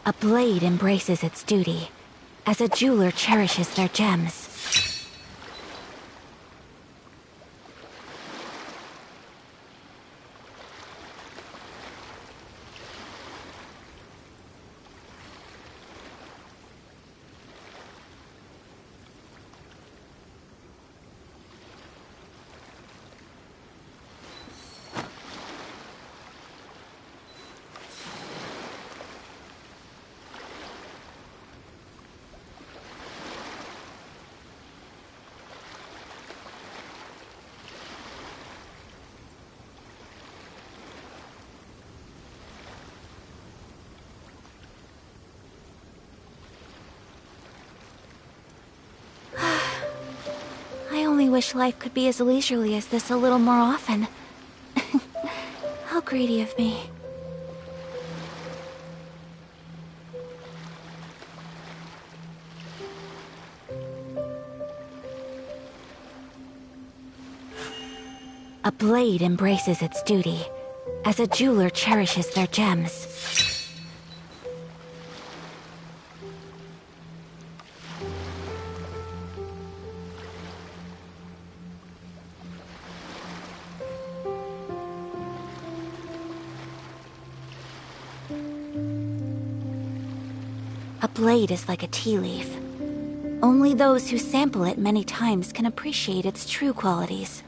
A blade embraces its duty, as a jeweler cherishes their gems. I only wish life could be as leisurely as this a little more often. How greedy of me. A blade embraces its duty, as a jeweler cherishes their gems. A blade is like a tea leaf. Only those who sample it many times can appreciate its true qualities.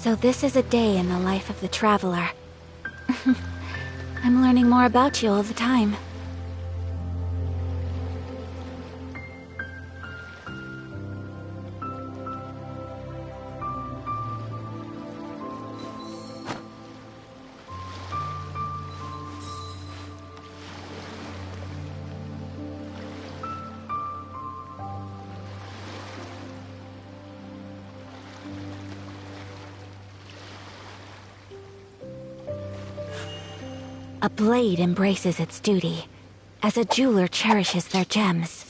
So this is a day in the life of the traveler. I'm learning more about you all the time. A blade embraces its duty, as a jeweler cherishes their gems.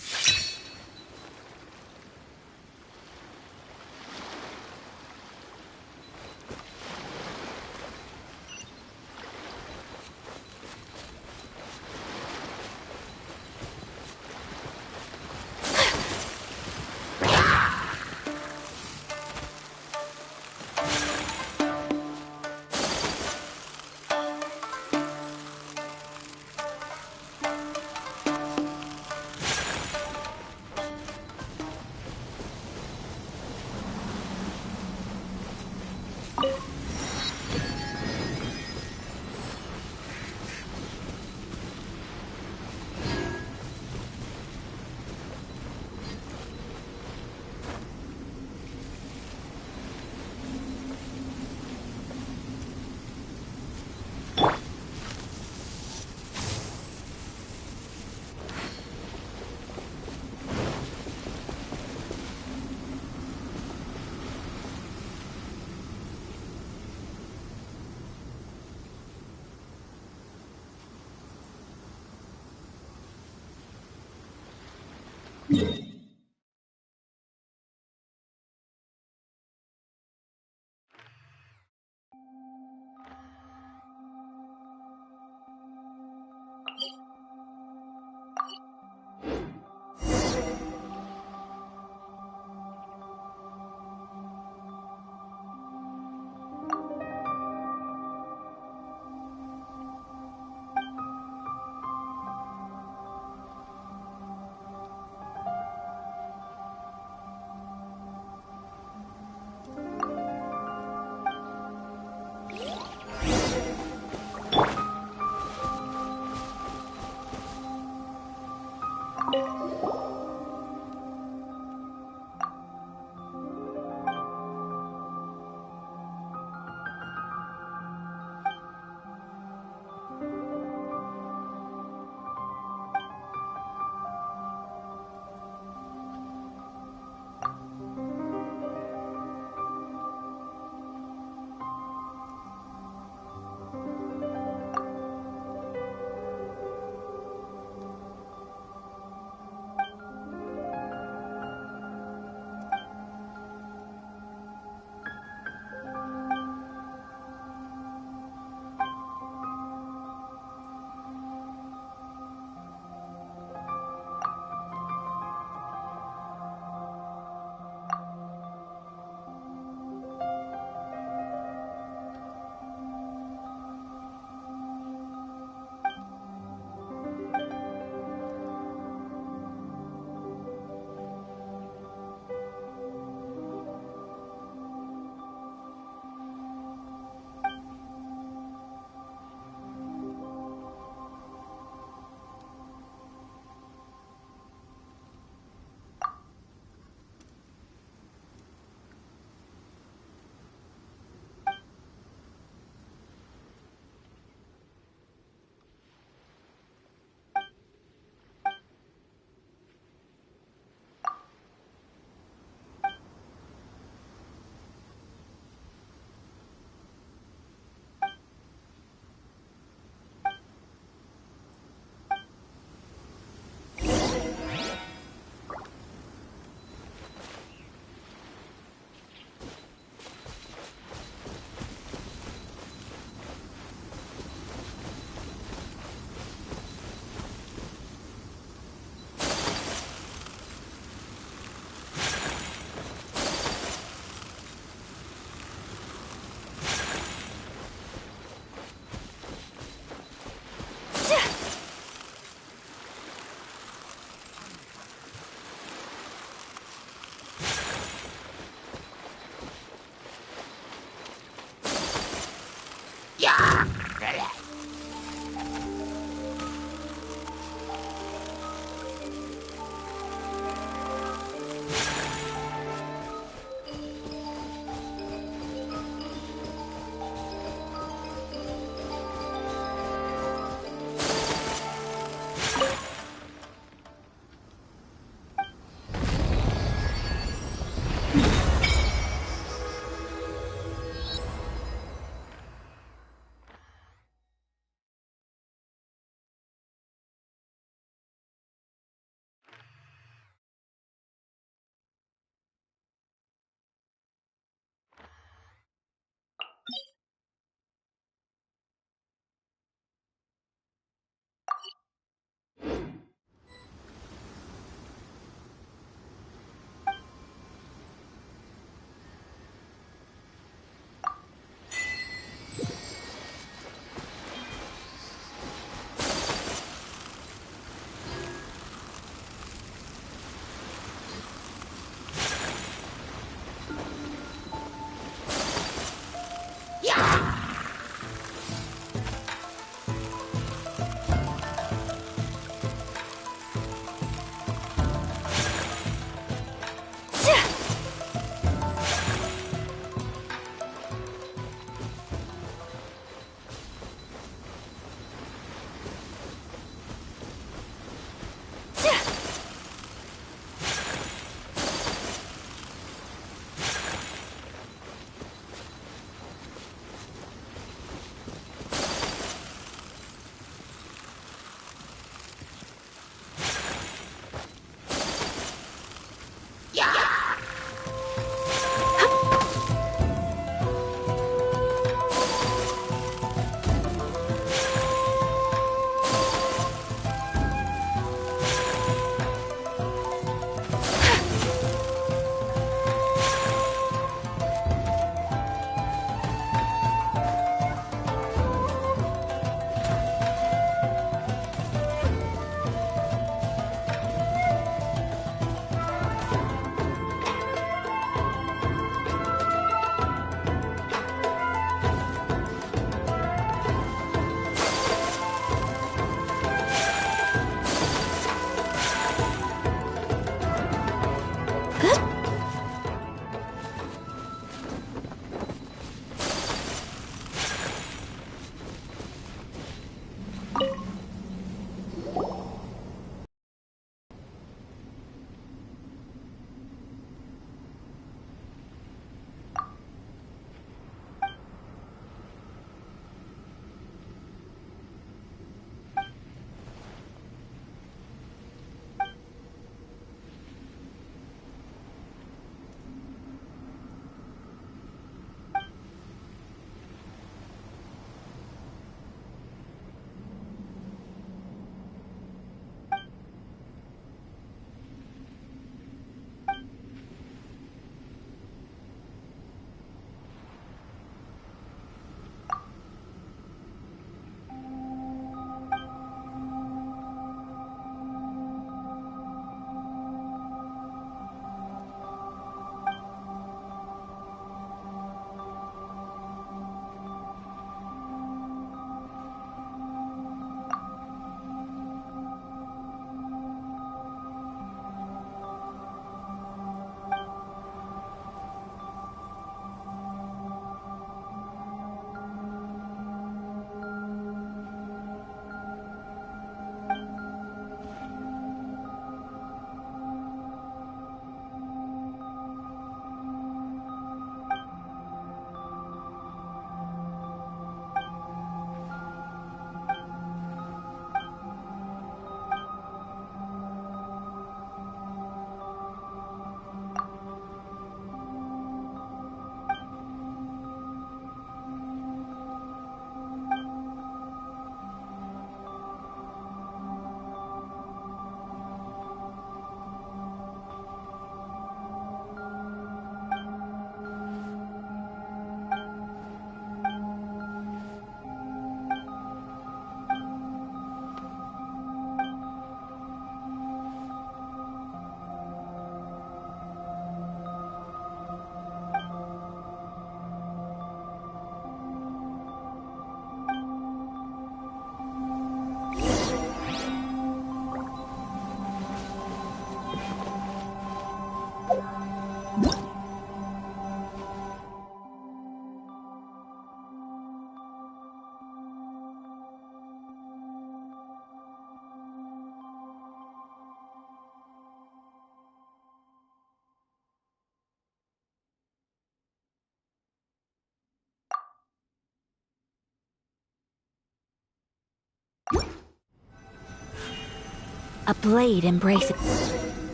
A blade embraces...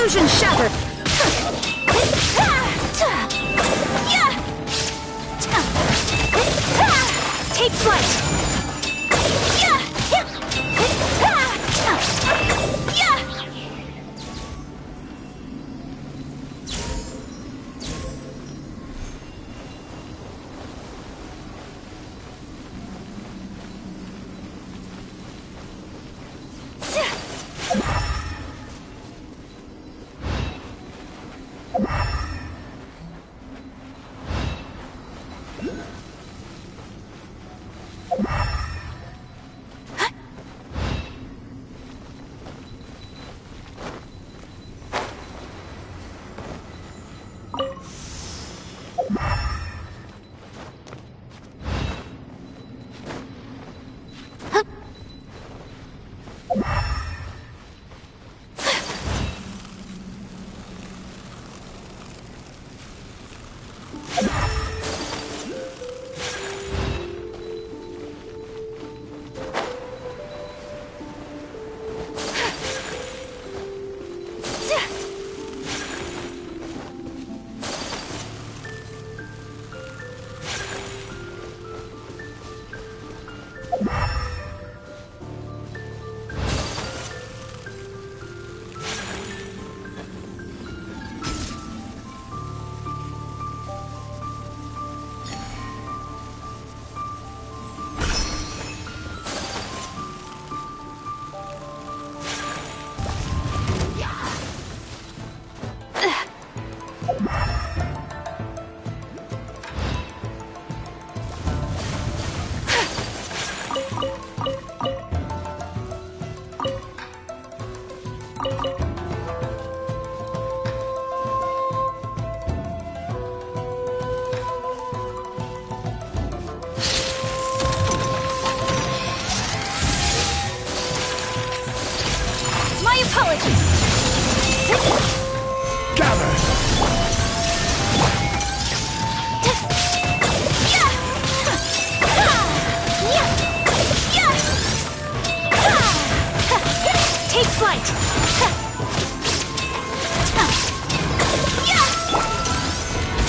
Illusion shattered! Take flight!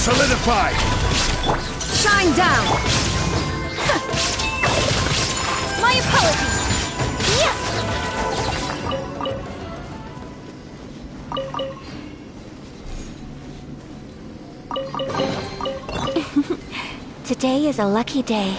Solidify! Shine down! My apologies! Today is a lucky day.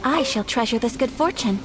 I shall treasure this good fortune.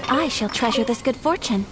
I shall treasure this good fortune.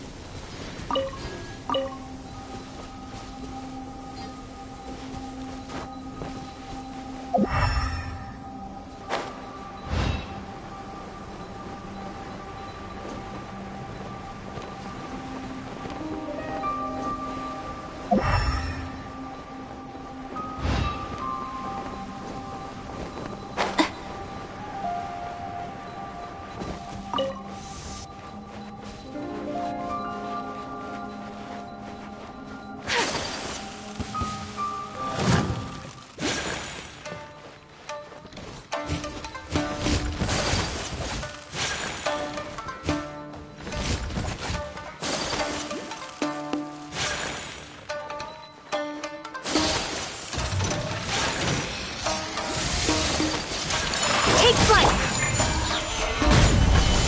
Take flight!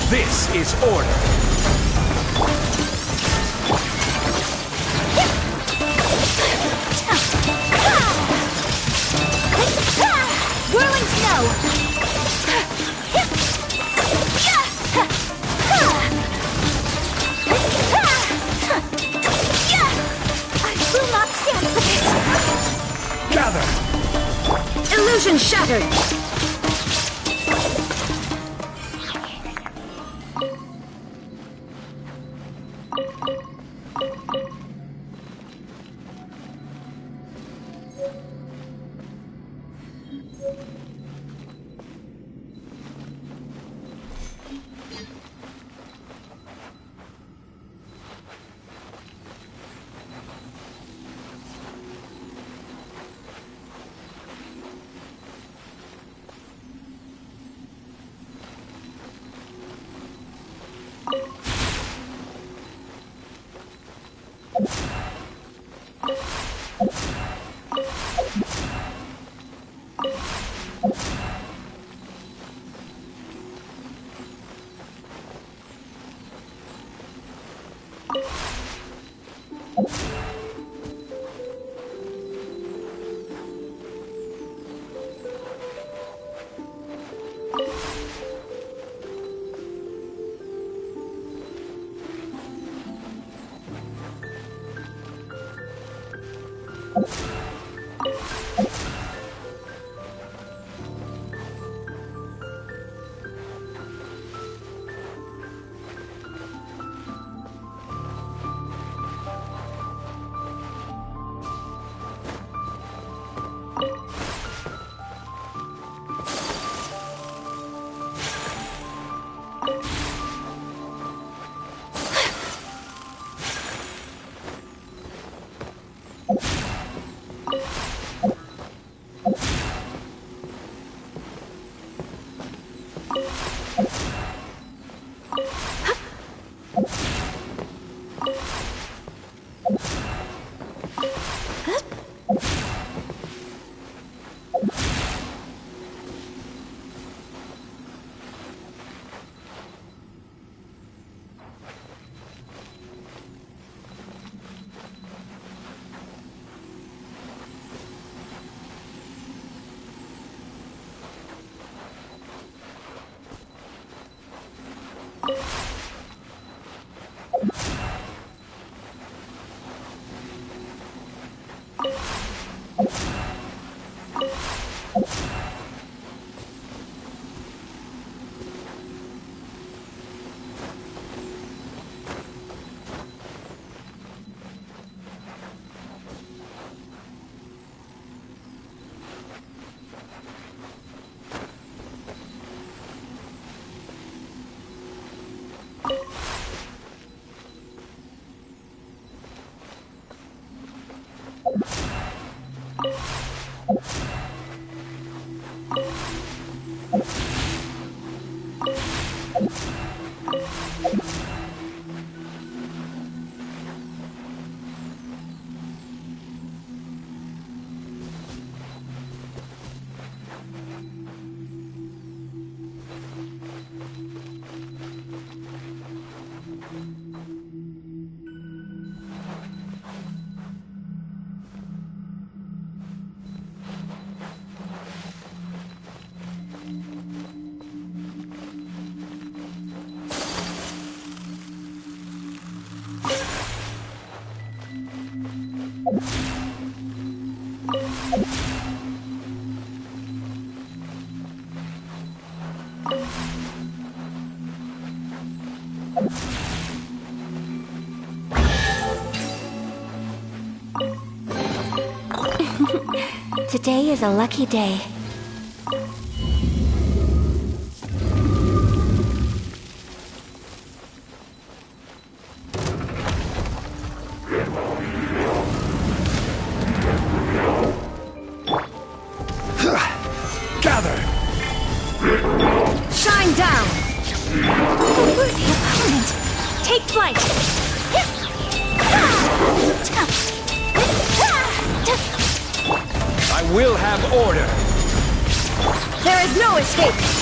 This is order. Whirling snow! I will not stand for this. Gather! Illusion shattered! Today is a lucky day. Gather! Shine down! A worthy opponent! Take flight! I will have order! There is no escape!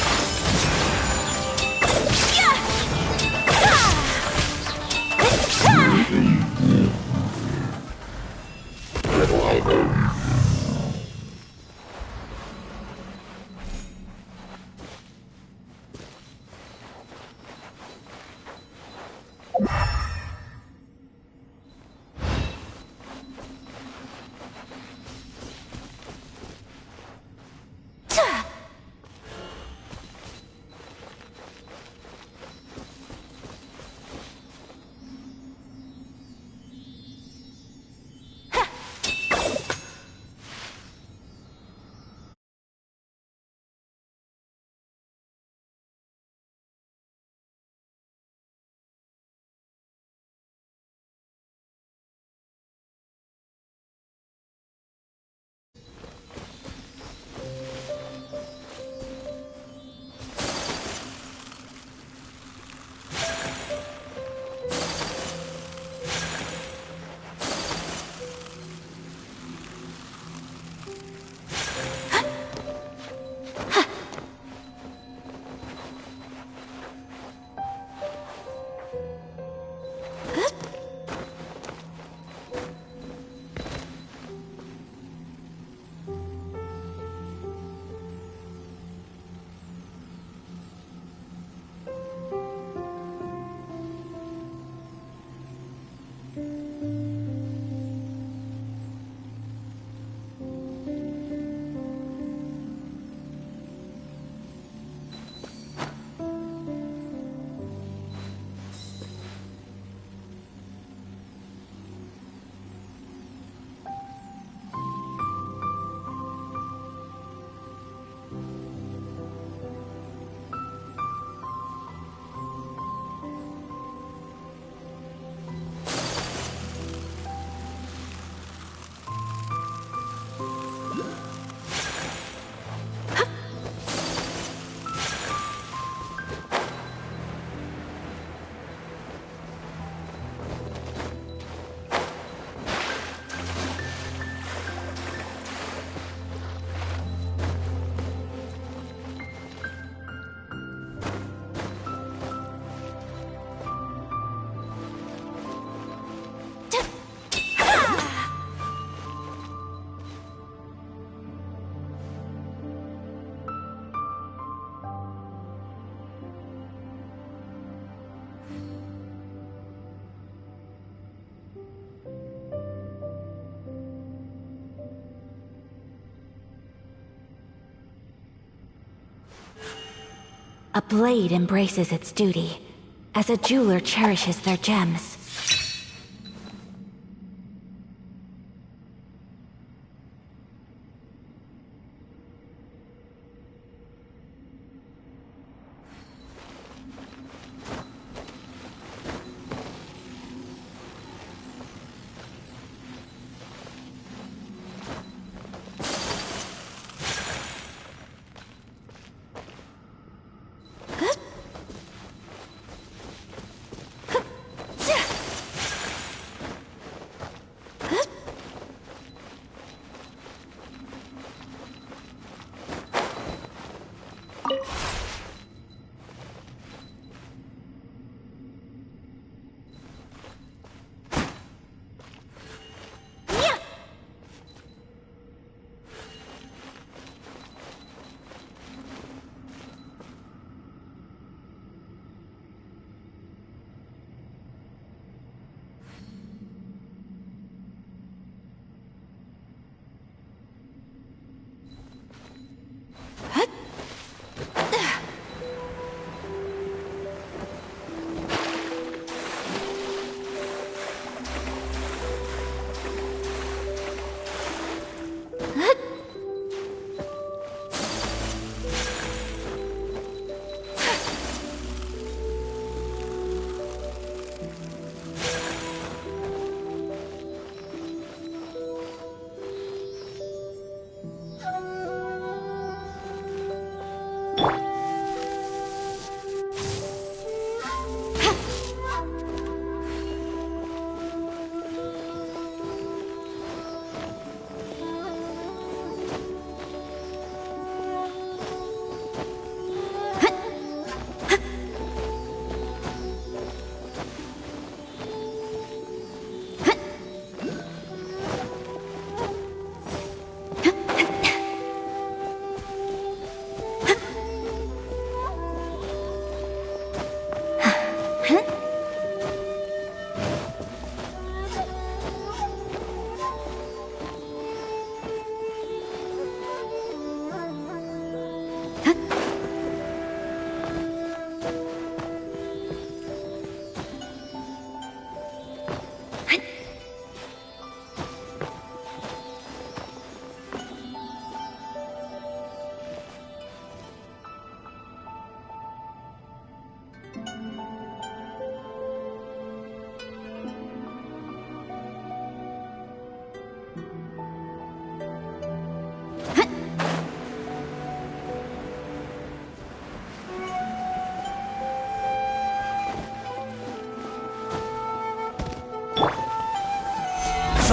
A blade embraces its duty, as a jeweler cherishes their gems.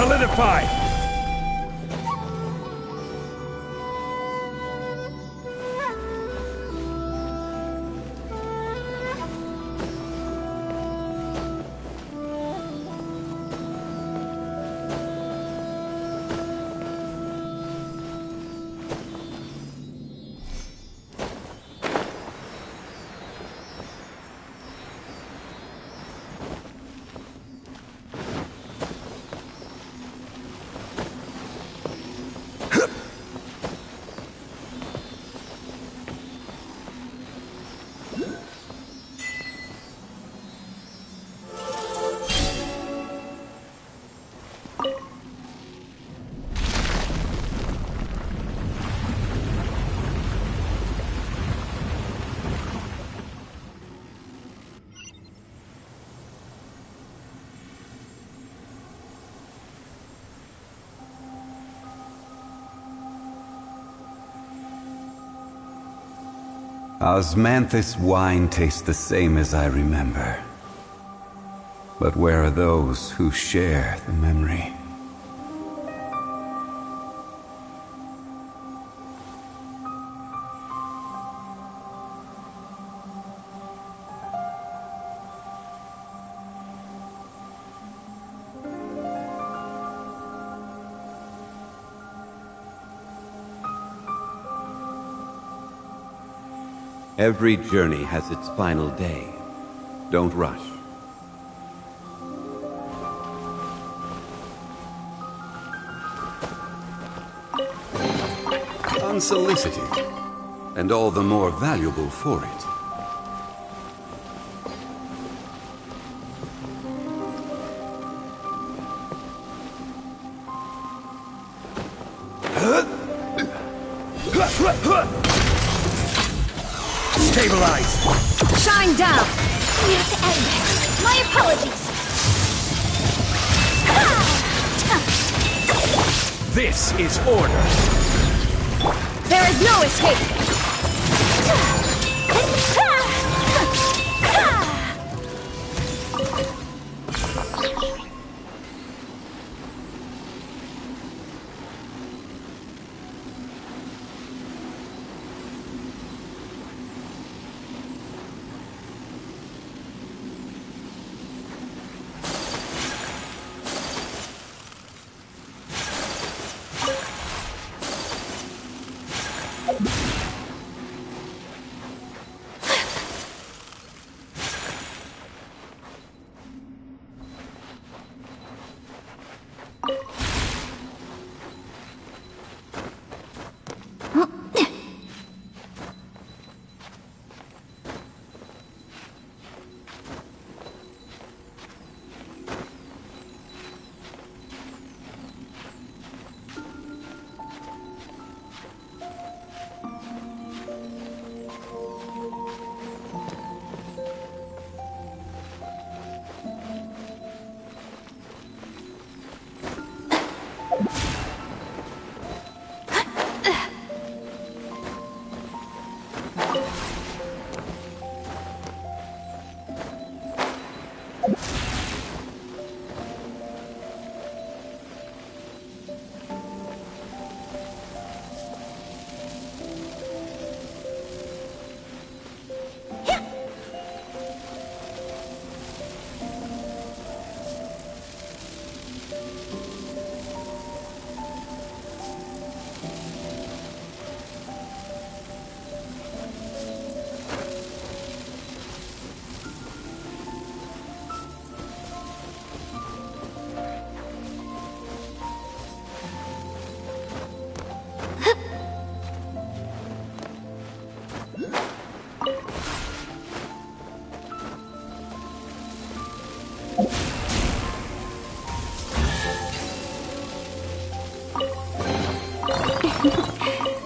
Solidify! Osmanthus wine tastes the same as I remember. But where are those who share the memory? Every journey has its final day. Don't rush. Unsolicited, and all the more valuable for it. Stabilize! Shine down! We have to end this. My apologies. This is order! There is no escape!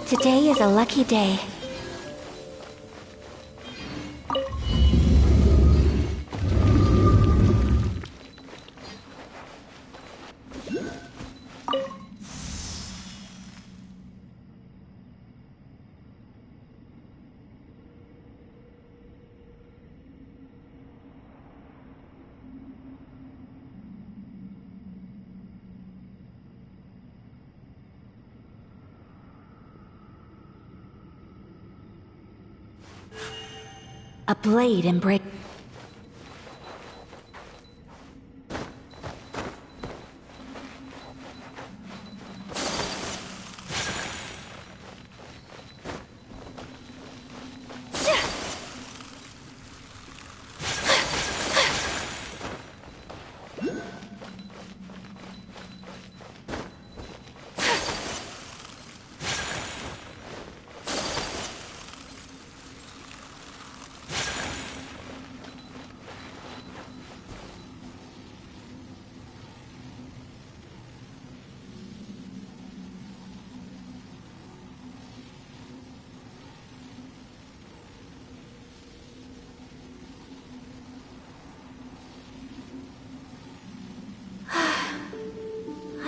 Today is a lucky day. A blade and break.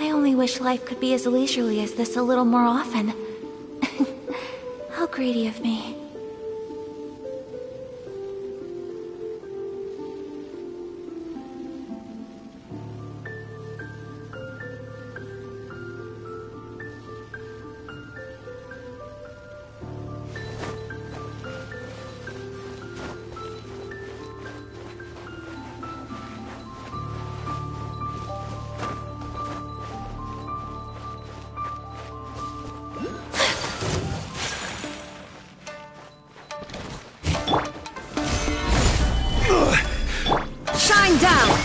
I only wish life could be as leisurely as this a little more often. How greedy of me. Shine down!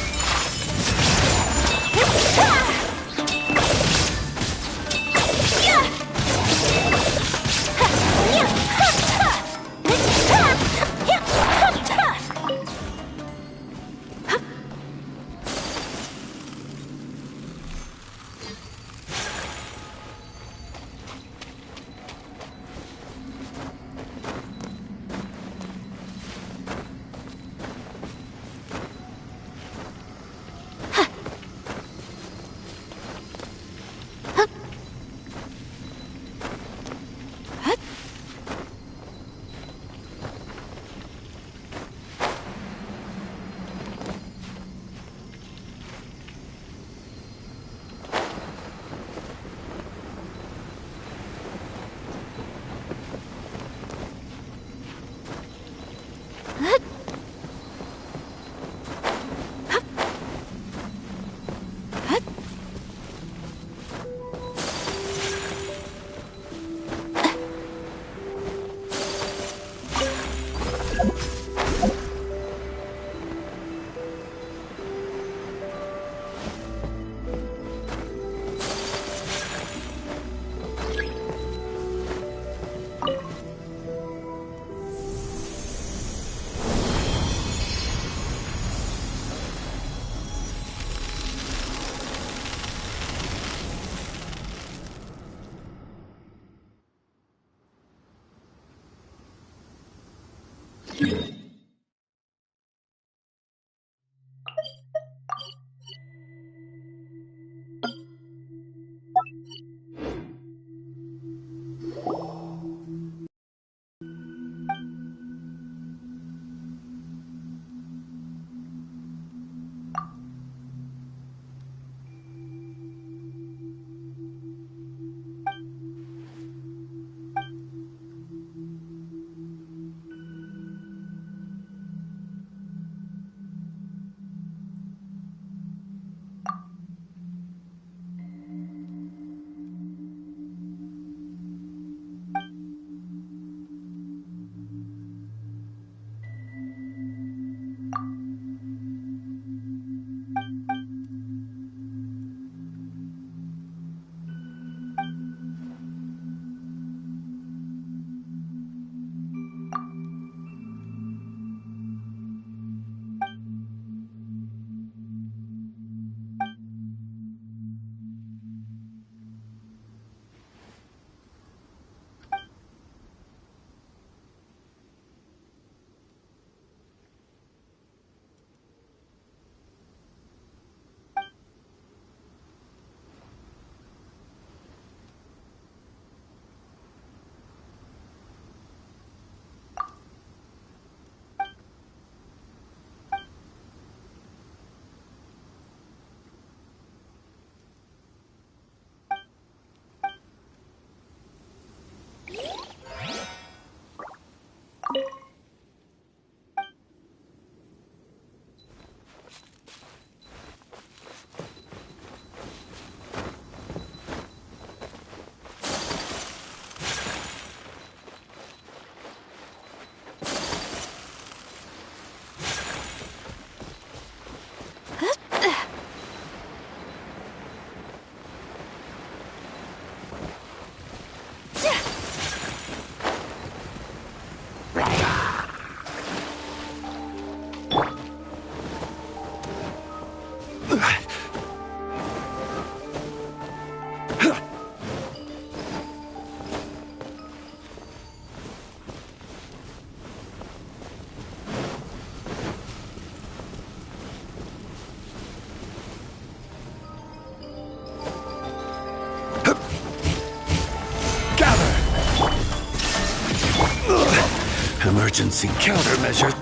emergency countermeasures.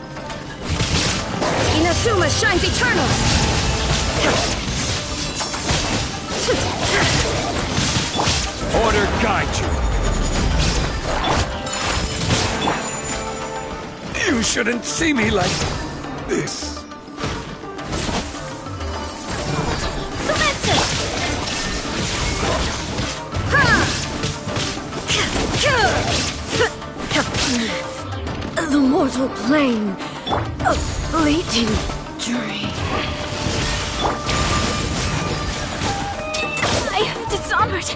Inazuma shines eternal! Order guide you. You shouldn't see me like this. The mortal plane of fleeting dream. I have dishonored.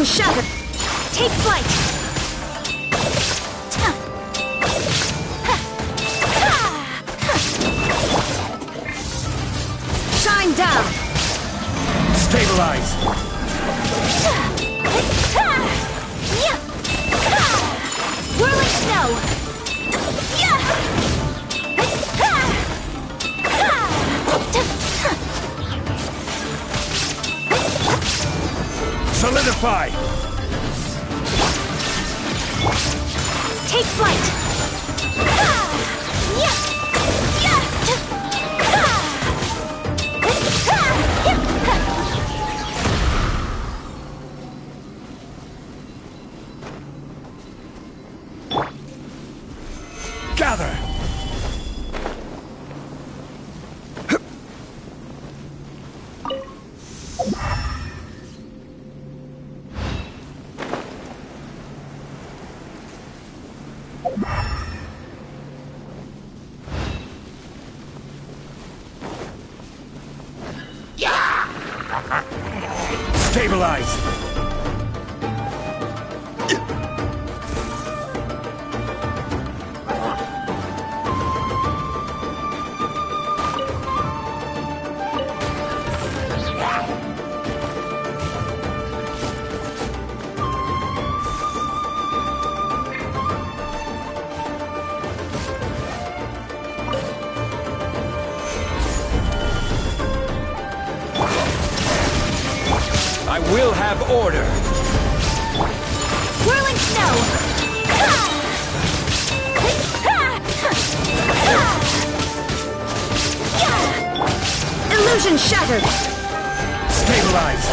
shattered! Take flight! Shine down! Stabilize! Whirling snow! Solidify! Take flight! Gather! Stabilize! I will have order! Whirling snow! Illusion shattered! Stabilize!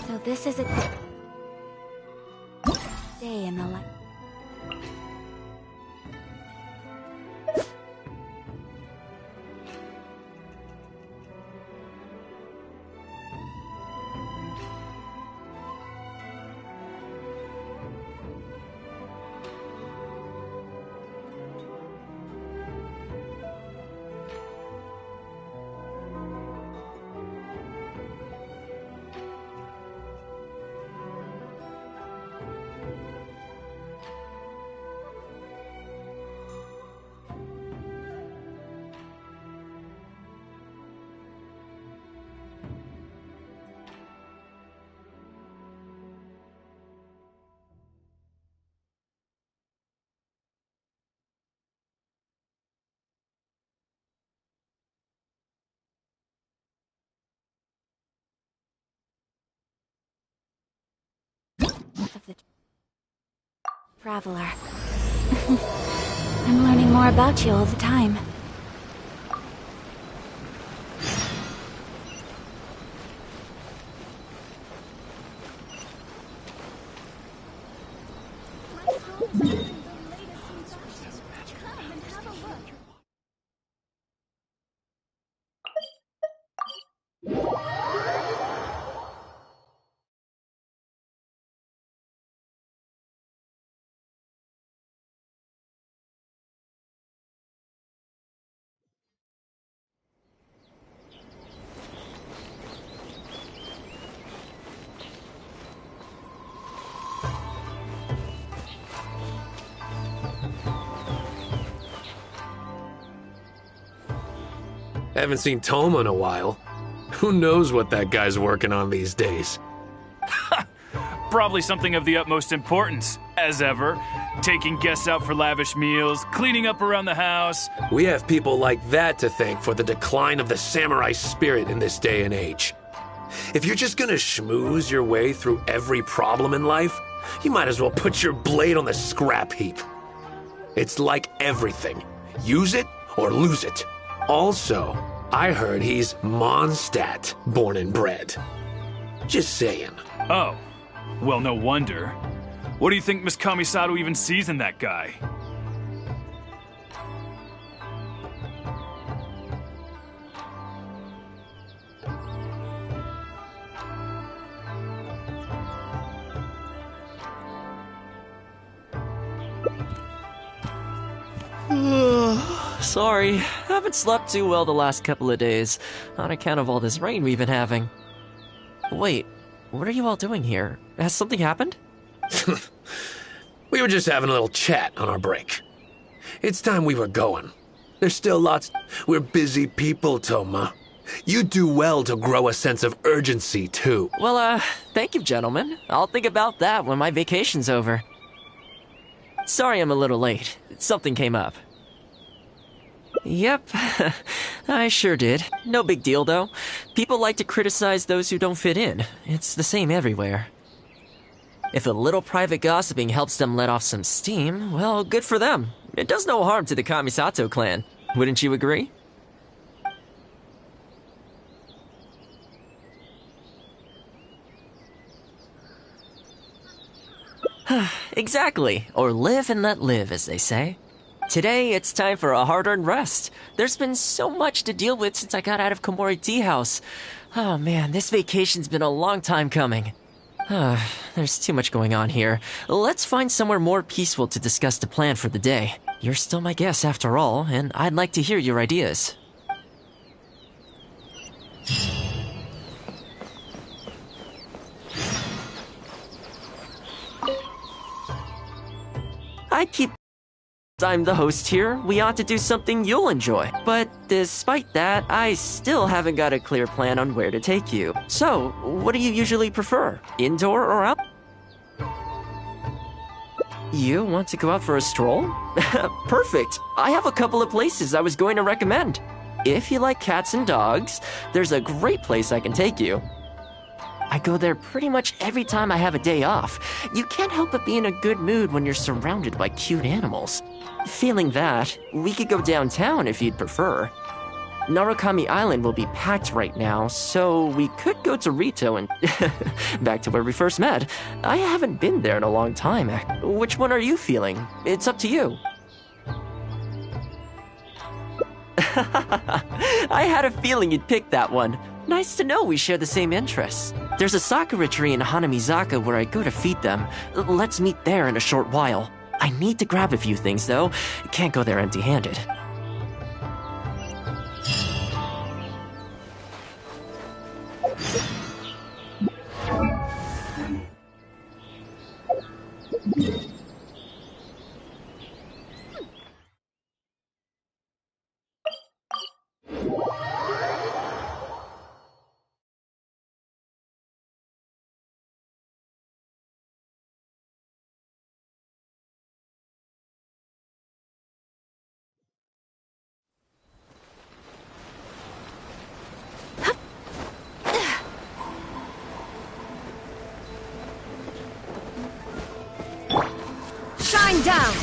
So this is a day in the life. Of the traveler. I'm learning more about you all the time. Haven't seen Toma in a while. Who knows what that guy's working on these days? Probably something of the utmost importance, as ever. Taking guests out for lavish meals, cleaning up around the house. We have people like that to thank for the decline of the samurai spirit in this day and age. If you're just gonna schmooze your way through every problem in life, you might as well put your blade on the scrap heap. It's like everything. Use it or lose it. Also, I heard he's Mondstadt, born and bred. Just saying. Oh, well, no wonder. What do you think Miss Kamisato even sees in that guy? Sorry, haven't slept too well the last couple of days, on account of all this rain we've been having. Wait, what are you all doing here? Has something happened? We were just having a little chat on our break. It's time we were going. There's still lots. We're busy people, Toma. You do well to grow a sense of urgency, too. Well, thank you, gentlemen. I'll think about that when my vacation's over. Sorry I'm a little late. Something came up. Yep, I sure did. No big deal, though. People like to criticize those who don't fit in. It's the same everywhere. If a little private gossiping helps them let off some steam, well, good for them. It does no harm to the Kamisato clan. Wouldn't you agree? Exactly. Or live and let live, as they say. Today, it's time for a hard-earned rest. There's been so much to deal with since I got out of Komori Tea House. Oh man, this vacation's been a long time coming. There's too much going on here. Let's find somewhere more peaceful to discuss the plan for the day. You're still my guest after all, and I'd like to hear your ideas. I'm the host here, we ought to do something you'll enjoy. But despite that, I still haven't got a clear plan on where to take you. So, what do you usually prefer? Indoor or out? You want to go out for a stroll? Perfect! I have a couple of places I was going to recommend. If you like cats and dogs, there's a great place I can take you. I go there pretty much every time I have a day off. You can't help but be in a good mood when you're surrounded by cute animals. Feeling that, we could go downtown if you'd prefer. Narukami Island will be packed right now, so we could go to Rito and back to where we first met. I haven't been there in a long time. Which one are you feeling? It's up to you. I had a feeling you'd pick that one. Nice to know we share the same interests. There's a sakura tree in Hanamizaka where I go to feed them. Let's meet there in a short while. I need to grab a few things, though. Can't go there empty-handed. Shine down!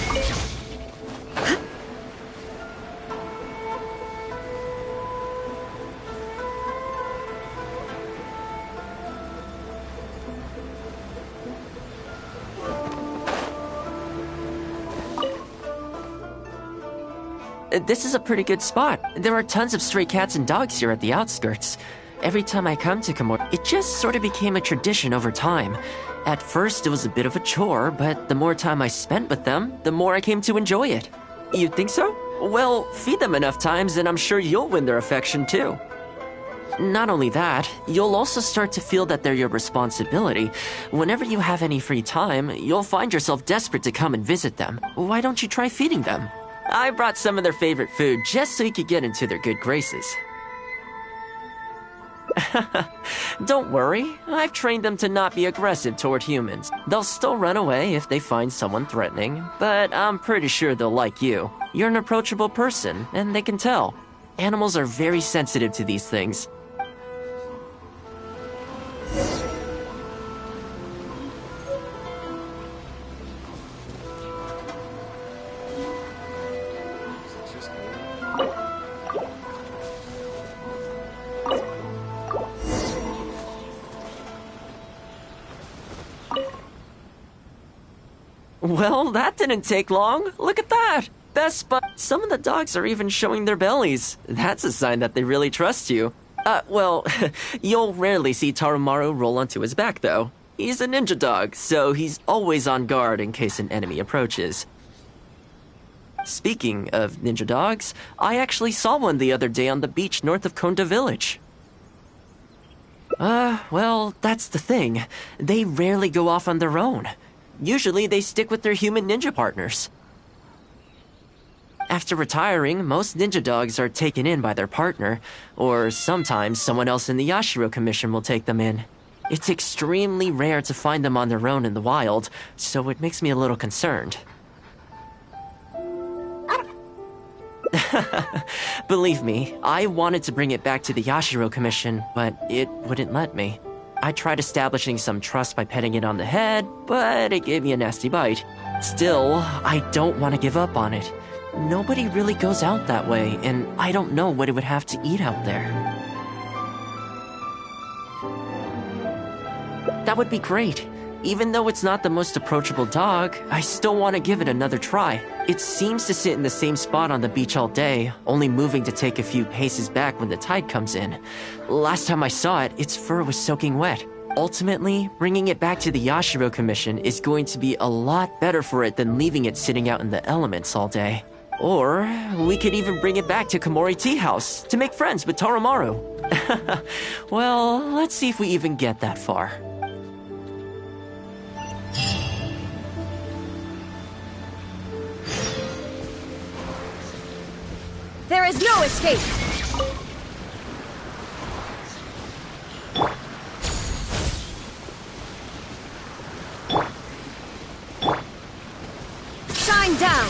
This is a pretty good spot. There are tons of stray cats and dogs here at the outskirts. Every time I come to Komori, it just sort of became a tradition over time. At first, it was a bit of a chore, but the more time I spent with them, the more I came to enjoy it. You think so? Well, feed them enough times and I'm sure you'll win their affection too. Not only that, you'll also start to feel that they're your responsibility. Whenever you have any free time, you'll find yourself desperate to come and visit them. Why don't you try feeding them? I brought some of their favorite food just so you could get into their good graces. Don't worry, I've trained them to not be aggressive toward humans. They'll still run away if they find someone threatening, but I'm pretty sure they'll like you. You're an approachable person, and they can tell. Animals are very sensitive to these things. Well, that didn't take long. Look at that! Best spot. Some of the dogs are even showing their bellies. That's a sign that they really trust you. Well, you'll rarely see Tarumaru roll onto his back, though. He's a ninja dog, so he's always on guard in case an enemy approaches. Speaking of ninja dogs, I actually saw one the other day on the beach north of Konda Village. Well, that's the thing. They rarely go off on their own. Usually they stick with their human ninja partners. After retiring, most ninja dogs are taken in by their partner, or sometimes someone else in the Yashiro Commission will take them in. It's extremely rare to find them on their own in the wild, so it makes me a little concerned. Believe me, I wanted to bring it back to the Yashiro Commission, but it wouldn't let me. I tried establishing some trust by petting it on the head, but it gave me a nasty bite. Still, I don't want to give up on it. Nobody really goes out that way, and I don't know what it would have to eat out there. That would be great. Even though it's not the most approachable dog, I still want to give it another try. It seems to sit in the same spot on the beach all day, only moving to take a few paces back when the tide comes in. Last time I saw it, its fur was soaking wet. Ultimately, bringing it back to the Yashiro Commission is going to be a lot better for it than leaving it sitting out in the elements all day. Or we could even bring it back to Komori Tea House to make friends with Taromaru. Well, let's see if we even get that far. There is no escape! Shine down!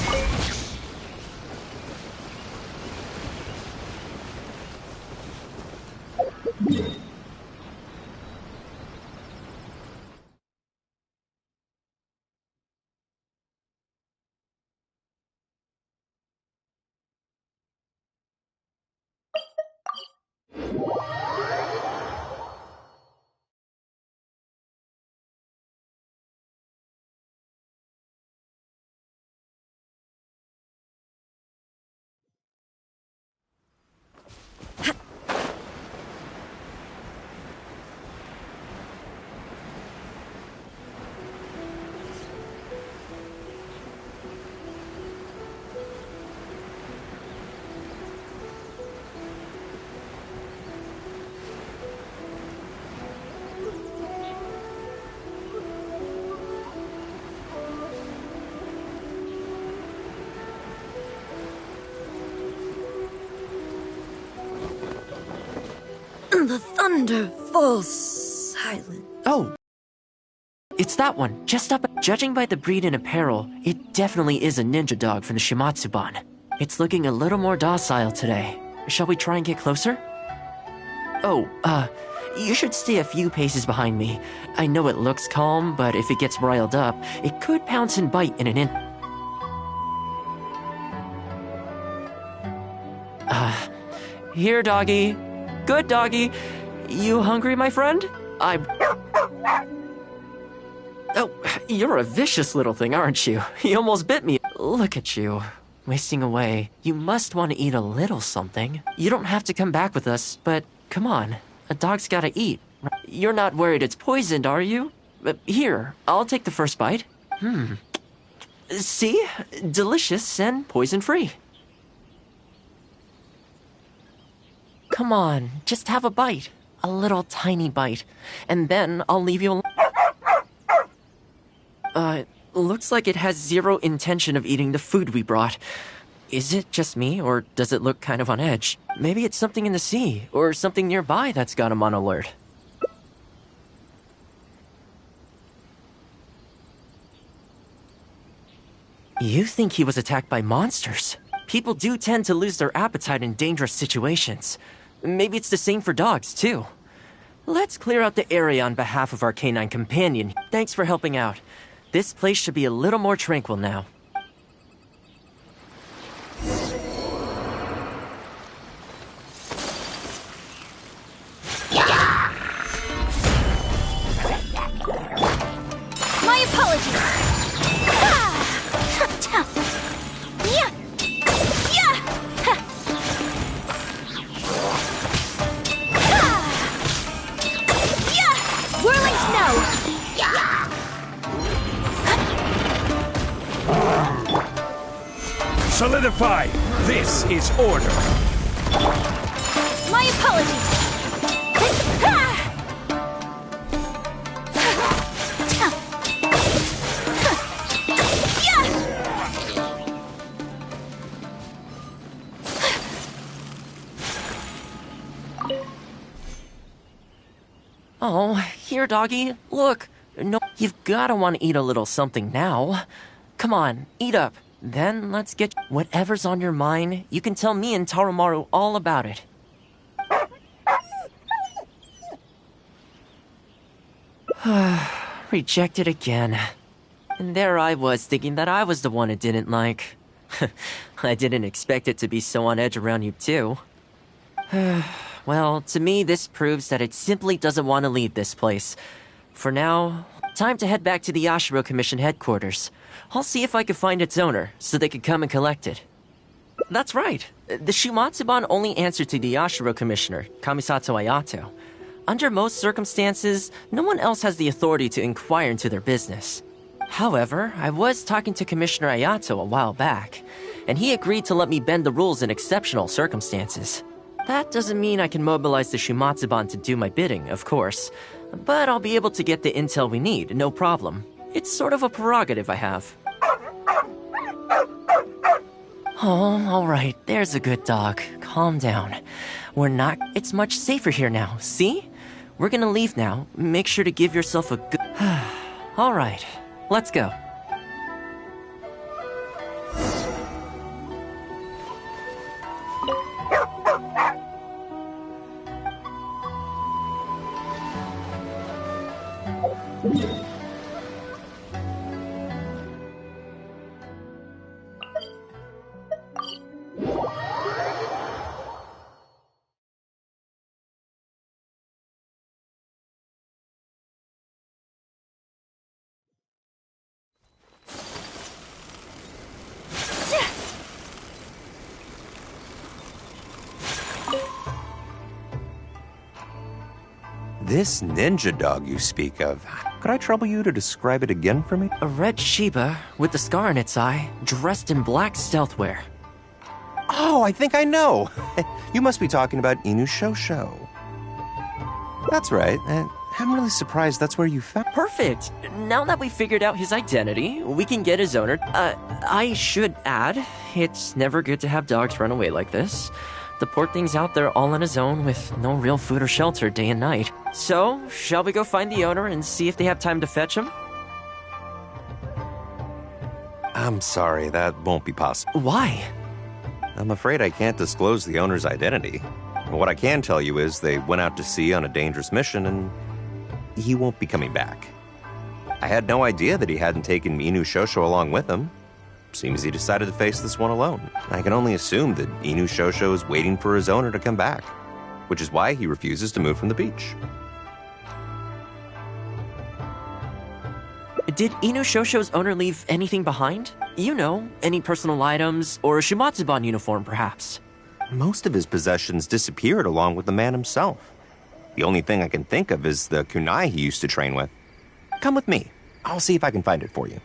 The thunder falls silent. Oh, it's that one, just up. Judging by the breed and apparel, it definitely is a ninja dog from the Shimatsuban. It's looking a little more docile today. Shall we try and get closer? Oh, you should stay a few paces behind me. I know it looks calm, but if it gets riled up, it could pounce and bite in an instant. Here, doggy. Good doggy. You hungry, my friend? Oh, you're a vicious little thing, aren't you? You almost bit me. Look at you, wasting away. You must want to eat a little something. You don't have to come back with us, but come on. A dog's gotta eat. You're not worried it's poisoned, are you? Here, I'll take the first bite. See? Delicious and poison-free. Come on, just have a bite. A little tiny bite. And then I'll leave you alone. Looks like it has zero intention of eating the food we brought. Is it just me, or does it look kind of on edge? Maybe it's something in the sea, or something nearby that's got him on alert. You think he was attacked by monsters? People do tend to lose their appetite in dangerous situations. Maybe it's the same for dogs, too. Let's clear out the area on behalf of our canine companion. Thanks for helping out. This place should be a little more tranquil now. My apologies! Whirling snow! Solidify! This is order! My apologies! Oh, here, doggy. Look. No, you've gotta want to eat a little something now. Come on, eat up. Then let's get whatever's on your mind. You can tell me and Taromaru all about it. Rejected again. And there I was, thinking that I was the one it didn't like. I didn't expect it to be so on edge around you, too. Well, to me, this proves that it simply doesn't want to leave this place. For now, time to head back to the Yashiro Commission headquarters. I'll see if I can find its owner, so they can come and collect it. That's right. The Shumatsuban only answer to the Yashiro Commissioner, Kamisato Ayato. Under most circumstances, no one else has the authority to inquire into their business. However, I was talking to Commissioner Ayato a while back, and he agreed to let me bend the rules in exceptional circumstances. That doesn't mean I can mobilize the Shumatsuban to do my bidding, of course, but I'll be able to get the intel we need, no problem. It's sort of a prerogative I have. Oh, alright, there's a good dog. Calm down. It's much safer here now, see? We're gonna leave now. Make sure to give yourself a good... Alright, let's go. This ninja dog you speak of, could I trouble you to describe it again for me? A red Shiba with a scar in its eye, dressed in black stealth wear. Oh, I think I know. You must be talking about Inu Shosho. That's right. I'm really surprised that's where you found... Perfect! Now that we figured out his identity, we can get his owner. I should add, it's never good to have dogs run away like this. The poor thing's out there all on his own with no real food or shelter day and night. So, shall we go find the owner and see if they have time to fetch him? I'm sorry, that won't be possible. Why? I'm afraid I can't disclose the owner's identity. What I can tell you is they went out to sea on a dangerous mission and he won't be coming back. I had no idea that he hadn't taken Inu Shosho along with him. Seems he decided to face this one alone. I can only assume that Inu Shosho is waiting for his owner to come back, which is why he refuses to move from the beach. Did Inu Shosho's owner leave anything behind? You know, any personal items, or a Shumatsuban uniform, perhaps? Most of his possessions disappeared along with the man himself. The only thing I can think of is the kunai he used to train with. Come with me. I'll see if I can find it for you.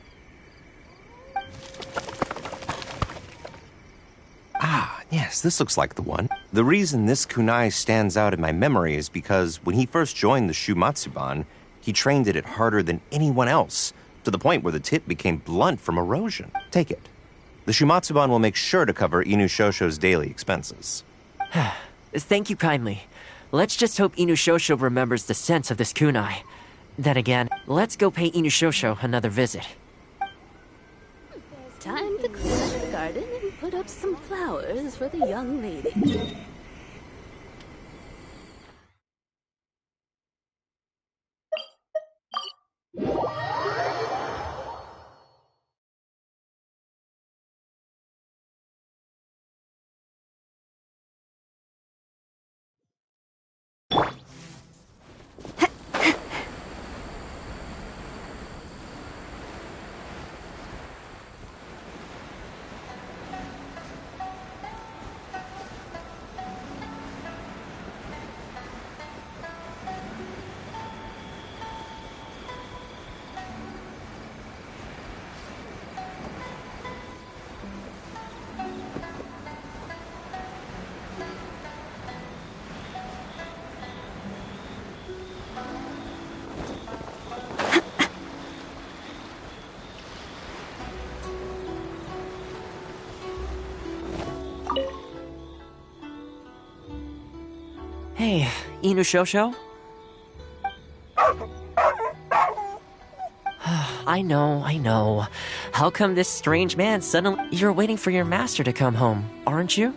Yes, this looks like the one. The reason this kunai stands out in my memory is because when he first joined the Shumatsuban, he trained at it harder than anyone else, to the point where the tip became blunt from erosion. Take it. The Shumatsuban will make sure to cover Inu Shosho's daily expenses. Thank you kindly. Let's just hope Inu Shosho remembers the sense of this kunai. Then again, let's go pay Inu Shosho another visit. Time to clean up the garden and put up some flowers for the young lady. Hey, Inu Shosho? I know. How come this strange man suddenly... You're waiting for your master to come home, aren't you?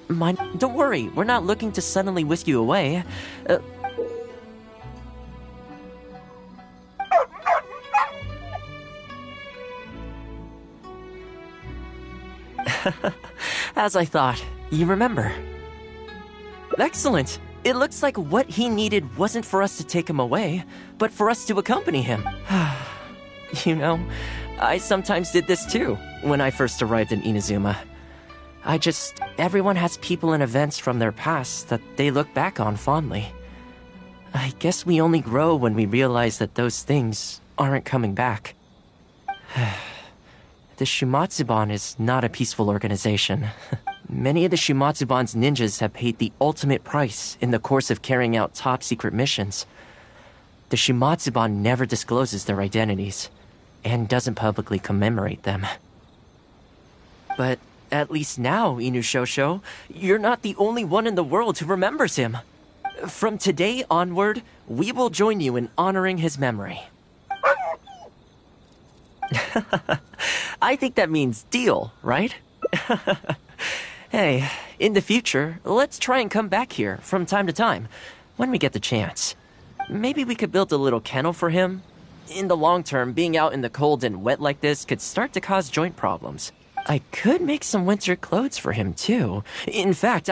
Don't worry, we're not looking to suddenly whisk you away. As I thought, you remember. Excellent. It looks like what he needed wasn't for us to take him away, but for us to accompany him. You know, I sometimes did this too, when I first arrived in Inazuma. Everyone has people and events from their past that they look back on fondly. I guess we only grow when we realize that those things aren't coming back. The Shumatsuban is not a peaceful organization. Many of the Shumatsuban's ninjas have paid the ultimate price in the course of carrying out top-secret missions. The Shumatsuban never discloses their identities, and doesn't publicly commemorate them. But at least now, Inushosho, you're not the only one in the world who remembers him. From today onward, we will join you in honoring his memory. I think that means deal, right? Hey, in the future, let's try and come back here from time to time, when we get the chance. Maybe we could build a little kennel for him. In the long term, being out in the cold and wet like this could start to cause joint problems. I could make some winter clothes for him, too. In fact,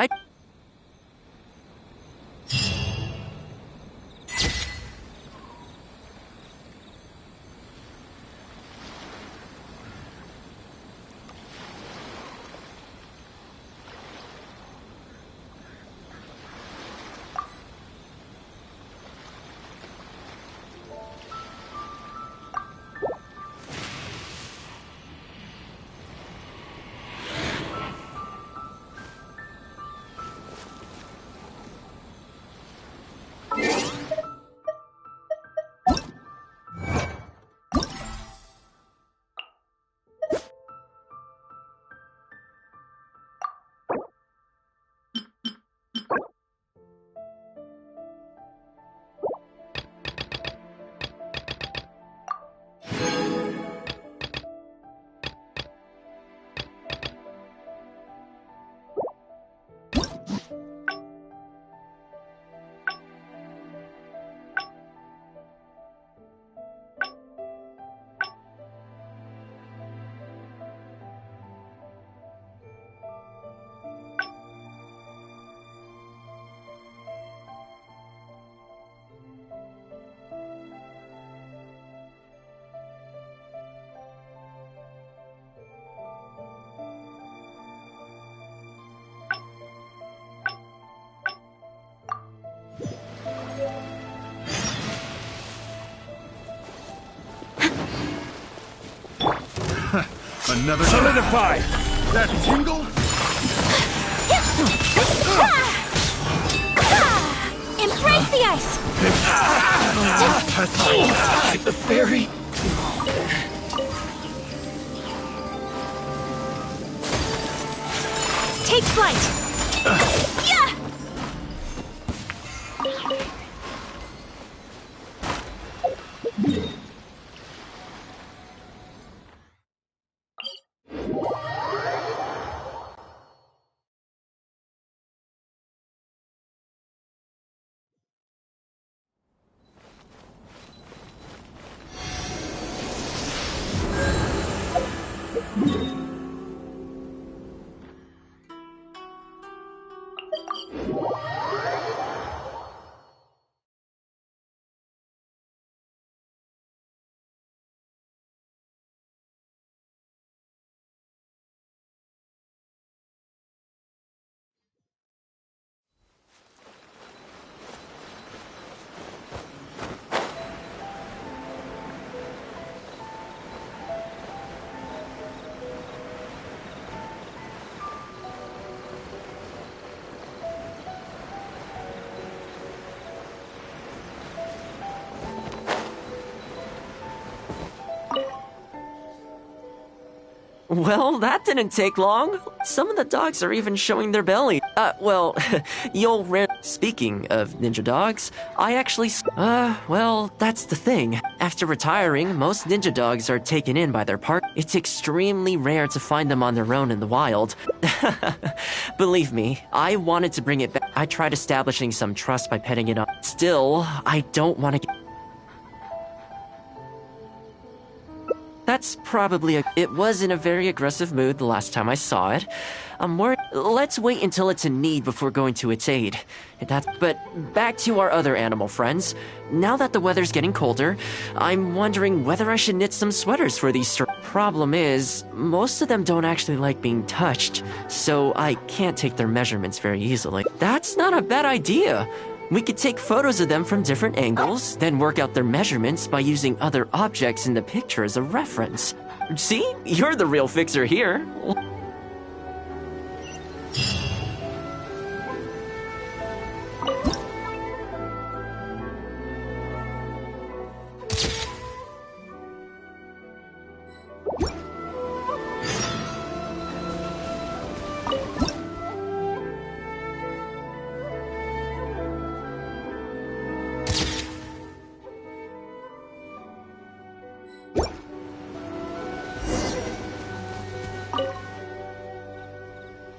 Another solidify! That tingle? Embrace the ice! Like the fairy. Take flight! Yeah! Well, that didn't take long. Some of the dogs are even showing their belly. You'll Speaking of ninja dogs, I actually... well, that's the thing. After retiring, most ninja dogs are taken in by their partner. It's extremely rare to find them on their own in the wild. Believe me, I wanted to bring it back. I tried establishing some trust by petting it up. Still, I don't want to... That That's probably It was in a very aggressive mood the last time I saw it. I'm worried. Let's wait until it's in need before going to its aid. But back to our other animal friends. Now that the weather's getting colder, I'm wondering whether I should knit some sweaters for these. Problem is, most of them don't actually like being touched, so I can't take their measurements very easily. That's not a bad idea. We could take photos of them from different angles, then work out their measurements by using other objects in the picture as a reference. See? You're the real fixer here.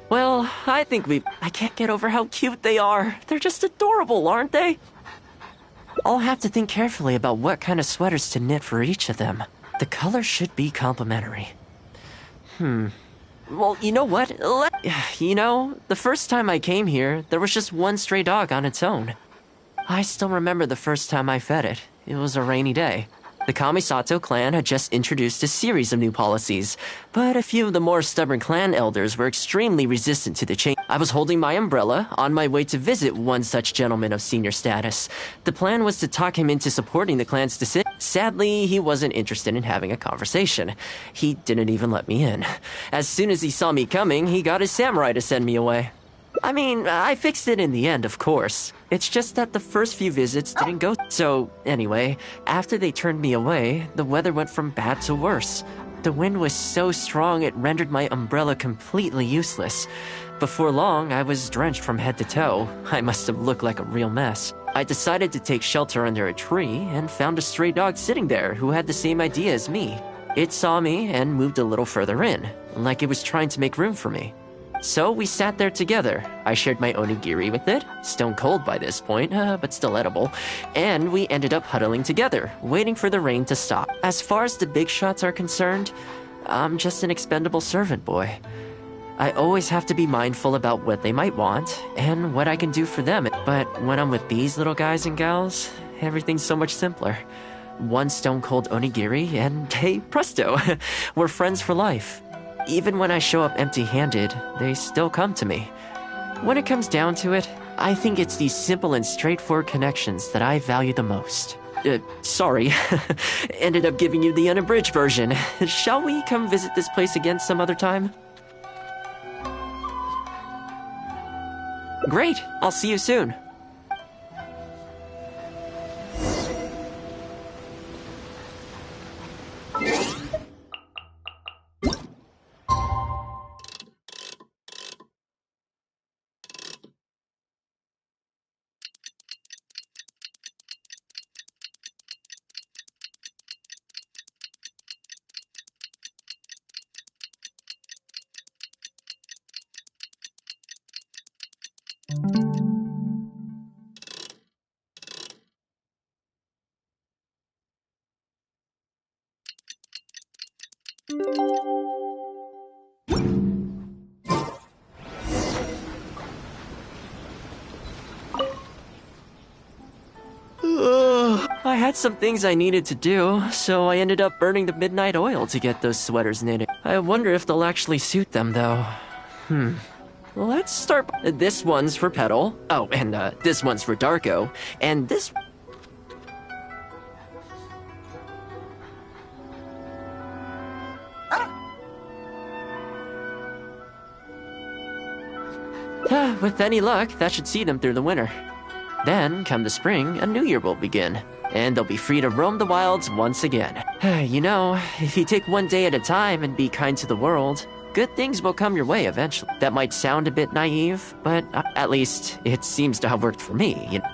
Well, I can't get over how cute they are. They're just adorable, aren't they? I'll have to think carefully about what kind of sweaters to knit for each of them. The colors should be complementary. Well, you know what? The first time I came here, there was just one stray dog on its own. I still remember the first time I fed it. It was a rainy day. The Kamisato clan had just introduced a series of new policies, but a few of the more stubborn clan elders were extremely resistant to the change. I was holding my umbrella on my way to visit one such gentleman of senior status. The plan was to talk him into supporting the clan's decision. Sadly, he wasn't interested in having a conversation. He didn't even let me in. As soon as he saw me coming, he got his samurai to send me away. I mean, I fixed it in the end, of course. It's just that the first few visits didn't go. So, anyway, after they turned me away, the weather went from bad to worse. The wind was so strong it rendered my umbrella completely useless. Before long, I was drenched from head to toe. I must have looked like a real mess. I decided to take shelter under a tree and found a stray dog sitting there who had the same idea as me. It saw me and moved a little further in, like it was trying to make room for me. So we sat there together. I shared my onigiri with it, stone cold by this point, but still edible, and we ended up huddling together, waiting for the rain to stop. As far as the big shots are concerned, I'm just an expendable servant boy. I always have to be mindful about what they might want and what I can do for them. But when I'm with these little guys and gals, everything's so much simpler. One stone cold onigiri and hey, presto, we're friends for life. Even when I show up empty-handed, they still come to me. When it comes down to it, I think it's these simple and straightforward connections that I value the most. Sorry. Ended up giving you the unabridged version. Shall we come visit this place again some other time? Great. I'll see you soon. I had some things I needed to do, so I ended up burning the midnight oil to get those sweaters knitted. I wonder if they'll actually suit them, though. Let's start. This one's for Petal. Oh, and this one's for Darko. And this... With any luck, that should see them through the winter. Then, come the spring, a new year will begin, and they'll be free to roam the wilds once again. You know, if you take one day at a time and be kind to the world, good things will come your way eventually. That might sound a bit naive, but at least it seems to have worked for me, you know.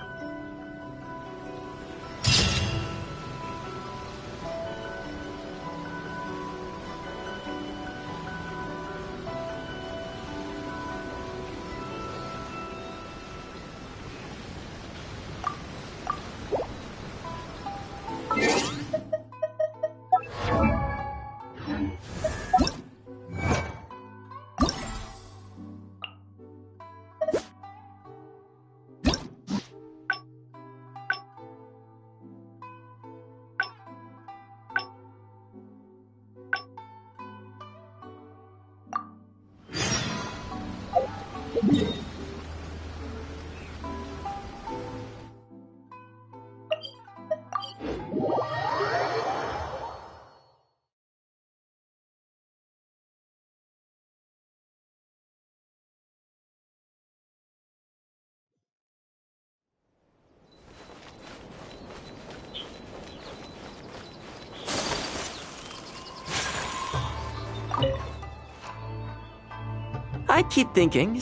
I keep thinking,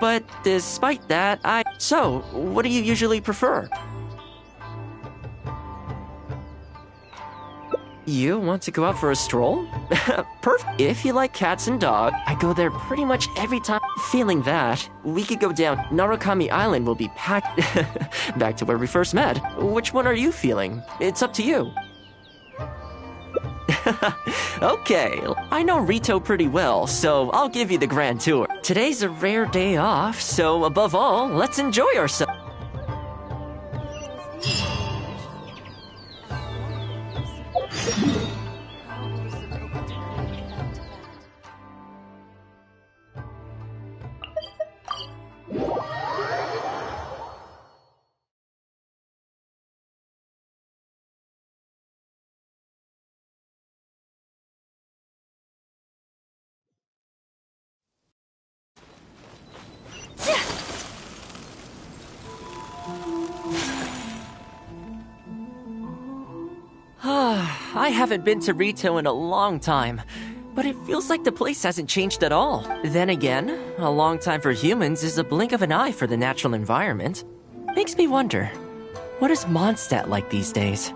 but despite that, So, what do you usually prefer? You want to go out for a stroll? Perfect. If you like cats and dogs, I go there pretty much every time. Feeling that, we could go down. Narukami Island will be packed. Back to where we first met. Which one are you feeling? It's up to you. Okay, I know Rito pretty well, so I'll give you the grand tour. Today's a rare day off, so above all, let's enjoy ourselves. I haven't been to Rito in a long time, but it feels like the place hasn't changed at all. Then again, a long time for humans is a blink of an eye for the natural environment. Makes me wonder, what is Mondstadt like these days?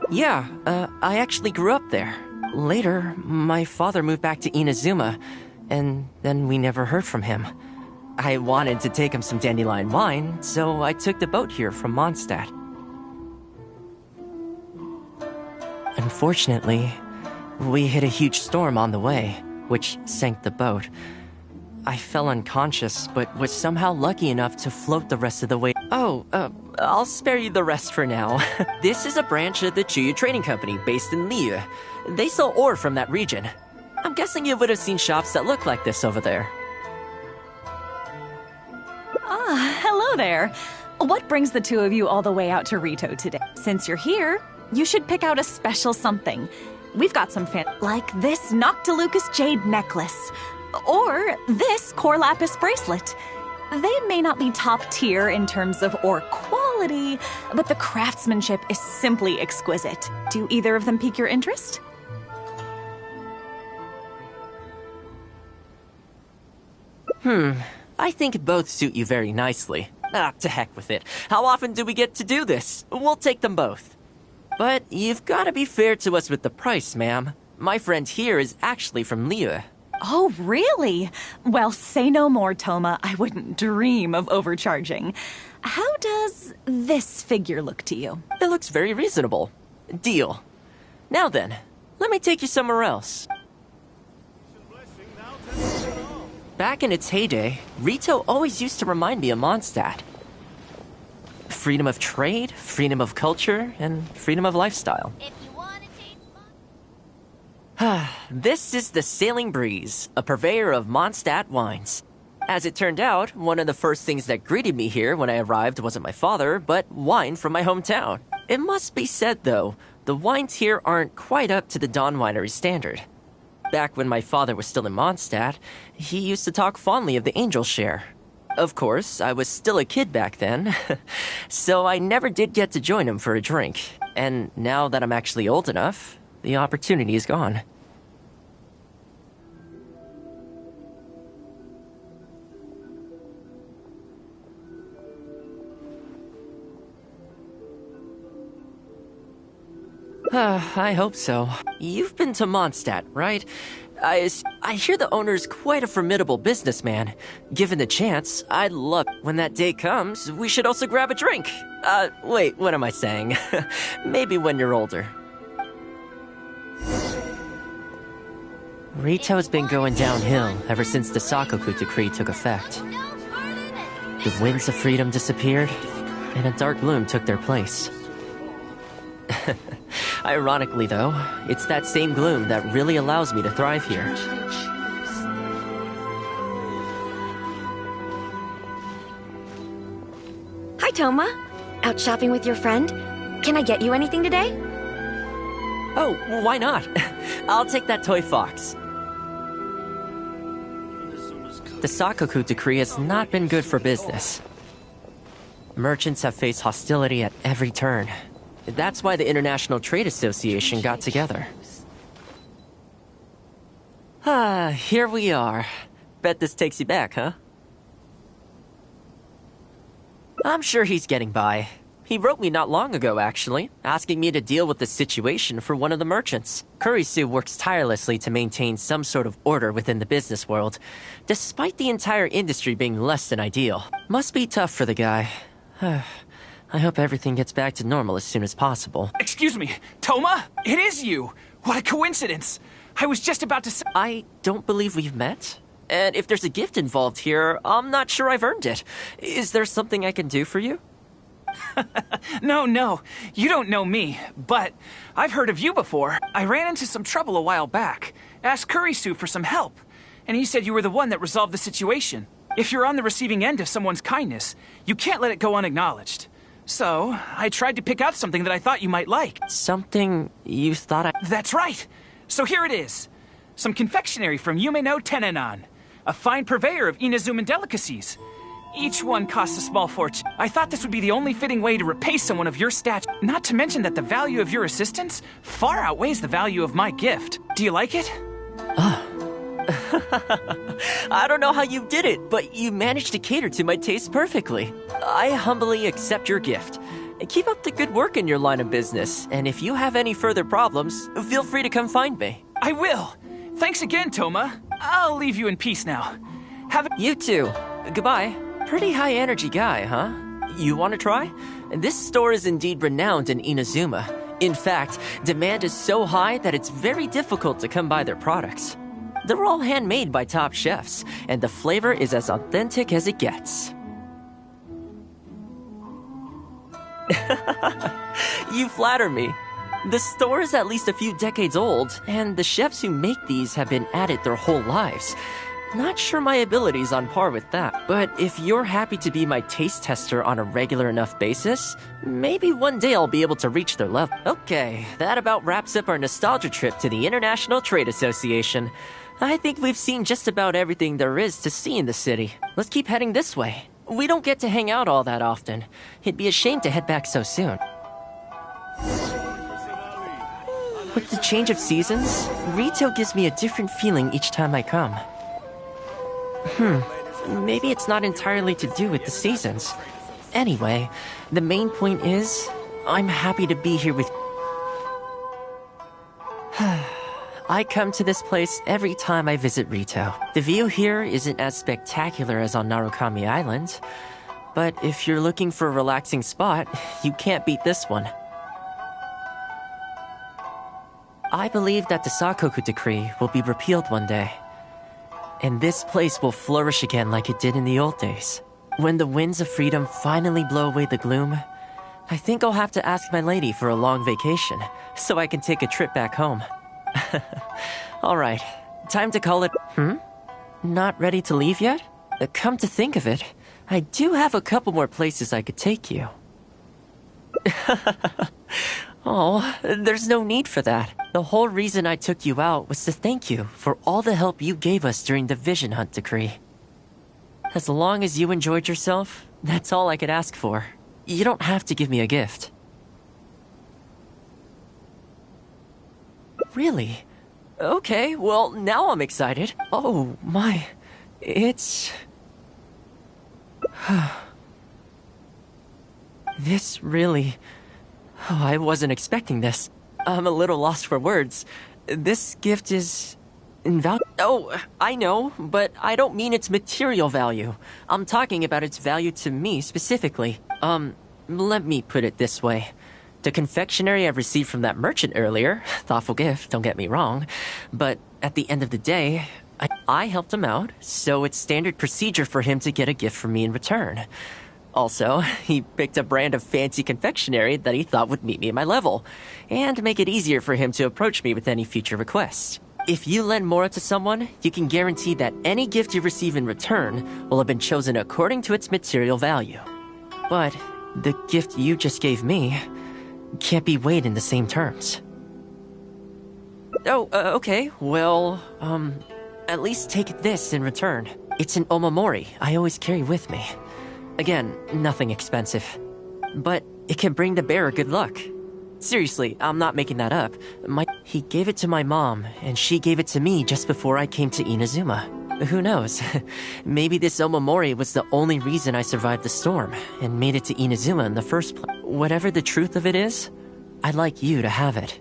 Yeah, I actually grew up there. Later, my father moved back to Inazuma, and then we never heard from him. I wanted to take him some dandelion wine, so I took the boat here from Mondstadt. Unfortunately, we hit a huge storm on the way, which sank the boat. I fell unconscious, but was somehow lucky enough to float the rest of the way. I'll spare you the rest for now. This is a branch of the Chuyu Trading Company based in Liyue. They sell ore from that region. I'm guessing you would have seen shops that look like this over there. Ah, hello there. What brings the two of you all the way out to Rito today? Since you're here, you should pick out a special something. We've got some like this Noctilucus jade necklace, or this Core Lapis bracelet. They may not be top tier in terms of ore quality, but the craftsmanship is simply exquisite. Do either of them pique your interest? I think both suit you very nicely. To heck with it. How often do we get to do this? We'll take them both. But you've got to be fair to us with the price, ma'am. My friend here is actually from Liyue. Oh, really? Well, say no more, Toma. I wouldn't dream of overcharging. How does this figure look to you? It looks very reasonable. Deal. Now then, let me take you somewhere else. Back in its heyday, Rito always used to remind me of Mondstadt. Freedom of trade, freedom of culture, and freedom of lifestyle. This is the Sailing Breeze, a purveyor of Mondstadt wines. As it turned out, one of the first things that greeted me here when I arrived wasn't my father, but wine from my hometown. It must be said, though, the wines here aren't quite up to the Dawn Winery standard. Back when my father was still in Mondstadt, he used to talk fondly of the Angel Share. Of course, I was still a kid back then, so I never did get to join him for a drink. And now that I'm actually old enough, the opportunity is gone. I hope so. You've been to Mondstadt, right? I hear the owner's quite a formidable businessman. Given the chance, I'd love... When that day comes, we should also grab a drink. Wait, what am I saying? Maybe when you're older. Rito's been going downhill ever since the Sakoku decree took effect. The winds of freedom disappeared, and a dark gloom took their place. Ironically, though, it's that same gloom that really allows me to thrive here. Hi, Toma. Out shopping with your friend? Can I get you anything today? Oh, why not? I'll take that toy fox. The Sakoku decree has not been good for business. Merchants have faced hostility at every turn. That's why the International Trade Association got together. Here we are. Bet this takes you back, huh? I'm sure he's getting by. He wrote me not long ago, actually, asking me to deal with the situation for one of the merchants. Kurisu works tirelessly to maintain some sort of order within the business world, despite the entire industry being less than ideal. Must be tough for the guy. I hope everything gets back to normal as soon as possible. Excuse me, Toma? It is you! What a coincidence! I was just about to say— I don't believe we've met. And if there's a gift involved here, I'm not sure I've earned it. Is there something I can do for you? No, you don't know me, but I've heard of you before. I ran into some trouble a while back, asked Kurisu for some help, and he said you were the one that resolved the situation. If you're on the receiving end of someone's kindness, you can't let it go unacknowledged. So, I tried to pick out something that I thought you might like. Something you thought I— That's right! So here it is. Some confectionery from Yume no Tenenan, a fine purveyor of Inazuman delicacies. Each one costs a small fortune. I thought this would be the only fitting way to repay someone of your stature. Not to mention that the value of your assistance far outweighs the value of my gift. Do you like it? I don't know how you did it, but you managed to cater to my taste perfectly. I humbly accept your gift. Keep up the good work in your line of business, and if you have any further problems, feel free to come find me. I will. Thanks again, Toma. I'll leave you in peace now. You too. Goodbye. Pretty high energy guy, huh? You want to try? This store is indeed renowned in Inazuma. In fact, demand is so high that it's very difficult to come by their products. They're all handmade by top chefs, and the flavor is as authentic as it gets. You flatter me. The store is at least a few decades old, and the chefs who make these have been at it their whole lives. Not sure my ability's on par with that, but if you're happy to be my taste tester on a regular enough basis, maybe one day I'll be able to reach their level. Okay, that about wraps up our nostalgia trip to the International Trade Association. I think we've seen just about everything there is to see in the city. Let's keep heading this way. We don't get to hang out all that often. It'd be a shame to head back so soon. With the change of seasons, Rito gives me a different feeling each time I come. Maybe it's not entirely to do with the seasons. Anyway, the main point is, I'm happy to be here with— I come to this place every time I visit Rito. The view here isn't as spectacular as on Narukami Island, but if you're looking for a relaxing spot, you can't beat this one. I believe that the Sakoku decree will be repealed one day, and this place will flourish again like it did in the old days. When the winds of freedom finally blow away the gloom, I think I'll have to ask my lady for a long vacation, so I can take a trip back home. Alright, time to call it— Not ready to leave yet? Come to think of it, I do have a couple more places I could take you. Oh, there's no need for that. The whole reason I took you out was to thank you for all the help you gave us during the Vision Hunt decree. As long as you enjoyed yourself, that's all I could ask for. You don't have to give me a gift. Really? Okay, well, now I'm excited. Oh, my. It's— This really— Oh, I wasn't expecting this. I'm a little lost for words. This gift is invaluable. Oh, I know, but I don't mean its material value. I'm talking about its value to me specifically. Let me put it this way. The confectionery I received from that merchant earlier, thoughtful gift, don't get me wrong, but at the end of the day, I helped him out, so it's standard procedure for him to get a gift from me in return. Also, he picked a brand of fancy confectionery that he thought would meet me at my level, and make it easier for him to approach me with any future requests. If you lend Mora to someone, you can guarantee that any gift you receive in return will have been chosen according to its material value. But The gift you just gave me can't be weighed in the same terms. Oh, okay. Well, at least take this in return. It's an omamori I always carry with me. Again, nothing expensive. But it can bring the bearer good luck. Seriously, I'm not making that up. He gave it to my mom, and she gave it to me just before I came to Inazuma. Who knows? Maybe this omamori was the only reason I survived the storm and made it to Inazuma in the first place. Whatever the truth of it is, I'd like you to have it.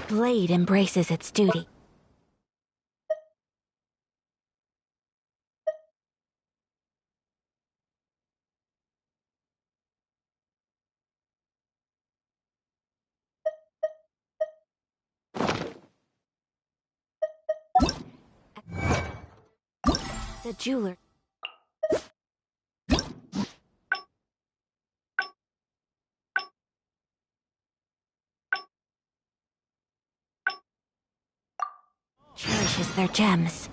Blade embraces its duty. The jeweler. Cherishes their gems.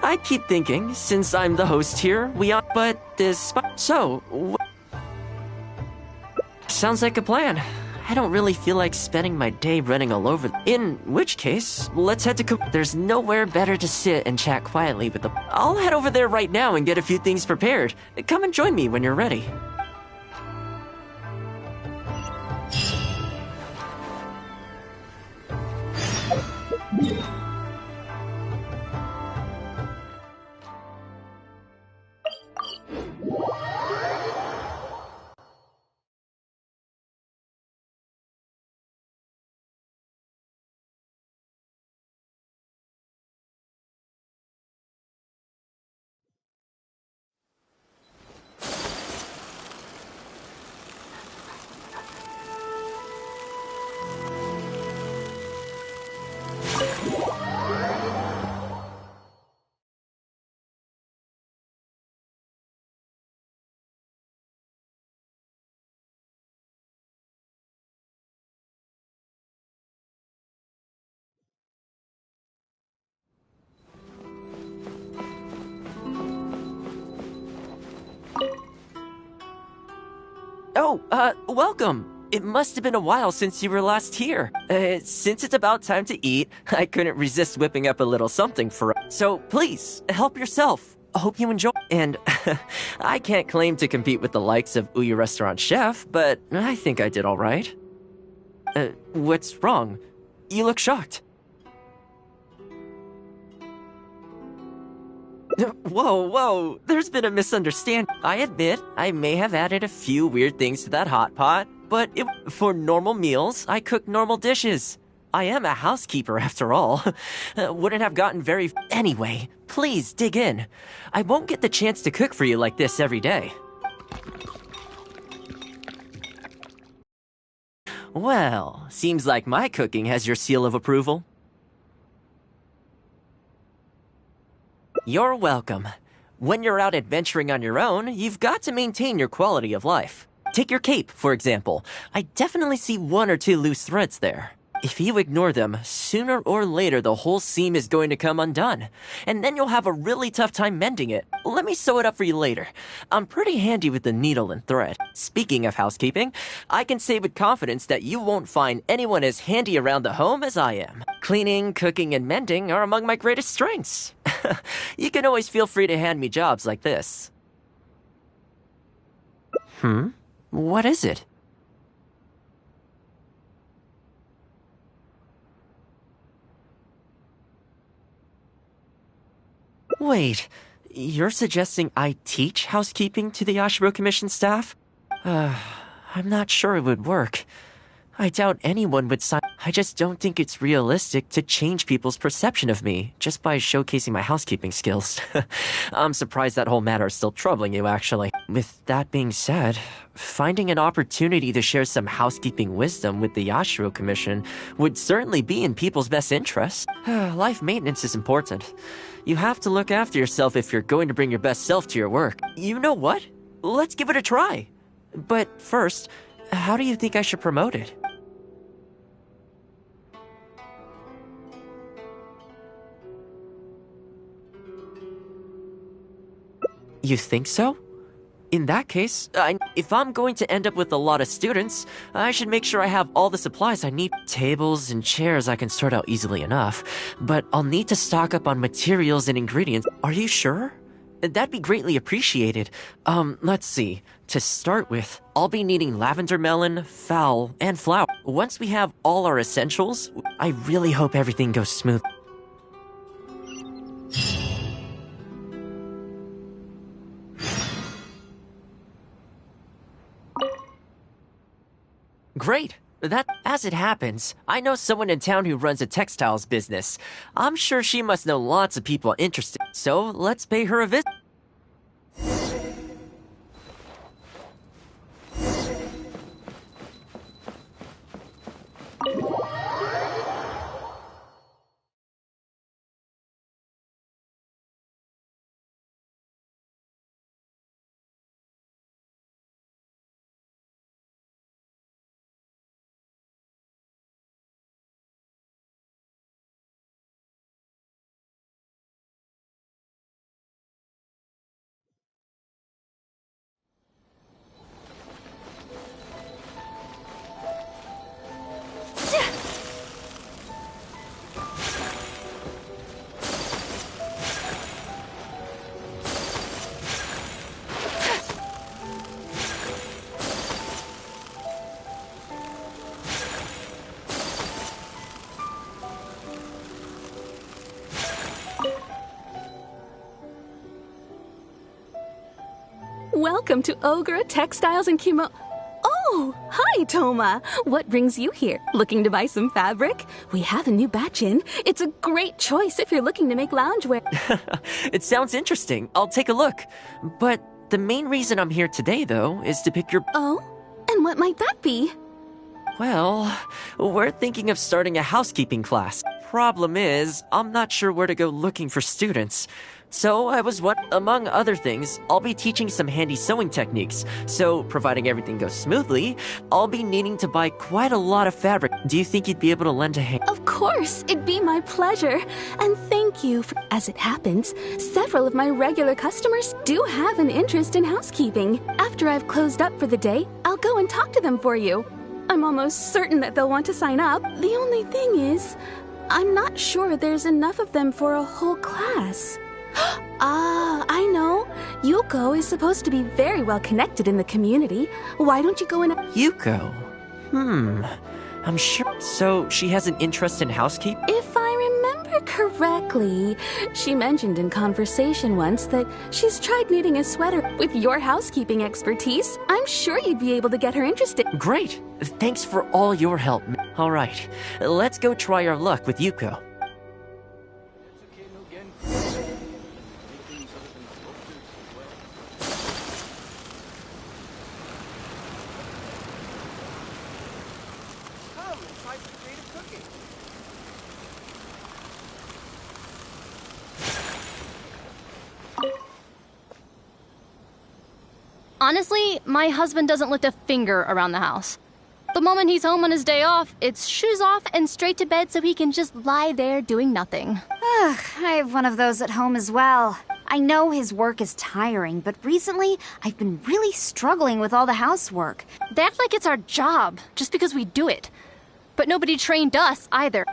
I keep thinking, since I'm the host here, but this... Sounds like a plan. I don't really feel like spending my day running all over. In which case, let's head to... There's nowhere better to sit and chat quietly with the... I'll head over there right now and get a few things prepared. Come and join me when you're ready. Oh, welcome. It must have been a while since you were last here. Since it's about time to eat, I couldn't resist whipping up a little something for us. So please, help yourself. I hope you enjoy. And I can't claim to compete with the likes of Ouya Restaurant Chef, but I think I did all right. What's wrong? You look shocked. Whoa, there's been a misunderstanding. I admit, I may have added a few weird things to that hot pot, but for normal meals, I cook normal dishes. I am a housekeeper after all. Wouldn't have gotten very... Anyway, please dig in. I won't get the chance to cook for you like this every day. Well, seems like my cooking has your seal of approval. You're welcome. When you're out adventuring on your own, you've got to maintain your quality of life. Take your cape, for example. I definitely see one or two loose threads there. If you ignore them, sooner or later the whole seam is going to come undone. And then you'll have a really tough time mending it. Let me sew it up for you later. I'm pretty handy with the needle and thread. Speaking of housekeeping, I can say with confidence that you won't find anyone as handy around the home as I am. Cleaning, cooking, and mending are among my greatest strengths. You can always feel free to hand me jobs like this. What is it? Wait, you're suggesting I teach housekeeping to the Ashiro Commission staff? I'm not sure it would work. I doubt anyone would sign. I just don't think it's realistic to change people's perception of me just by showcasing my housekeeping skills. I'm surprised that whole matter is still troubling you, actually. With that being said, finding an opportunity to share some housekeeping wisdom with the Ashiro Commission would certainly be in people's best interest. Life maintenance is important. You have to look after yourself if you're going to bring your best self to your work. You know what? Let's give it a try. But first, how do you think I should promote it? You think so? In that case, if I'm going to end up with a lot of students, I should make sure I have all the supplies I need. Tables and chairs I can sort out easily enough, but I'll need to stock up on materials and ingredients. Are you sure? That'd be greatly appreciated. Let's see. To start with, I'll be needing lavender melon, fowl, and flour. Once we have all our essentials, I really hope everything goes smooth. Great. As it happens, I know someone in town who runs a textiles business. I'm sure she must know lots of people interested, so let's pay her a visit. Welcome to Ogre Textiles and Kimono. Oh, hi, Toma. What brings you here? Looking to buy some fabric? We have a new batch in. It's a great choice if you're looking to make loungewear. It sounds interesting. I'll take a look. But the main reason I'm here today, though, is to pick your... Oh? And what might that be? Well, we're thinking of starting a housekeeping class. Problem is, I'm not sure where to go looking for students. So among other things, I'll be teaching some handy sewing techniques. So, providing everything goes smoothly, I'll be needing to buy quite a lot of fabric. Do you think you'd be able to lend a hand? Of course, it'd be my pleasure. And thank you for... As it happens, several of my regular customers do have an interest in housekeeping. After I've closed up for the day, I'll go and talk to them for you. I'm almost certain that they'll want to sign up. The only thing is, I'm not sure there's enough of them for a whole class. Ah, I know. Yuko is supposed to be very well connected in the community. Why don't you go and... Yuko? I'm sure. So, she has an interest in housekeeping? If I remember correctly, she mentioned in conversation once that she's tried knitting a sweater. With your housekeeping expertise, I'm sure you'd be able to get her interested. Great! Thanks for all your help. Alright, let's go try our luck with Yuko. Honestly, my husband doesn't lift a finger around the house. The moment he's home on his day off, it's shoes off and straight to bed so he can just lie there doing nothing. Ugh, I have one of those at home as well. I know his work is tiring, but recently I've been really struggling with all the housework. They act like it's our job, just because we do it. But nobody trained us either.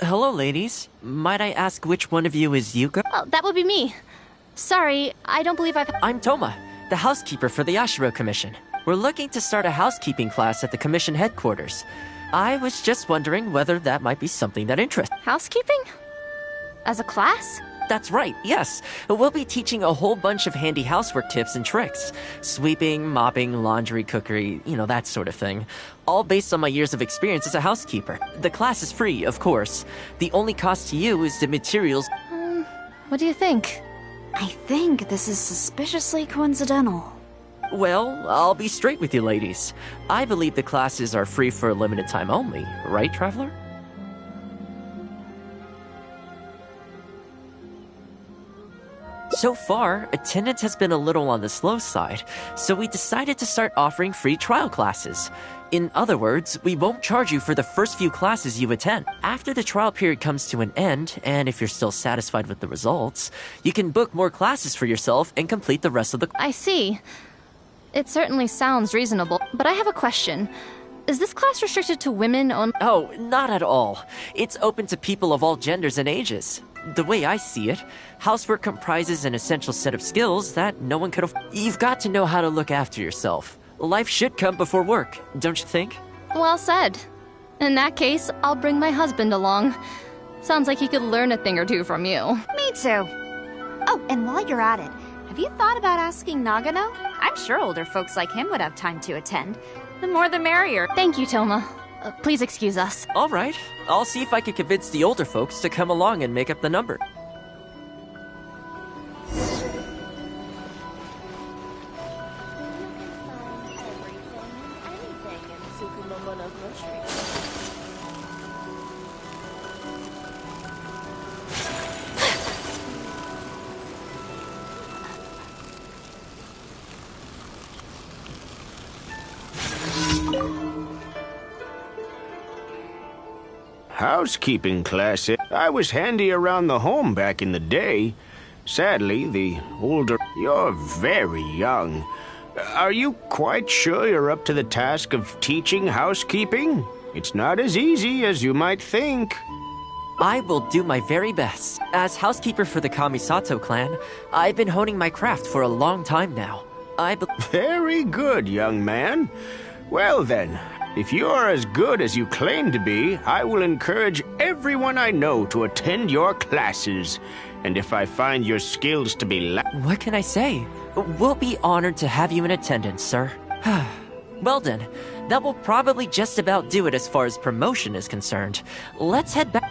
Hello, ladies. Might I ask which one of you is Yuka? Oh, that would be me. Sorry, I don't believe I'm Toma, the housekeeper for the Yashiro Commission. We're looking to start a housekeeping class at the Commission headquarters. I was just wondering whether that might be something that interests. Housekeeping? As a class? That's right, yes. We'll be teaching a whole bunch of handy housework tips and tricks. Sweeping, mopping, laundry, cookery, that sort of thing. All based on my years of experience as a housekeeper. The class is free, of course. The only cost to you is the materials. What do you think? I think this is suspiciously coincidental. Well, I'll be straight with you, ladies. I believe the classes are free for a limited time only, right, Traveler? So far, attendance has been a little on the slow side, so we decided to start offering free trial classes. In other words, we won't charge you for the first few classes you attend. After the trial period comes to an end, and if you're still satisfied with the results, you can book more classes for yourself and complete the rest of the... I see. It certainly sounds reasonable, but I have a question. Is this class restricted to women on... Oh, not at all. It's open to people of all genders and ages. The way I see it, housework comprises an essential set of skills that no one could afford. You've got to know how to look after yourself. Life should come before work, don't you think? Well said. In that case, I'll bring my husband along. Sounds like he could learn a thing or two from you. Me too. Oh, and while you're at it, have you thought about asking Nagano? I'm sure older folks like him would have time to attend. The more the merrier. Thank you, Toma. Please excuse us. All right. I'll see if I can convince the older folks to come along and make up the number. Housekeeping class. I was handy around the home back in the day. Sadly, the older... You're very young. Are you quite sure you're up to the task of teaching housekeeping? It's not as easy as you might think. I will do my very best. As housekeeper for the Kamisato clan, I've been honing my craft for a long time now. Very good, young man. Well then, if you're as good as you claim to be, I will encourage everyone I know to attend your classes. And if I find your skills to be What can I say? We'll be honored to have you in attendance, sir. Well then, that will probably just about do it as far as promotion is concerned. Let's head back.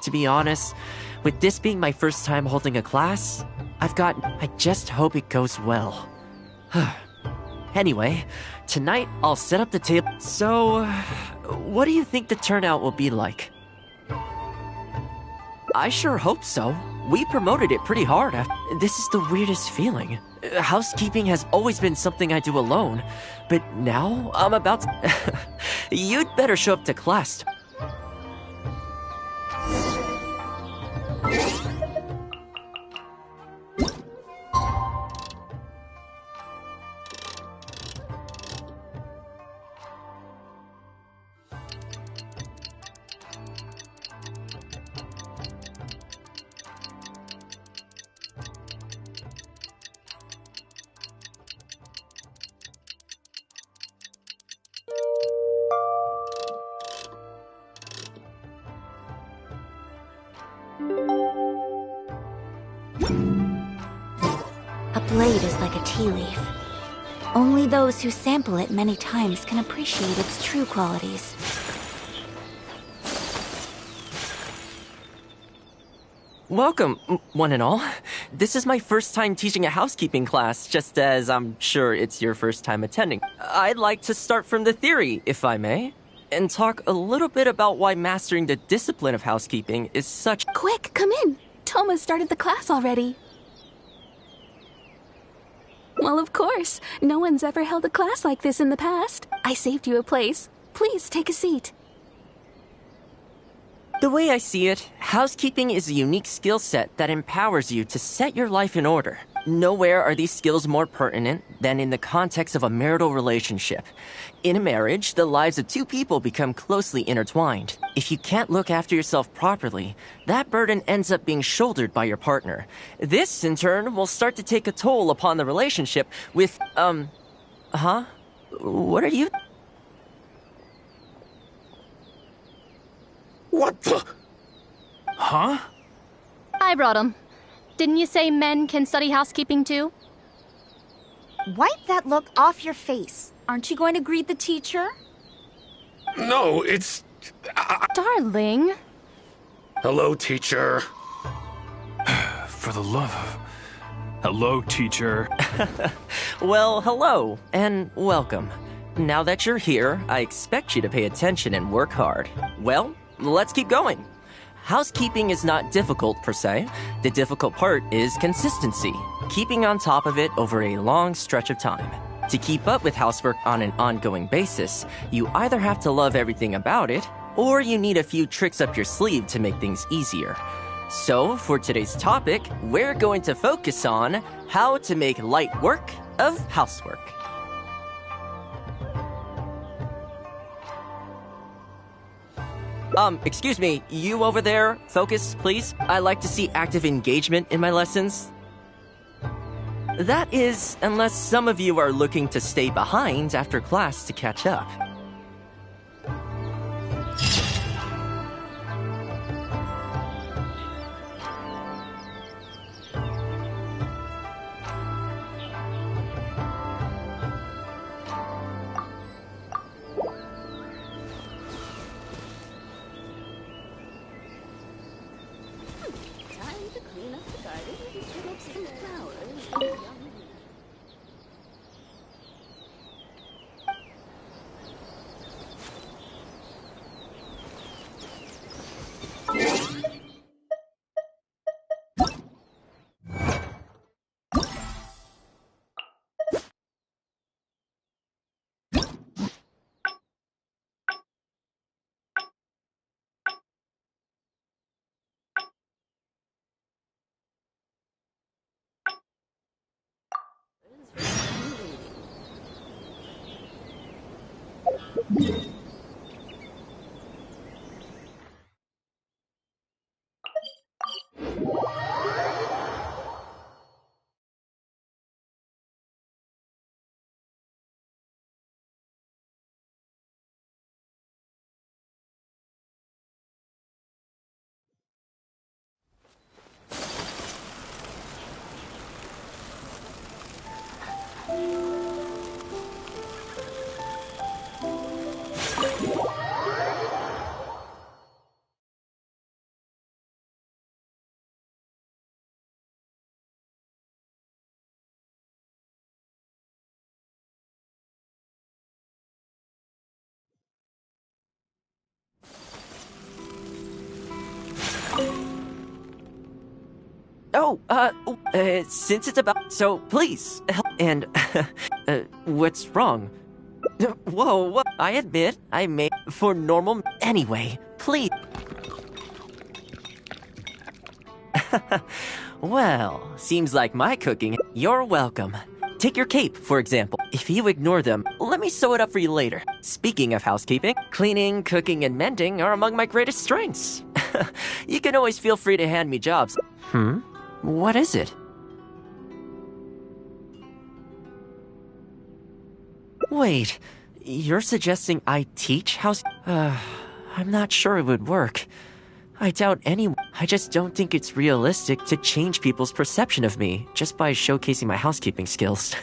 To be honest, with this being my first time holding a class, I just hope it goes well. Anyway, tonight I'll set up the table. So, what do you think the turnout will be like? I sure hope so. We promoted it pretty hard. This is the weirdest feeling. Housekeeping has always been something I do alone, but now I'm about to... You'd better show up to class. blade is like a tea leaf. Only those who sample it many times can appreciate its true qualities. Welcome, one and all. This is my first time teaching a housekeeping class, just as I'm sure it's your first time attending. I'd like to start from the theory, if I may, and talk a little bit about why mastering the discipline of housekeeping is such— Quick, come in! Toma started the class already. Well, of course. No one's ever held a class like this in the past. I saved you a place. Please take a seat. The way I see it, housekeeping is a unique skill set that empowers you to set your life in order. Nowhere are these skills more pertinent than in the context of a marital relationship. In a marriage, the lives of two people become closely intertwined. If you can't look after yourself properly, that burden ends up being shouldered by your partner. This, in turn, will start to take a toll upon the relationship with, What are you— What the? Huh? I brought him. Didn't you say men can study housekeeping too? Wipe that look off your face. Aren't you going to greet the teacher? No, it's... Darling. Hello, teacher. For the love of... Hello, teacher. Well, hello, and welcome. Now that you're here, I expect you to pay attention and work hard. Well, let's keep going. Housekeeping is not difficult per se. The difficult part is consistency, keeping on top of it over a long stretch of time. To keep up with housework on an ongoing basis, you either have to love everything about it, or you need a few tricks up your sleeve to make things easier. So, for today's topic, we're going to focus on how to make light work of housework. Excuse me, you over there, focus, please. I like to see active engagement in my lessons. That is, unless some of you are looking to stay behind after class to catch up. Since it's about— So, please, help. And, what's wrong? Whoa, what? I admit, I made for normal— Anyway, please. Well, seems like my cooking— You're welcome. Take your cape, for example. If you ignore them, let me sew it up for you later. Speaking of housekeeping, cleaning, cooking, and mending are among my greatest strengths. You can always feel free to hand me jobs. What is it? Wait, you're suggesting I teach house— I'm not sure it would work. I doubt anyone. I just don't think it's realistic to change people's perception of me just by showcasing my housekeeping skills.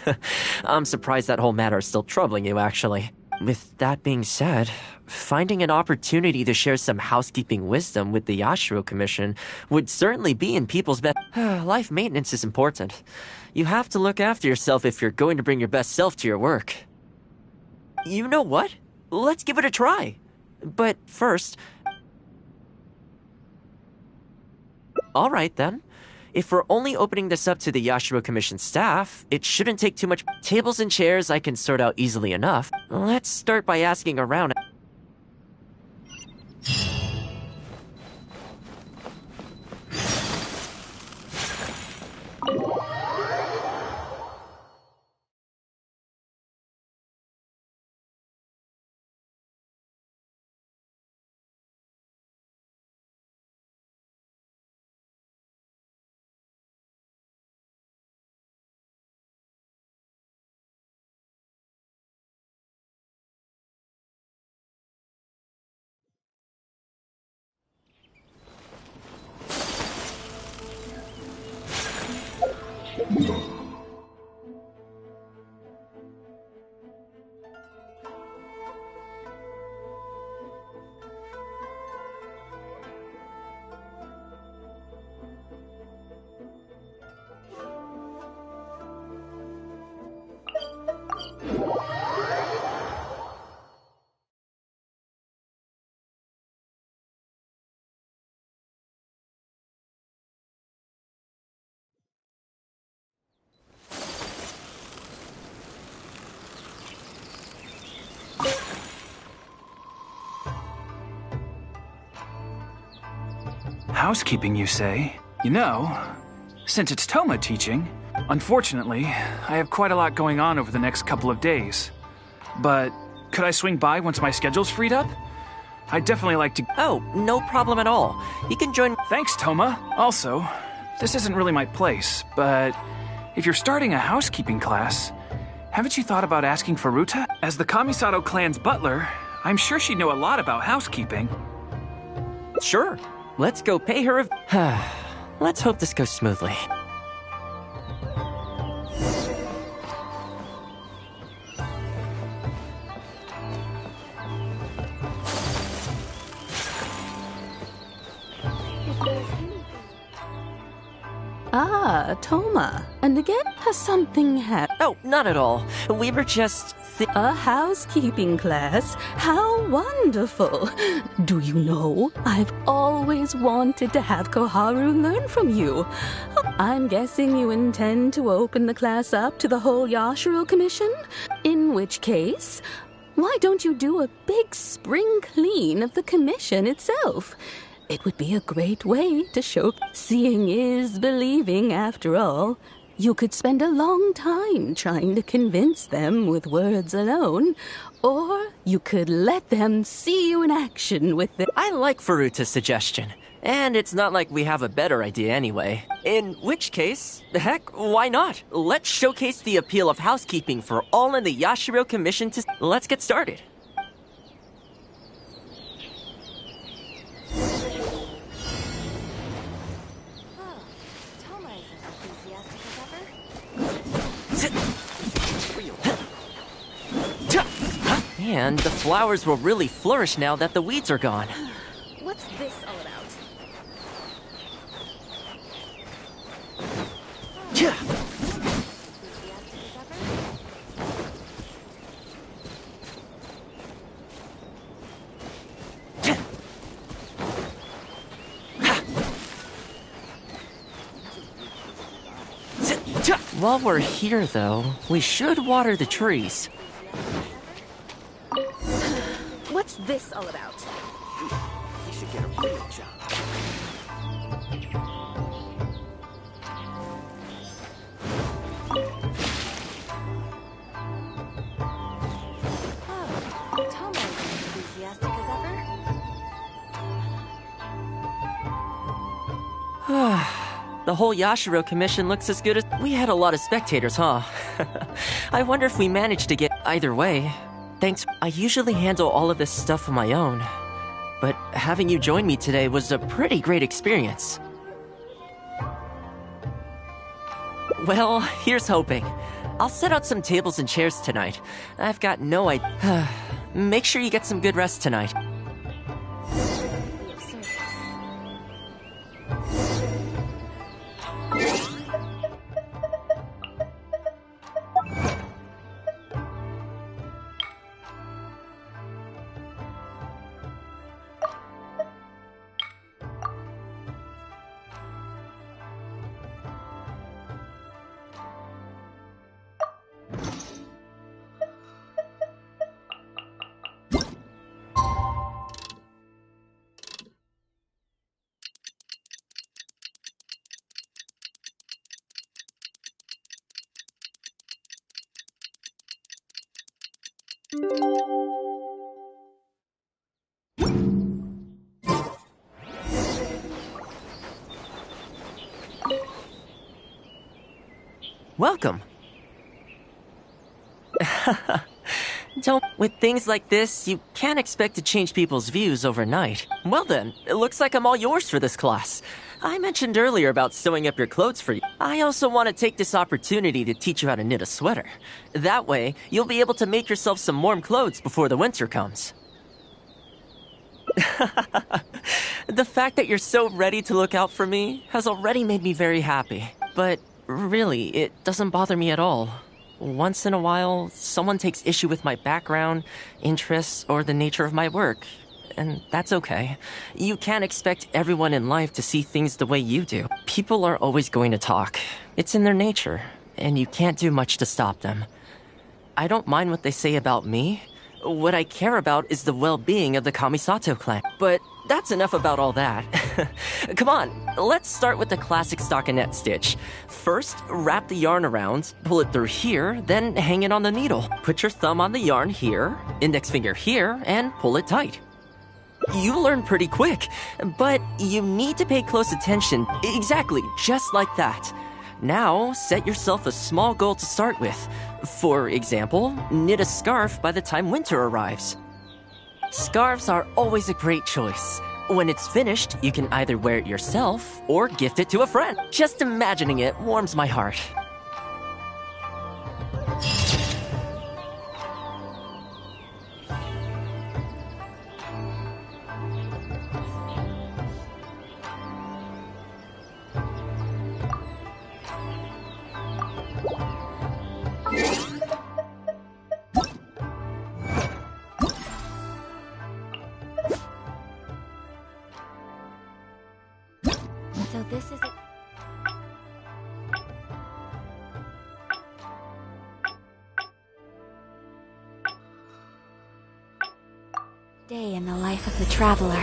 I'm surprised that whole matter is still troubling you, actually. With that being said, finding an opportunity to share some housekeeping wisdom with the Yashiro Commission would certainly be in people's best. Life maintenance is important. You have to look after yourself if you're going to bring your best self to your work. You know what? Let's give it a try. But first... Alright then. If we're only opening this up to the Yashiro Commission staff, it shouldn't take too much. Tables and chairs I can sort out easily enough. Let's start by asking around. Housekeeping, you say? You know, since it's Toma teaching, unfortunately, I have quite a lot going on over the next couple of days. But could I swing by once my schedule's freed up? I'd definitely like to... Oh, no problem at all. You can join... Thanks, Toma. Also, this isn't really my place, but if you're starting a housekeeping class, haven't you thought about asking Furuta? As the Kamisato clan's butler, I'm sure she'd know a lot about housekeeping. Sure. Let's go pay her a... Let's hope this goes smoothly. Ah, Toma. And again, has something happened? Oh, not at all. We were just... A housekeeping class? How wonderful! Do you know, I've always wanted to have Koharu learn from you. I'm guessing you intend to open the class up to the whole Yashiro Commission? In which case, why don't you do a big spring clean of the commission itself? It would be a great way to show seeing is believing after all. You could spend a long time trying to convince them with words alone, or you could let them see you in action with the... I like Furuta's suggestion, and it's not like we have a better idea anyway. In which case, heck, why not? Let's showcase the appeal of housekeeping for all in the Yashiro Commission to... Let's get started. And the flowers will really flourish now that the weeds are gone. What's this all about? While we're here, though, we should water the trees. What's this all about? You should get a real job. Tomo's as enthusiastic as ever. The whole Yashiro Commission looks as good as... We had a lot of spectators, huh? I wonder if we managed to get... Either way, thanks. I usually handle all of this stuff on my own. but having you join me today was a pretty great experience. Well, here's hoping. I'll set out some tables and chairs tonight. I've got no idea. Make sure you get some good rest tonight. Welcome. With things like this, you can't expect to change people's views overnight. Well then, it looks like I'm all yours for this class. I mentioned earlier about sewing up your clothes for you. I also want to take this opportunity to teach you how to knit a sweater. That way, you'll be able to make yourself some warm clothes before the winter comes. The fact that you're so ready to look out for me has already made me very happy. But really, it doesn't bother me at all. Once in a while, someone takes issue with my background, interests, or the nature of my work. And that's okay. You can't expect everyone in life to see things the way you do. People are always going to talk. It's in their nature, and you can't do much to stop them. I don't mind what they say about me. What I care about is the well-being of the Kamisato clan. But that's enough about all that. Come on, let's start with the classic stockinette stitch. First, wrap the yarn around, pull it through here, then hang it on the needle. Put your thumb on the yarn here, index finger here, and pull it tight. You learn pretty quick, but you need to pay close attention. Exactly, just like that. Now, set yourself a small goal to start with. For example, knit a scarf by the time winter arrives. Scarves are always a great choice. When it's finished, you can either wear it yourself or gift it to a friend. Just imagining it warms my heart. So this is it. Day in the life of the traveler.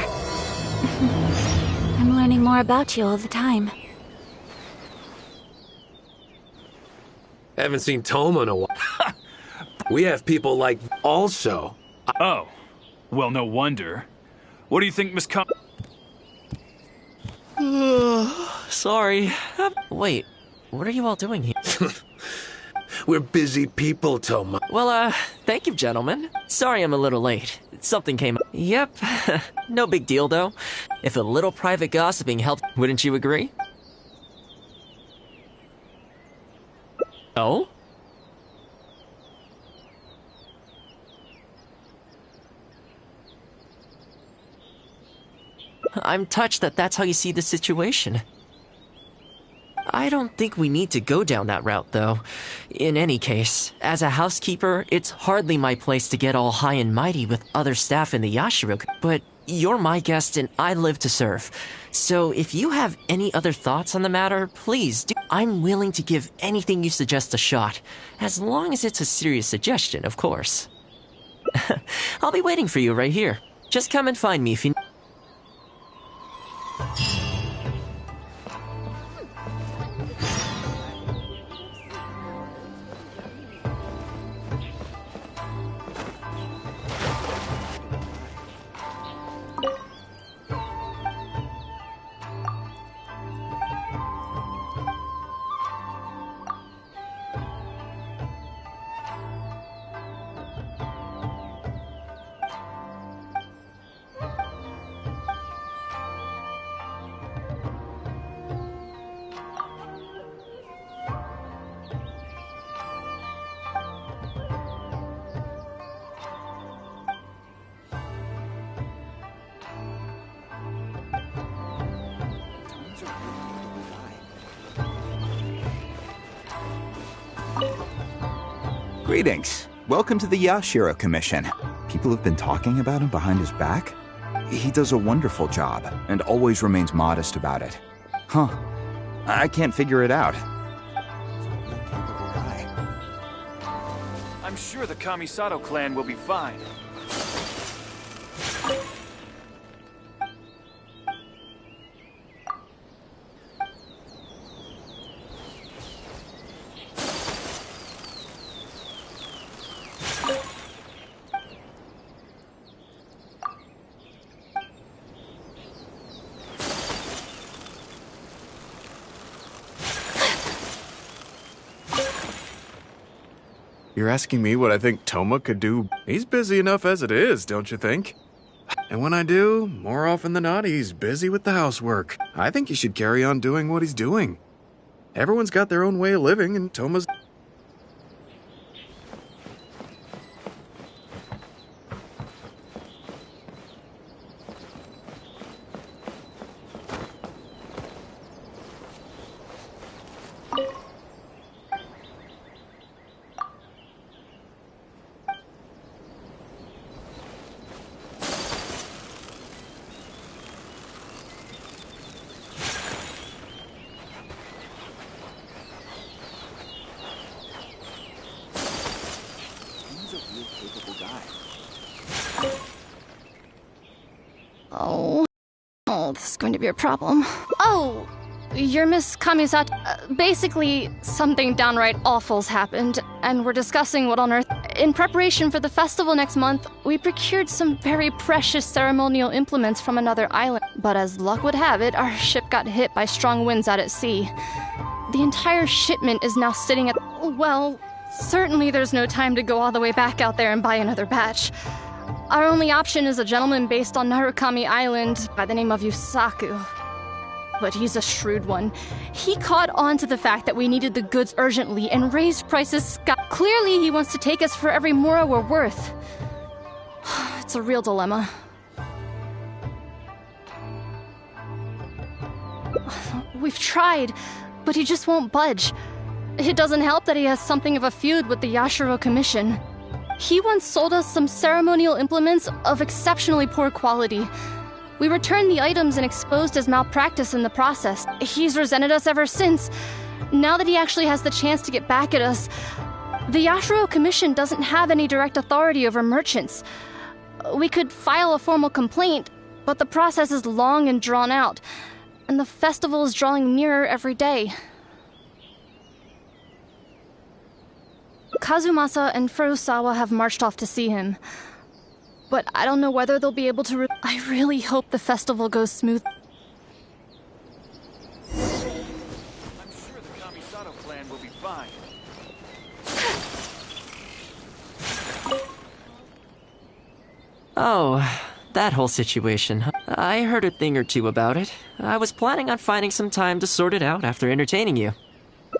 I'm learning more about you all the time. Haven't seen Toma in a while. We have people like also. Oh, well, no wonder. What do you think, Miss Sorry. Wait, what are you all doing here? We're busy people, Toma. Well, thank you, gentlemen. Sorry I'm a little late. Something came up. Yep. No big deal, though. If a little private gossiping helped, wouldn't you agree? Oh? I'm touched that that's how you see the situation. I don't think we need to go down that route, though. In any case, as a housekeeper, it's hardly my place to get all high and mighty with other staff in the Yashiro, but you're my guest and I live to serve. So if you have any other thoughts on the matter, please do. I'm willing to give anything you suggest a shot, as long as it's a serious suggestion, of course. I'll be waiting for you right here. Just come and find me if you... Greetings. Welcome to the Yashiro Commission. People have been talking about him behind his back. He does a wonderful job, and always remains modest about it. Huh. I can't figure it out. I'm sure the Kamisato clan will be fine. You're asking me what I think Toma could do? He's busy enough as it is, don't you think? And when I do, more often than not, he's busy with the housework. I think he should carry on doing what he's doing. Everyone's got their own way of living, and Toma's... Oh, this is going to be a problem. Oh, you're Miss Kamisato. Basically, something downright awful's happened, and we're discussing what on earth. In preparation for the festival next month, we procured some very precious ceremonial implements from another island. But as luck would have it, our ship got hit by strong winds out at sea. The entire shipment is now sitting at... Well, certainly there's no time to go all the way back out there and buy another batch. Our only option is a gentleman based on Narukami Island by the name of Yusaku. But he's a shrewd one. He caught on to the fact that we needed the goods urgently and raised prices Clearly he wants to take us for every mora we're worth. It's a real dilemma. We've tried, but he just won't budge. It doesn't help that he has something of a feud with the Yashiro Commission. He once sold us some ceremonial implements of exceptionally poor quality. We returned the items and exposed his malpractice in the process. He's resented us ever since. Now that he actually has the chance to get back at us, the Yashiro Commission doesn't have any direct authority over merchants. We could file a formal complaint, but the process is long and drawn out, and the festival is drawing nearer every day. Kazumasa and Furusawa have marched off to see him. But I don't know whether they'll be able to I really hope the festival goes smooth. I'm sure the Kamisato clan will be fine. Oh, that whole situation. I heard a thing or two about it. I was planning on finding some time to sort it out after entertaining you.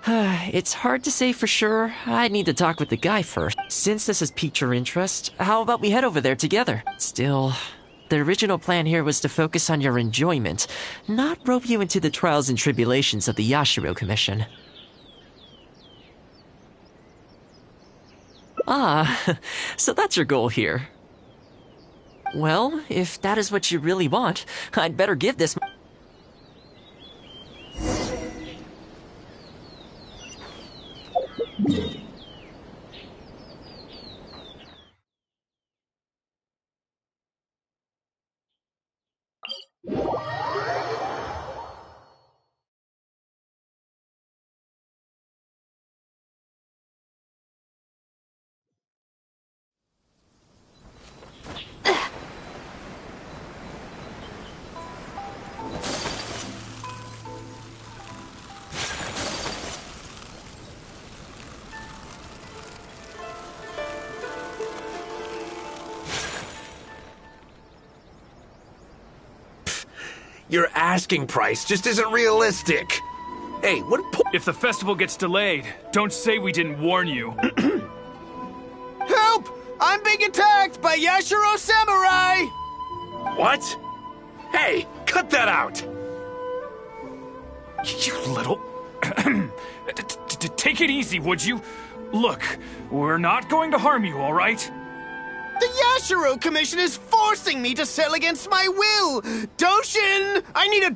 It's hard to say for sure. I'd need to talk with the guy first. Since this has piqued your interest, how about we head over there together? Still, the original plan here was to focus on your enjoyment, not rope you into the trials and tribulations of the Yashiro Commission. Ah, so that's your goal here. Well, if that is what you really want, I'd better give this... Your asking price just isn't realistic. Hey, If the festival gets delayed, don't say we didn't warn you. Help! I'm being attacked by Yashiro Samurai! What? Hey, cut that out! You little... Take it easy, would you? Look, we're not going to harm you, all right? The Yashiro Commission is forcing me to sell against my will! Doshin! I need a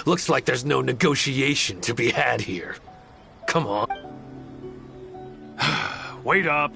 Looks like there's no negotiation to be had here. Come on. Wait up.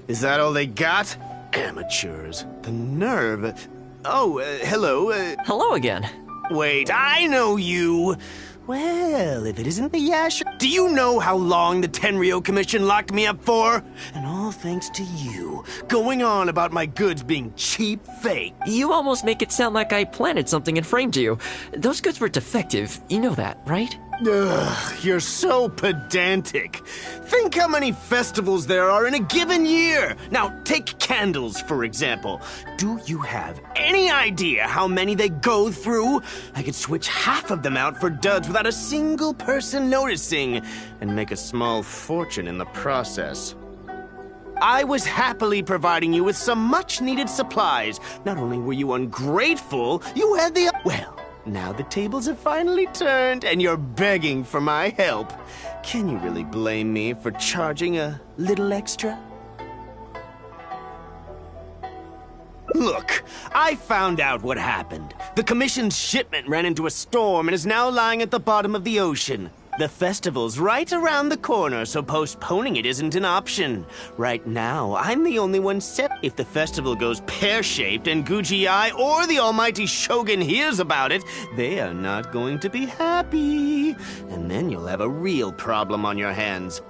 Is that all they got? Amateurs. The nerve. Oh, hello. Hello again. Wait, I know you. Well, if it isn't the Yashiro... Do you know how long the Tenryo Commission locked me up for? And all thanks to you, going on about my goods being cheap fake. You almost make it sound like I planted something and framed you. Those goods were defective. You know that, right? Ugh, you're so pedantic. Think how many festivals there are in a given year. Now, take candles, for example. Do you have any idea how many they go through? I could switch half of them out for duds without a single person noticing, and make a small fortune in the process. I was happily providing you with some much-needed supplies. Not only were you ungrateful, you had the... Well... Now the tables have finally turned, and you're begging for my help. Can you really blame me for charging a little extra? Look, I found out what happened. The Commission's shipment ran into a storm and is now lying at the bottom of the ocean. The festival's right around the corner, so postponing it isn't an option. Right now, I'm the only one set. If the festival goes pear-shaped and Guji-ai or the almighty Shogun hears about it, they are not going to be happy. And then you'll have a real problem on your hands.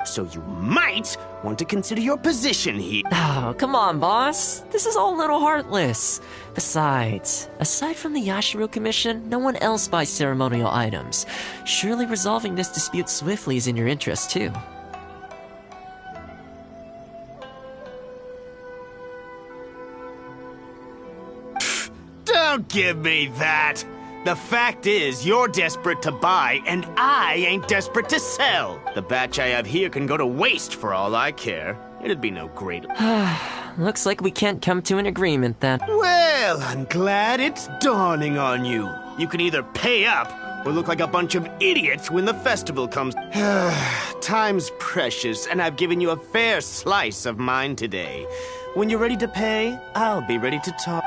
So you might want to consider your position here. Oh, come on, boss. This is all a little heartless. Besides, aside from the Yashiro Commission, no one else buys ceremonial items. Surely resolving this dispute swiftly is in your interest, too. Don't give me that! The fact is, you're desperate to buy, and I ain't desperate to sell. The batch I have here can go to waste for all I care. It'd be no great... Looks like we can't come to an agreement, then. Well, I'm glad it's dawning on you. You can either pay up, or look like a bunch of idiots when the festival comes. Time's precious, and I've given you a fair slice of mine today. When you're ready to pay, I'll be ready to talk.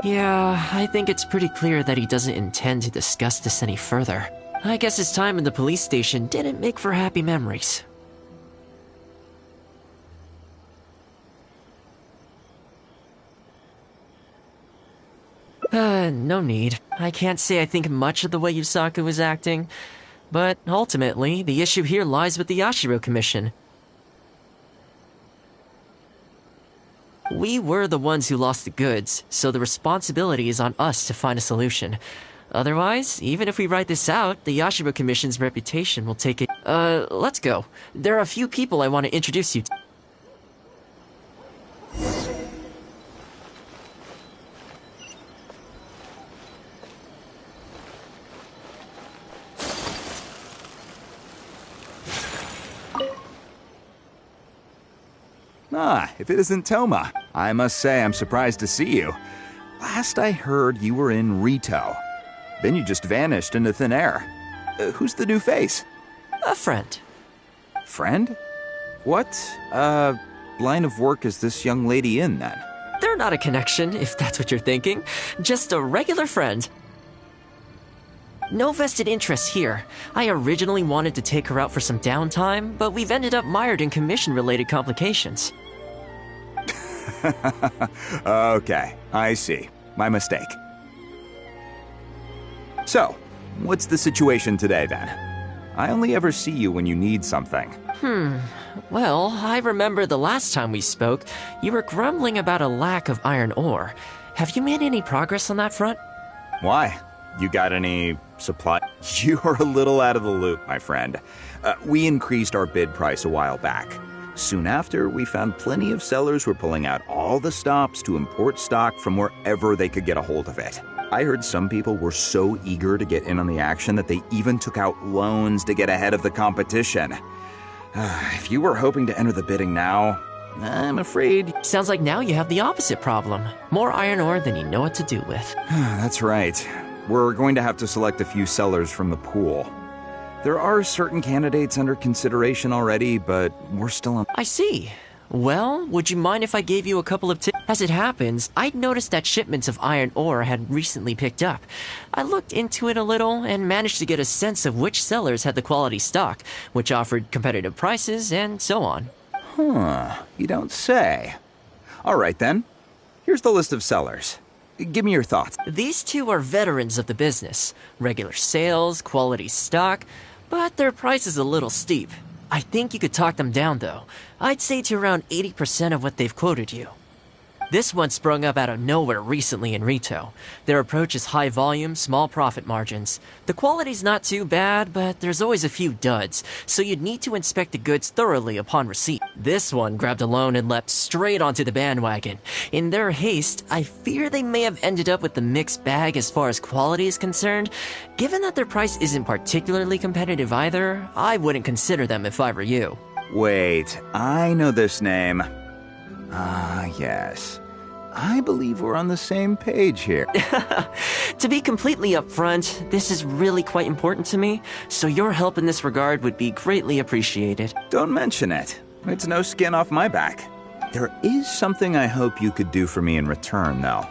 Yeah, I think it's pretty clear that he doesn't intend to discuss this any further. I guess his time in the police station didn't make for happy memories. No need. I can't say I think much of the way Yusaku was acting, but ultimately, the issue here lies with the Yashiro Commission. We were the ones who lost the goods, so the responsibility is on us to find a solution. Otherwise, even if we write this out, the Yashiro Commission's reputation will take it. Let's go. There are a few people I want to introduce you to. Ah, if it isn't Toma. I must say I'm surprised to see you. Last I heard, you were in Rito. Then you just vanished into thin air. Who's the new face? A friend. Friend? What, line of work is this young lady in, then? They're not a connection, if that's what you're thinking. Just a regular friend. No vested interest here. I originally wanted to take her out for some downtime, but we've ended up mired in commission-related complications. Okay, I see. My mistake. So, what's the situation today, then? I only ever see you when you need something. Well, I remember the last time we spoke, you were grumbling about a lack of iron ore. Have you made any progress on that front? Why? You got any supply? You're a little out of the loop, my friend. We increased our bid price a while back. Soon after, we found plenty of sellers were pulling out all the stops to import stock from wherever they could get a hold of it. I heard some people were so eager to get in on the action that they even took out loans to get ahead of the competition. If you were hoping to enter the bidding now, I'm afraid... Sounds like now you have the opposite problem. More iron ore than you know what to do with. That's right. We're going to have to select a few sellers from the pool. There are certain candidates under consideration already, but we're still on... I see. Well, would you mind if I gave you a couple of tips? As it happens, I'd noticed that shipments of iron ore had recently picked up. I looked into it a little and managed to get a sense of which sellers had the quality stock, which offered competitive prices, and so on. Huh, you don't say. All right then. Here's the list of sellers. Give me your thoughts. These two are veterans of the business. Regular sales, quality stock, but their price is a little steep. I think you could talk them down, though. I'd say to around 80% of what they've quoted you. This one sprung up out of nowhere recently in Rito. Their approach is high volume, small profit margins. The quality's not too bad, but there's always a few duds, so you'd need to inspect the goods thoroughly upon receipt. This one grabbed a loan and leapt straight onto the bandwagon. In their haste, I fear they may have ended up with the mixed bag as far as quality is concerned. Given that their price isn't particularly competitive either, I wouldn't consider them if I were you. Wait, I know this name. Yes. I believe we're on the same page here. To be completely upfront, this is really quite important to me, so your help in this regard would be greatly appreciated. Don't mention it. It's no skin off my back. There is something I hope you could do for me in return, though.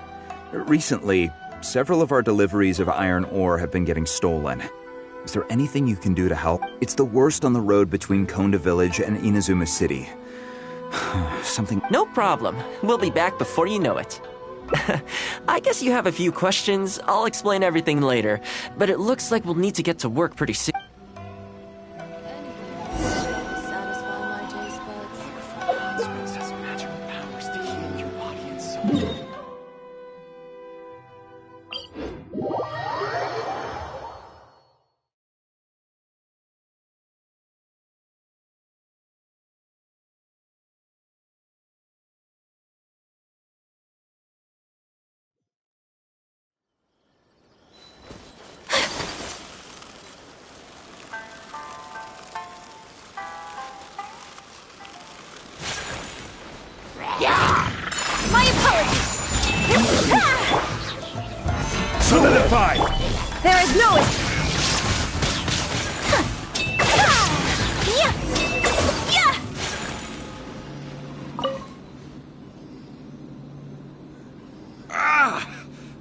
Recently, several of our deliveries of iron ore have been getting stolen. Is there anything you can do to help? It's the worst on the road between Konda Village and Inazuma City. Something... No problem. We'll be back before you know it. I guess you have a few questions. I'll explain everything later, but it looks like we'll need to get to work pretty soon. My apologies! Solidify! There is no...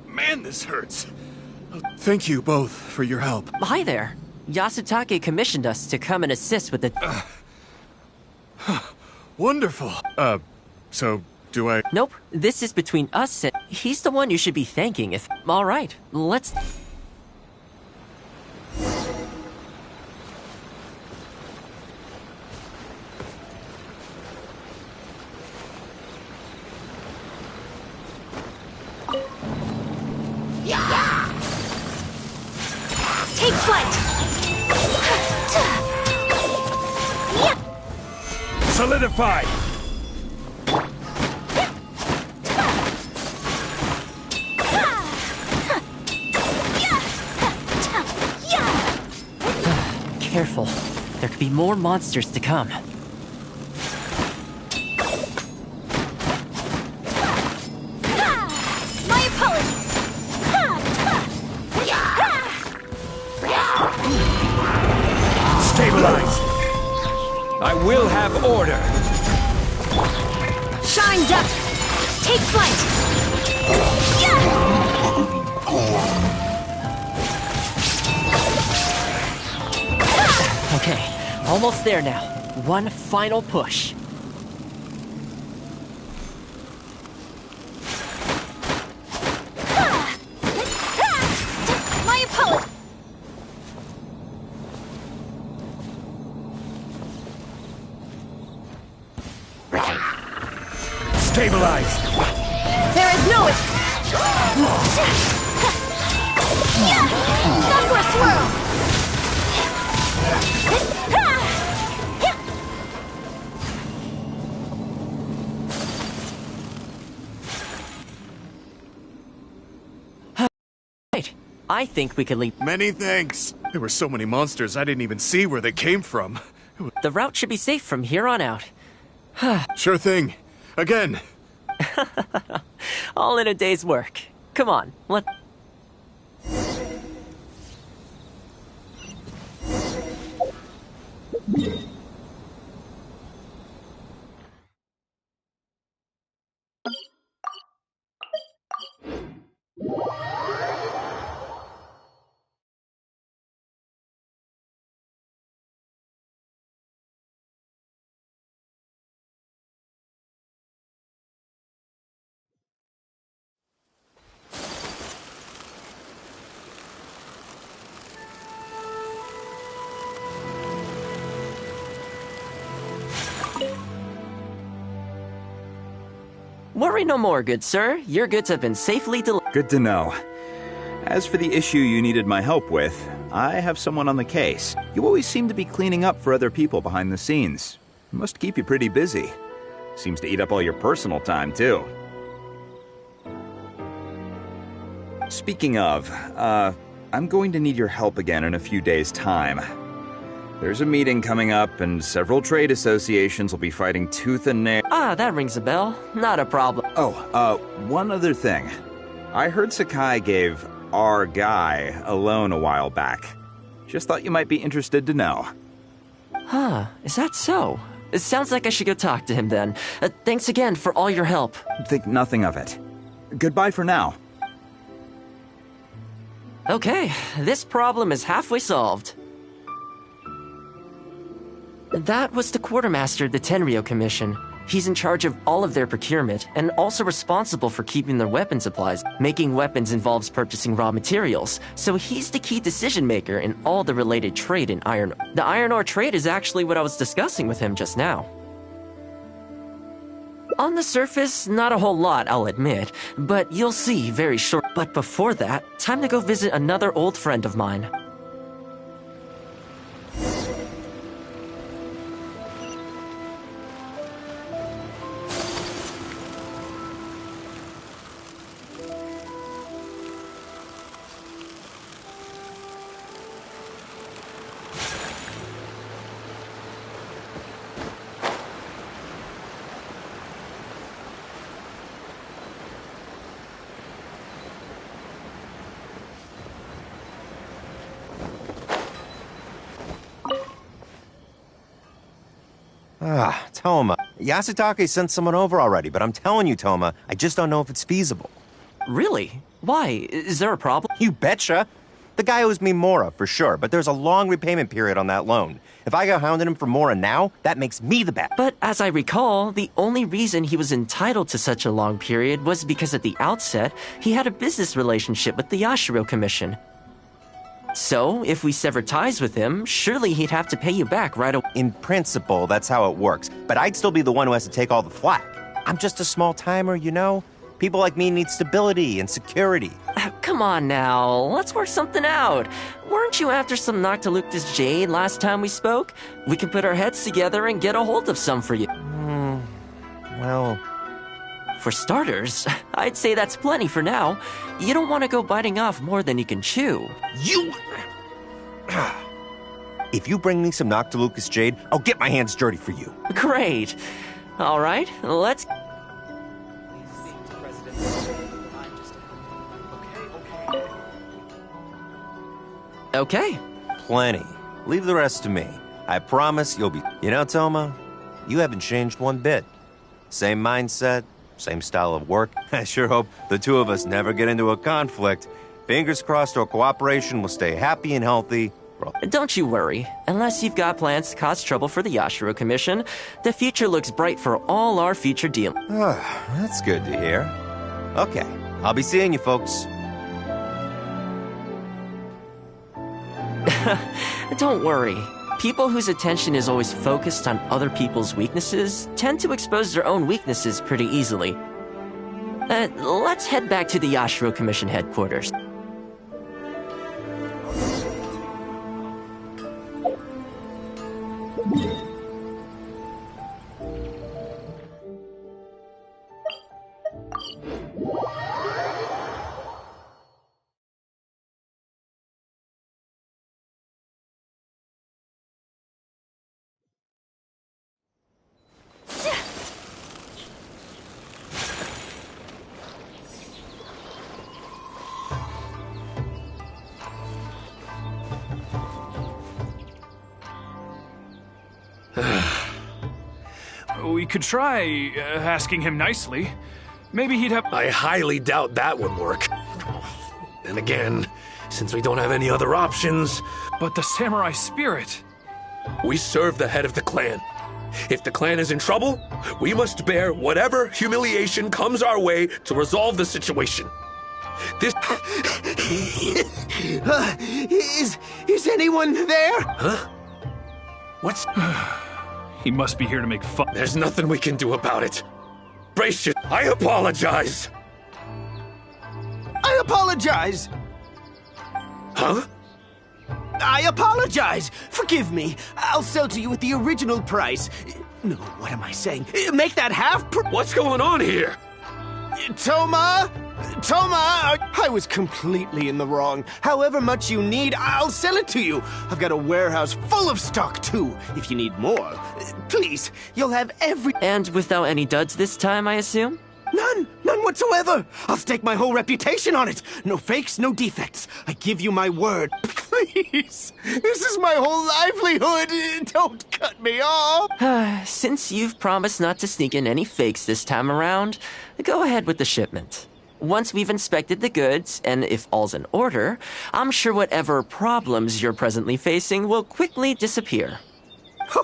Man, this hurts. Thank you both for your help. Hi there. Yasutake commissioned us to come and assist with the... Wonderful. So, do I... Nope. This is between us and... He's the one you should be thanking if... All right, let's... Take flight! Solidify! Careful. There could be more monsters to come. My apologies! Stabilize! I will have order! Shine duck! Take flight! Okay, almost there now. One final push. My apologies! Stabilize! There is no... Sakura swirl! Right. I think we could leave. Many thanks. There were so many monsters I didn't even see where they came from. The route should be safe from here on out. Sure thing. Again. All in a day's work. Come on, let... Worry no more, good sir. Your goods have been safely delivered. Good to know. As for the issue you needed my help with, I have someone on the case. You always seem to be cleaning up for other people behind the scenes. Must keep you pretty busy. Seems to eat up all your personal time, too. Speaking of, I'm going to need your help again in a few days' time. There's a meeting coming up, and several trade associations will be fighting tooth and nail. Ah, that rings a bell. Not a problem. Oh, one other thing. I heard Sakai gave our guy a loan a while back. Just thought you might be interested to know. Huh, is that so? It sounds like I should go talk to him then. Thanks again for all your help. Think nothing of it. Goodbye for now. Okay, this problem is halfway solved. That was the quartermaster of the Tenryo Commission. He's in charge of all of their procurement, and also responsible for keeping their weapon supplies. Making weapons involves purchasing raw materials, so he's the key decision maker in all the related trade in iron ore. The iron ore trade is actually what I was discussing with him just now. On the surface, not a whole lot, I'll admit, but you'll see very short. But before that, time to go visit another old friend of mine. Toma. Yasutake sent someone over already, but I'm telling you, Toma, I just don't know if it's feasible. Really? Why? Is there a problem? You betcha. The guy owes me Mora, for sure, but there's a long repayment period on that loan. If I go hounding him for Mora now, that makes me the bad. But as I recall, the only reason he was entitled to such a long period was because at the outset, he had a business relationship with the Yashiro Commission. So, if we sever ties with him, surely he'd have to pay you back right away. In principle, that's how it works, but I'd still be the one who has to take all the flack. I'm just a small-timer, you know? People like me need stability and security. Come on now, let's work something out. Weren't you after some Noctilucous Jade last time we spoke? We can put our heads together and get a hold of some for you. Well... For starters, I'd say that's plenty for now. You don't want to go biting off more than you can chew. You... If you bring me some Noctilucous Jade, I'll get my hands dirty for you. Great. All right, let's... Okay. Plenty. Leave the rest to me. I promise you'll be... You know, Toma, you haven't changed one bit. Same mindset, same style of work. I sure hope the two of us never get into a conflict. Fingers crossed our cooperation will stay happy and healthy. Don't you worry. Unless you've got plans to cause trouble for the Yashiro Commission, the future looks bright for all our future deals. That's good to hear. Okay, I'll be seeing you folks. Don't worry. People whose attention is always focused on other people's weaknesses tend to expose their own weaknesses pretty easily. Let's head back to the Yashiro Commission headquarters. We could try asking him nicely. Maybe he'd have... I highly doubt that would work. And again, since we don't have any other options... But the samurai spirit... We serve the head of the clan. If the clan is in trouble, we must bear whatever humiliation comes our way to resolve the situation. This... Is anyone there? Huh? What's... He must be here to make fun. There's nothing we can do about it. Brace you. I apologize. I apologize. Huh? I apologize. Forgive me. I'll sell to you at the original price. No, what am I saying? Make that What's going on here? Toma! I was completely in the wrong. However much you need, I'll sell it to you. I've got a warehouse full of stock, too, if you need more. Please, you'll have every... And without any duds this time, I assume? None whatsoever. I'll stake my whole reputation on it. No fakes, no defects. I give you my word. Please, this is my whole livelihood. Don't cut me off. Since you've promised not to sneak in any fakes this time around, go ahead with the shipment. Once we've inspected the goods, and if all's in order, I'm sure whatever problems you're presently facing will quickly disappear.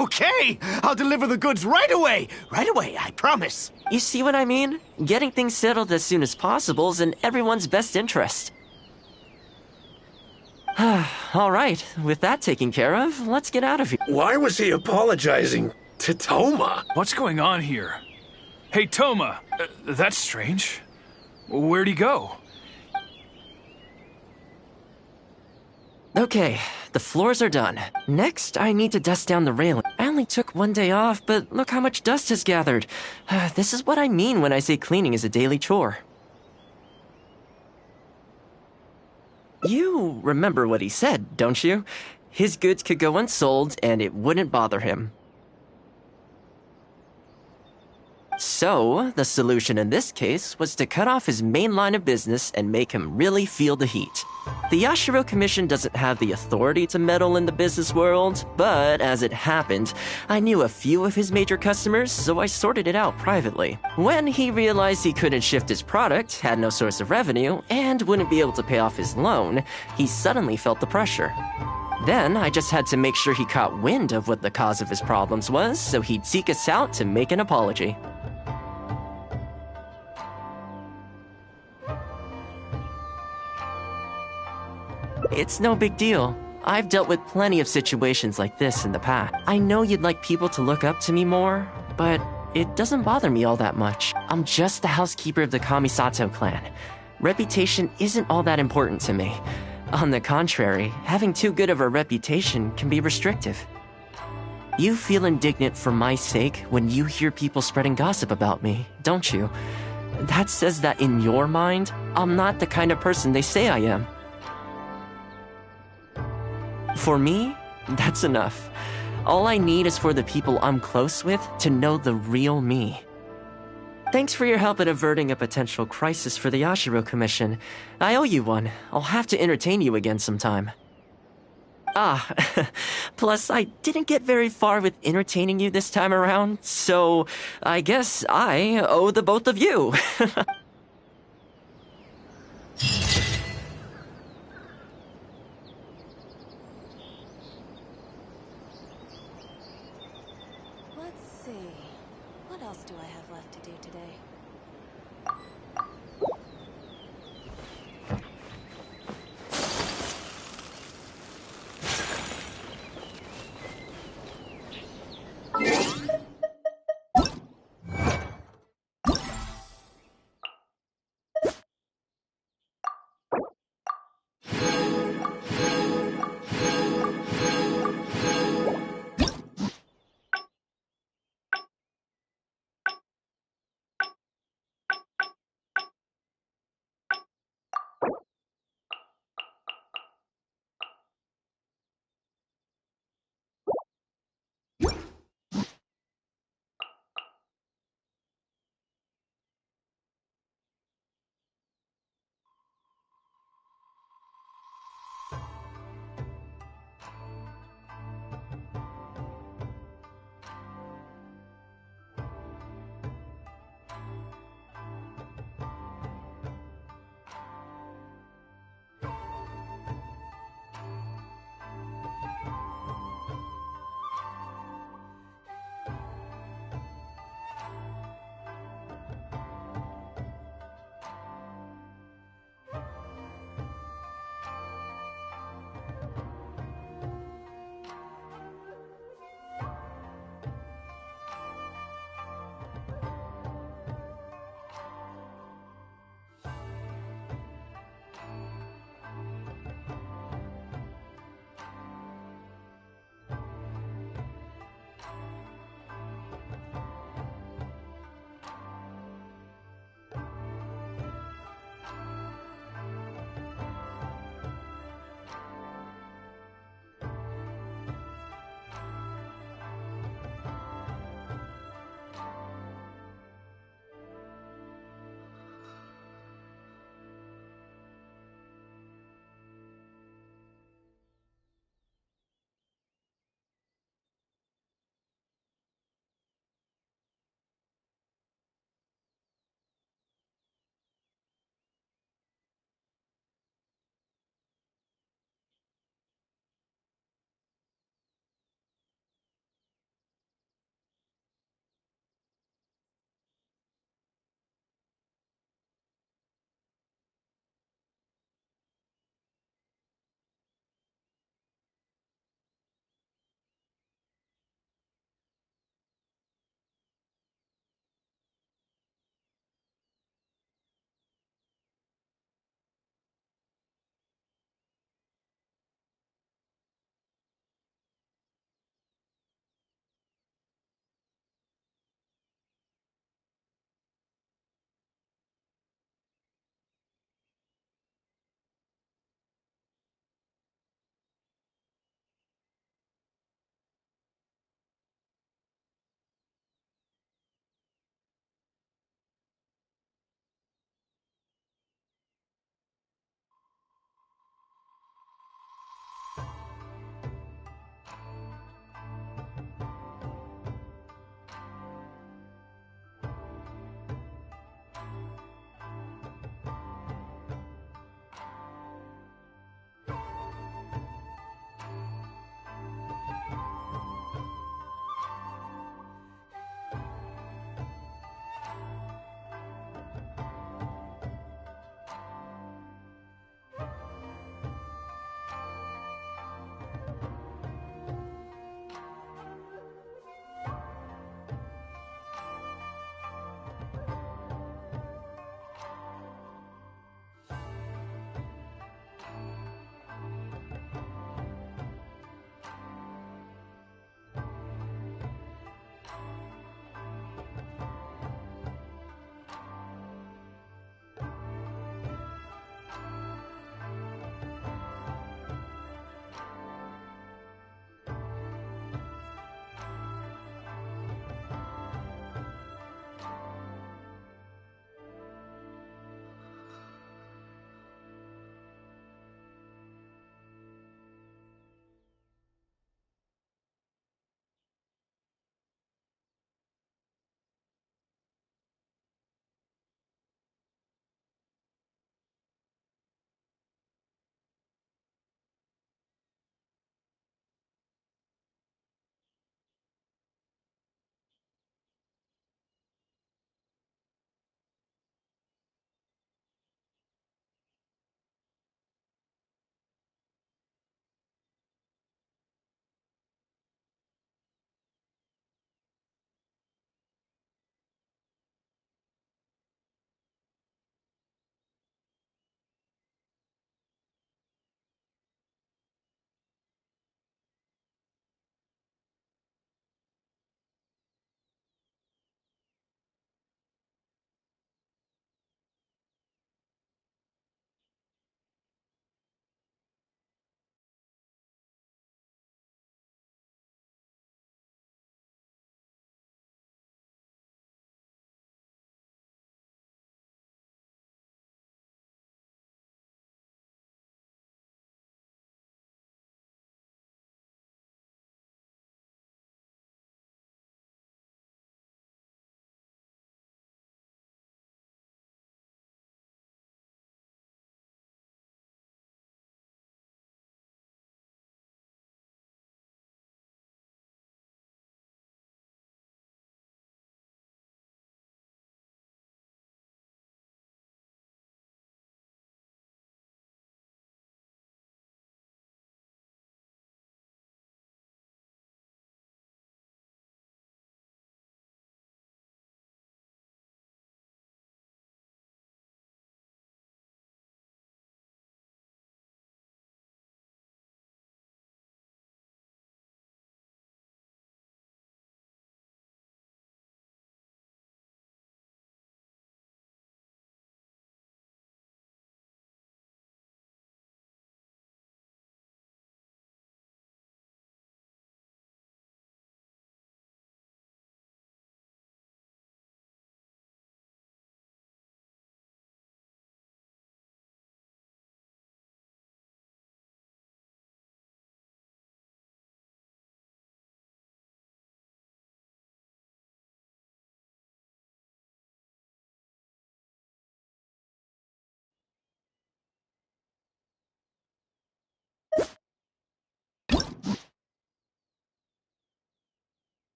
Okay, I'll deliver the goods right away. Right away, I promise. You see what I mean? Getting things settled as soon as possible is in everyone's best interest. All right, with that taken care of, let's get out of here. Why was he apologizing to Toma? What's going on here? Hey, Toma, that's strange. Where'd he go? Okay, the floors are done. Next, I need to dust down the railing. I only took one day off, but look how much dust has gathered. This is what I mean when I say cleaning is a daily chore. You remember what he said, don't you? His goods could go unsold, and it wouldn't bother him. So, the solution in this case was to cut off his main line of business and make him really feel the heat. The Yashiro Commission doesn't have the authority to meddle in the business world, but as it happened, I knew a few of his major customers, so I sorted it out privately. When he realized he couldn't shift his product, had no source of revenue, and wouldn't be able to pay off his loan, he suddenly felt the pressure. Then, I just had to make sure he caught wind of what the cause of his problems was, so he'd seek us out to make an apology. It's no big deal. I've dealt with plenty of situations like this in the past. I know you'd like people to look up to me more, but it doesn't bother me all that much. I'm just the housekeeper of the Kamisato clan. Reputation isn't all that important to me. On the contrary, having too good of a reputation can be restrictive. You feel indignant for my sake when you hear people spreading gossip about me, don't you? That says that in your mind, I'm not the kind of person they say I am. For me, that's enough. All I need is for the people I'm close with to know the real me. Thanks for your help in averting a potential crisis for the Yashiro Commission. I owe you one. I'll have to entertain you again sometime. Plus I didn't get very far with entertaining you this time around, so I guess I owe the both of you.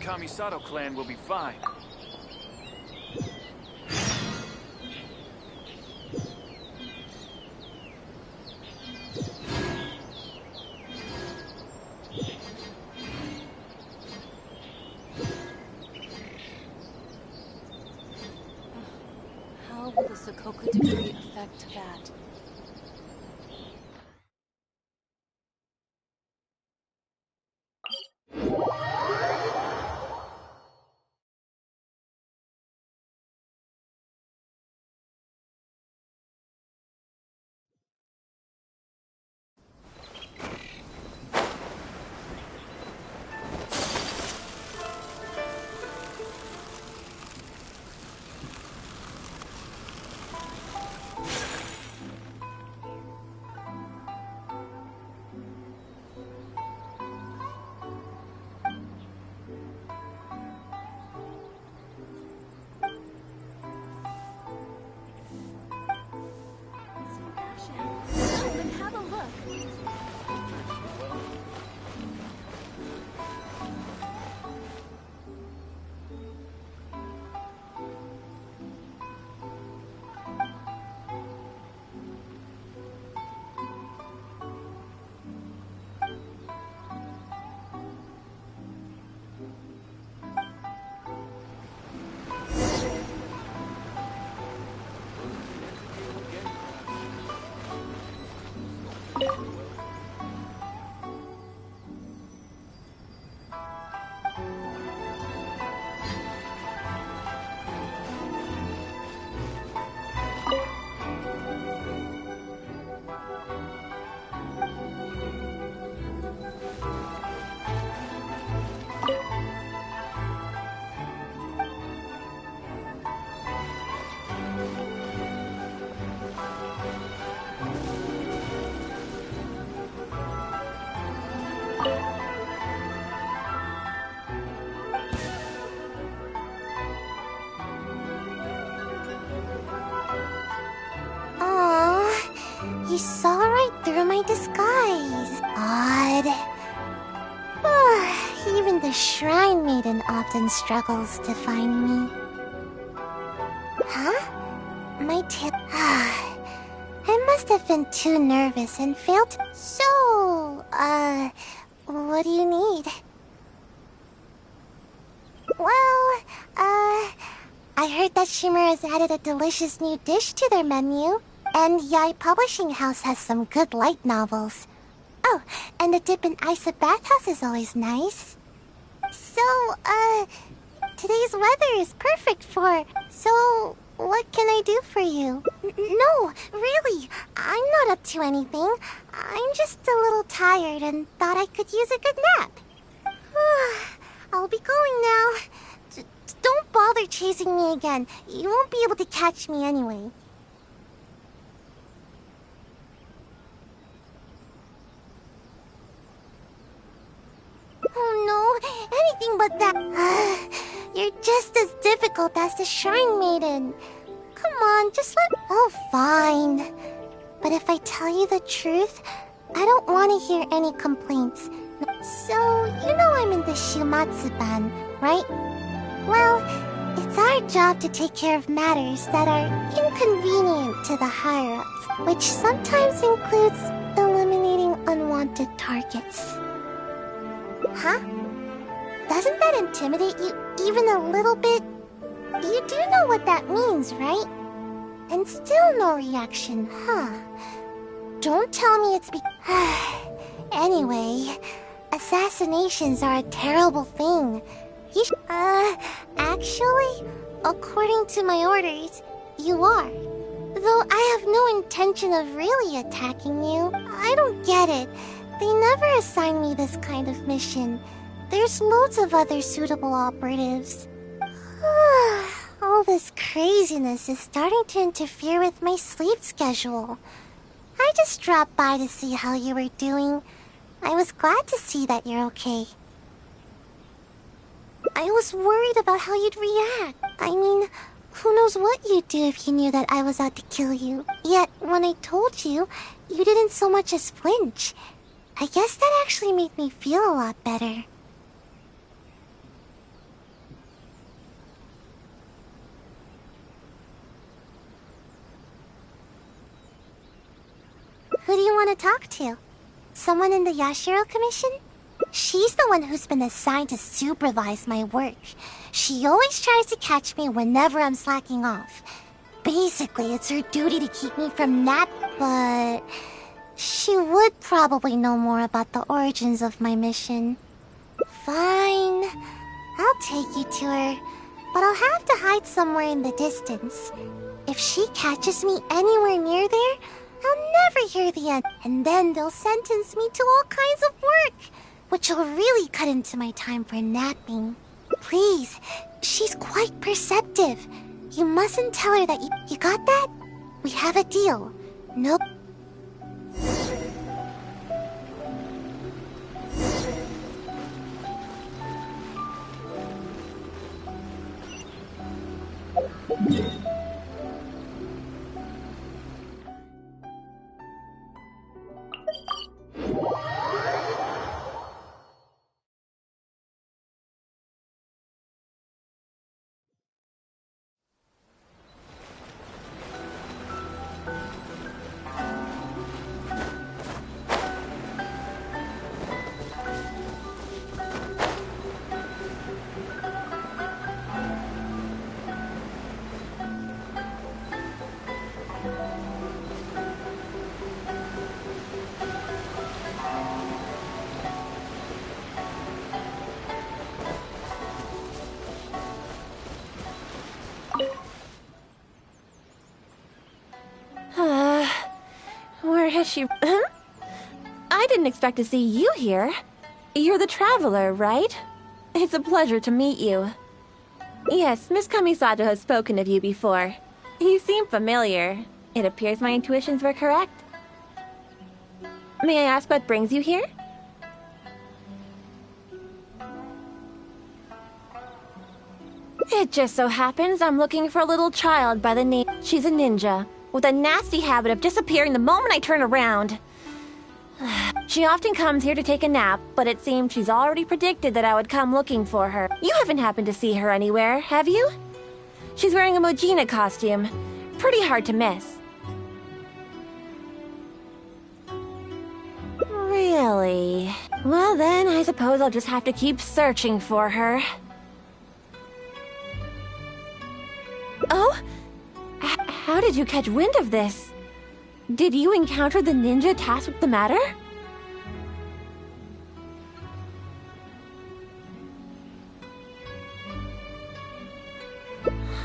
Kamisato clan will be fine. How will the Sokoku decree affect that? Have a look. You saw right through my disguise. Odd. Even the Shrine Maiden often struggles to find me. Huh? My tail. I must have been too nervous and failed to. So, what do you need? Well, I heard that Shimmer has added a delicious new dish to their menu. And Yai Publishing House has some good light novels. Oh, and the dip in ice at bathhouse is always nice. So, today's weather is perfect for... So, what can I do for you? No, really, I'm not up to anything. I'm just a little tired and thought I could use a good nap. I'll be going now. Don't bother chasing me again. You won't be able to catch me anyway. Oh no, anything but that. You're just as difficult as the Shrine Maiden. Come on, just let... Oh, fine. But if I tell you the truth, I don't want to hear any complaints. So, you know I'm in the Shumatsu-ban, right? Well, it's our job to take care of matters that are inconvenient to the higher-ups, which sometimes includes eliminating unwanted targets. Huh? Doesn't that intimidate you even a little bit? You do know what that means, right? And still no reaction, huh? Don't tell me it's Anyway, assassinations are a terrible thing. Actually, according to my orders, you are. Though I have no intention of really attacking you. I don't get it. They never assign me this kind of mission. There's loads of other suitable operatives. All this craziness is starting to interfere with my sleep schedule. I just dropped by to see how you were doing. I was glad to see that you're okay. I was worried about how you'd react. I mean, who knows what you'd do if you knew that I was out to kill you. Yet, when I told you, you didn't so much as flinch. I guess that actually made me feel a lot better. Who do you want to talk to? Someone in the Yashiro Commission? She's the one who's been assigned to supervise my work. She always tries to catch me whenever I'm slacking off. Basically, it's her duty to keep me from nap, but she would probably know more about the origins of my mission. Fine. I'll take you to her, but I'll have to hide somewhere in the distance. If she catches me anywhere near there, I'll never hear the end, and then they'll sentence me to all kinds of work, which will really cut into my time for napping. Please, she's quite perceptive. You mustn't tell her that you got that? We have a deal. Nope. Where has she... Huh? I didn't expect to see you here. You're the traveler, right? It's a pleasure to meet you. Yes, Miss Kamisato has spoken of you before. You seem familiar. It appears my intuitions were correct. May I ask what brings you here? It just so happens I'm looking for a little child by the name... She's a ninja, with a nasty habit of disappearing the moment I turn around. She often comes here to take a nap, but it seems she's already predicted that I would come looking for her. You haven't happened to see her anywhere, have you? She's wearing a Mojina costume. Pretty hard to miss. Really? Well then, I suppose I'll just have to keep searching for her. Oh? How did you catch wind of this? Did you encounter the ninja tasked with the matter?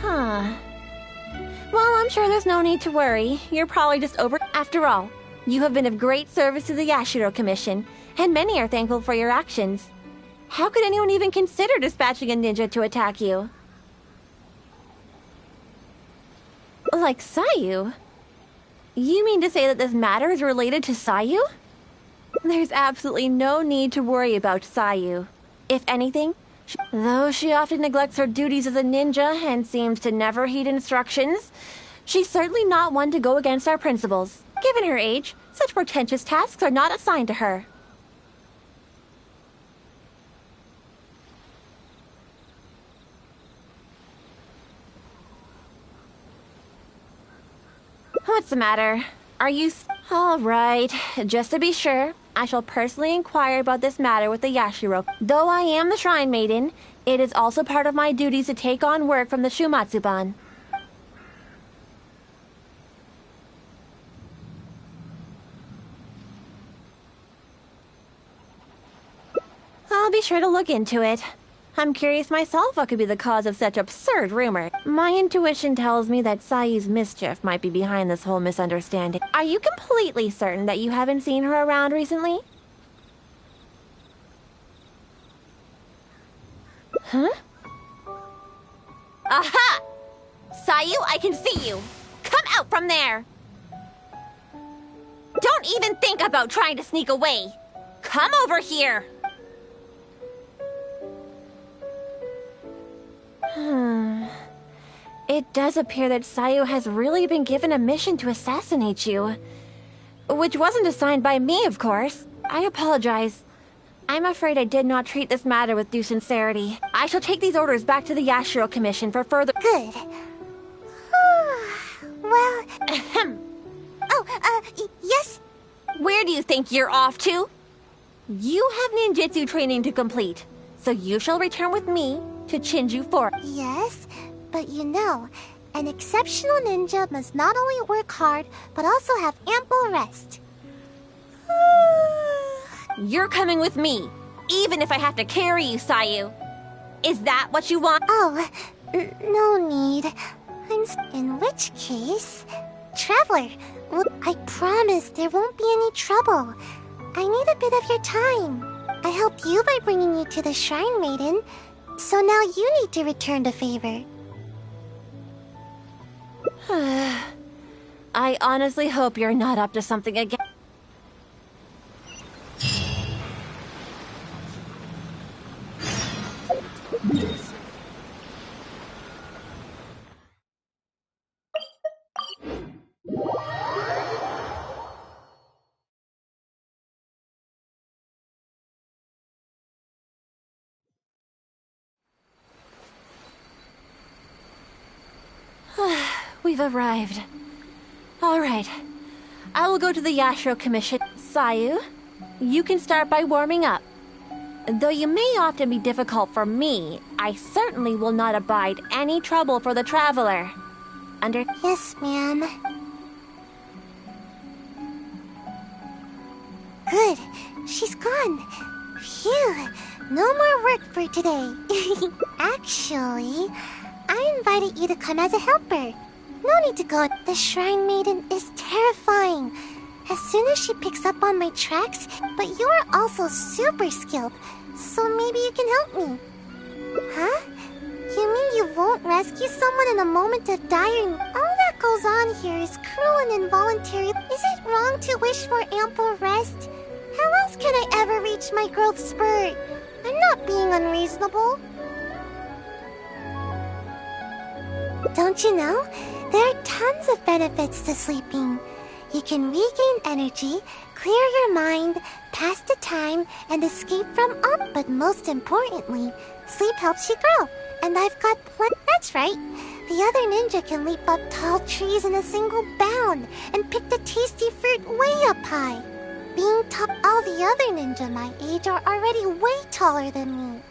Huh. Well, I'm sure there's no need to worry. You're probably just over... After all, you have been of great service to the Yashiro Commission, and many are thankful for your actions. How could anyone even consider dispatching a ninja to attack you? Like Sayu? You mean to say that this matter is related to Sayu? There's absolutely no need to worry about Sayu. If anything, though she often neglects her duties as a ninja and seems to never heed instructions, she's certainly not one to go against our principles. Given her age, such portentous tasks are not assigned to her. What's the matter? Are you... All right. Just to be sure, I shall personally inquire about this matter with the Yashiro. Though I am the Shrine Maiden, it is also part of my duties to take on work from the Shumatsuban. I'll be sure to look into it. I'm curious myself what could be the cause of such absurd rumor. My intuition tells me that Sayu's mischief might be behind this whole misunderstanding. Are you completely certain that you haven't seen her around recently? Huh? Aha! Sayu, I can see you! Come out from there! Don't even think about trying to sneak away! Come over here! It does appear that Sayu has really been given a mission to assassinate you. Which wasn't assigned by me, of course. I apologize. I'm afraid I did not treat this matter with due sincerity. I shall take these orders back to the Yashiro Commission for further— Good. Well... yes? Where do you think you're off to? You have ninjutsu training to complete, so you shall return with me to Chinju Forest. Yes, but you know, an exceptional ninja must not only work hard, but also have ample rest. You're coming with me, even if I have to carry you, Sayu. Is that what you want? Oh, no need. In which case... Traveler, I promise there won't be any trouble. I need a bit of your time. I helped you by bringing you to the Shrine Maiden, so now you need to return the favor. I honestly hope you're not up to something again. We've arrived. All right. I will go to the Yashiro Commission. Sayu, you can start by warming up. Though you may often be difficult for me, I certainly will not abide any trouble for the traveler. Yes, ma'am. Good. She's gone. Phew. No more work for today. Actually, I invited you to come as a helper. No need to go. The Shrine Maiden is terrifying. As soon as she picks up on my tracks, but you are also super skilled, so maybe you can help me. Huh? You mean you won't rescue someone in a moment of dire... All that goes on here is cruel and involuntary. Is it wrong to wish for ample rest? How else can I ever reach my growth spurt? I'm not being unreasonable. Don't you know? There are tons of benefits to sleeping. You can regain energy, clear your mind, pass the time, and escape from all. But most importantly, sleep helps you grow. And I've got plenty. That's right. The other ninja can leap up tall trees in a single bound and pick the tasty fruit way up high. Being tall, all the other ninja my age are already way taller than me.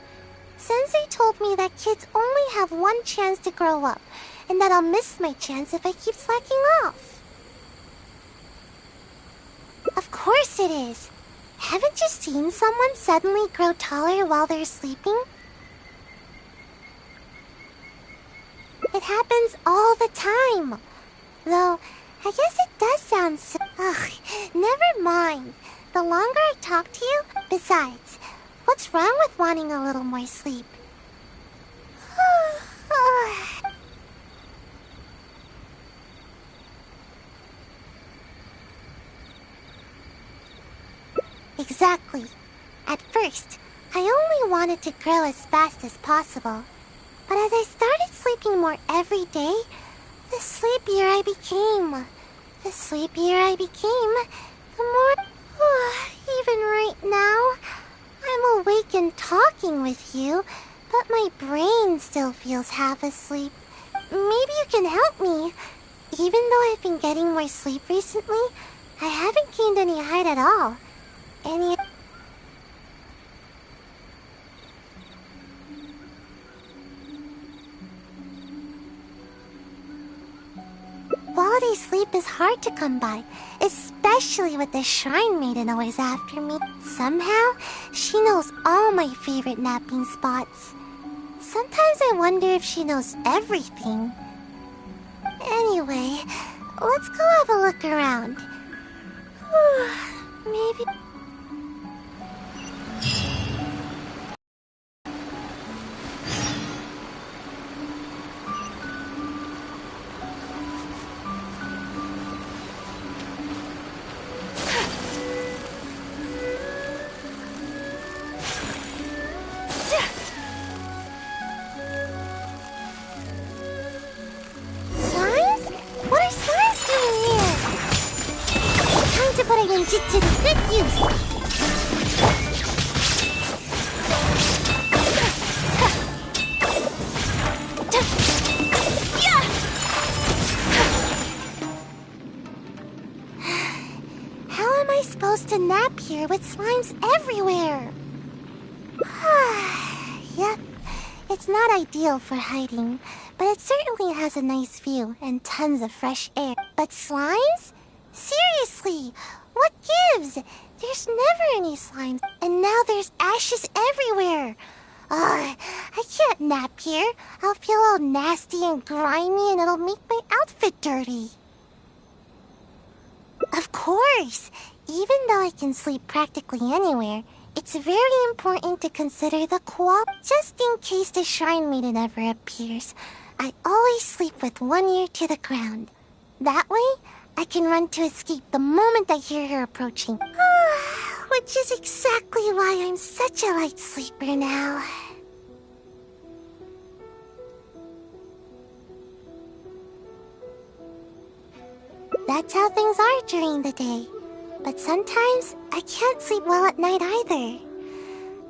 Sensei told me that kids only have one chance to grow up, and that I'll miss my chance if I keep slacking off. Of course it is. Haven't you seen someone suddenly grow taller while they're sleeping? It happens all the time. Though, I guess it does sound so... Ugh, never mind. The longer I talk to you... Besides, what's wrong with wanting a little more sleep? Exactly. At first, I only wanted to grow as fast as possible. But as I started sleeping more every day, the sleepier I became. The sleepier I became, the more... Even right now, I'm awake and talking with you, but my brain still feels half asleep. Maybe you can help me. Even though I've been getting more sleep recently, I haven't gained any height at all. Quality sleep is hard to come by, especially with the Shrine Maiden always after me. Somehow, she knows all my favorite napping spots. Sometimes I wonder if she knows everything. Anyway, let's go have a look around. Maybe... Ninjutsu to good use. How am I supposed nap here with slimes everywhere. Yep, it's not ideal for hiding, but it certainly has a nice view and tons of fresh air. But slimes? Seriously, what gives? There's never any slimes, and now there's ashes everywhere. I can't nap here. I'll feel all nasty and grimy, and it'll make my outfit dirty. Of course, even though I can sleep practically anywhere, it's very important to consider the just in case the Shrine Maiden ever appears. I always sleep with one ear to the ground. That way, I can run to escape the moment I hear her approaching. Which is exactly why I'm such a light sleeper now. That's how things are during the day. But sometimes, I can't sleep well at night either.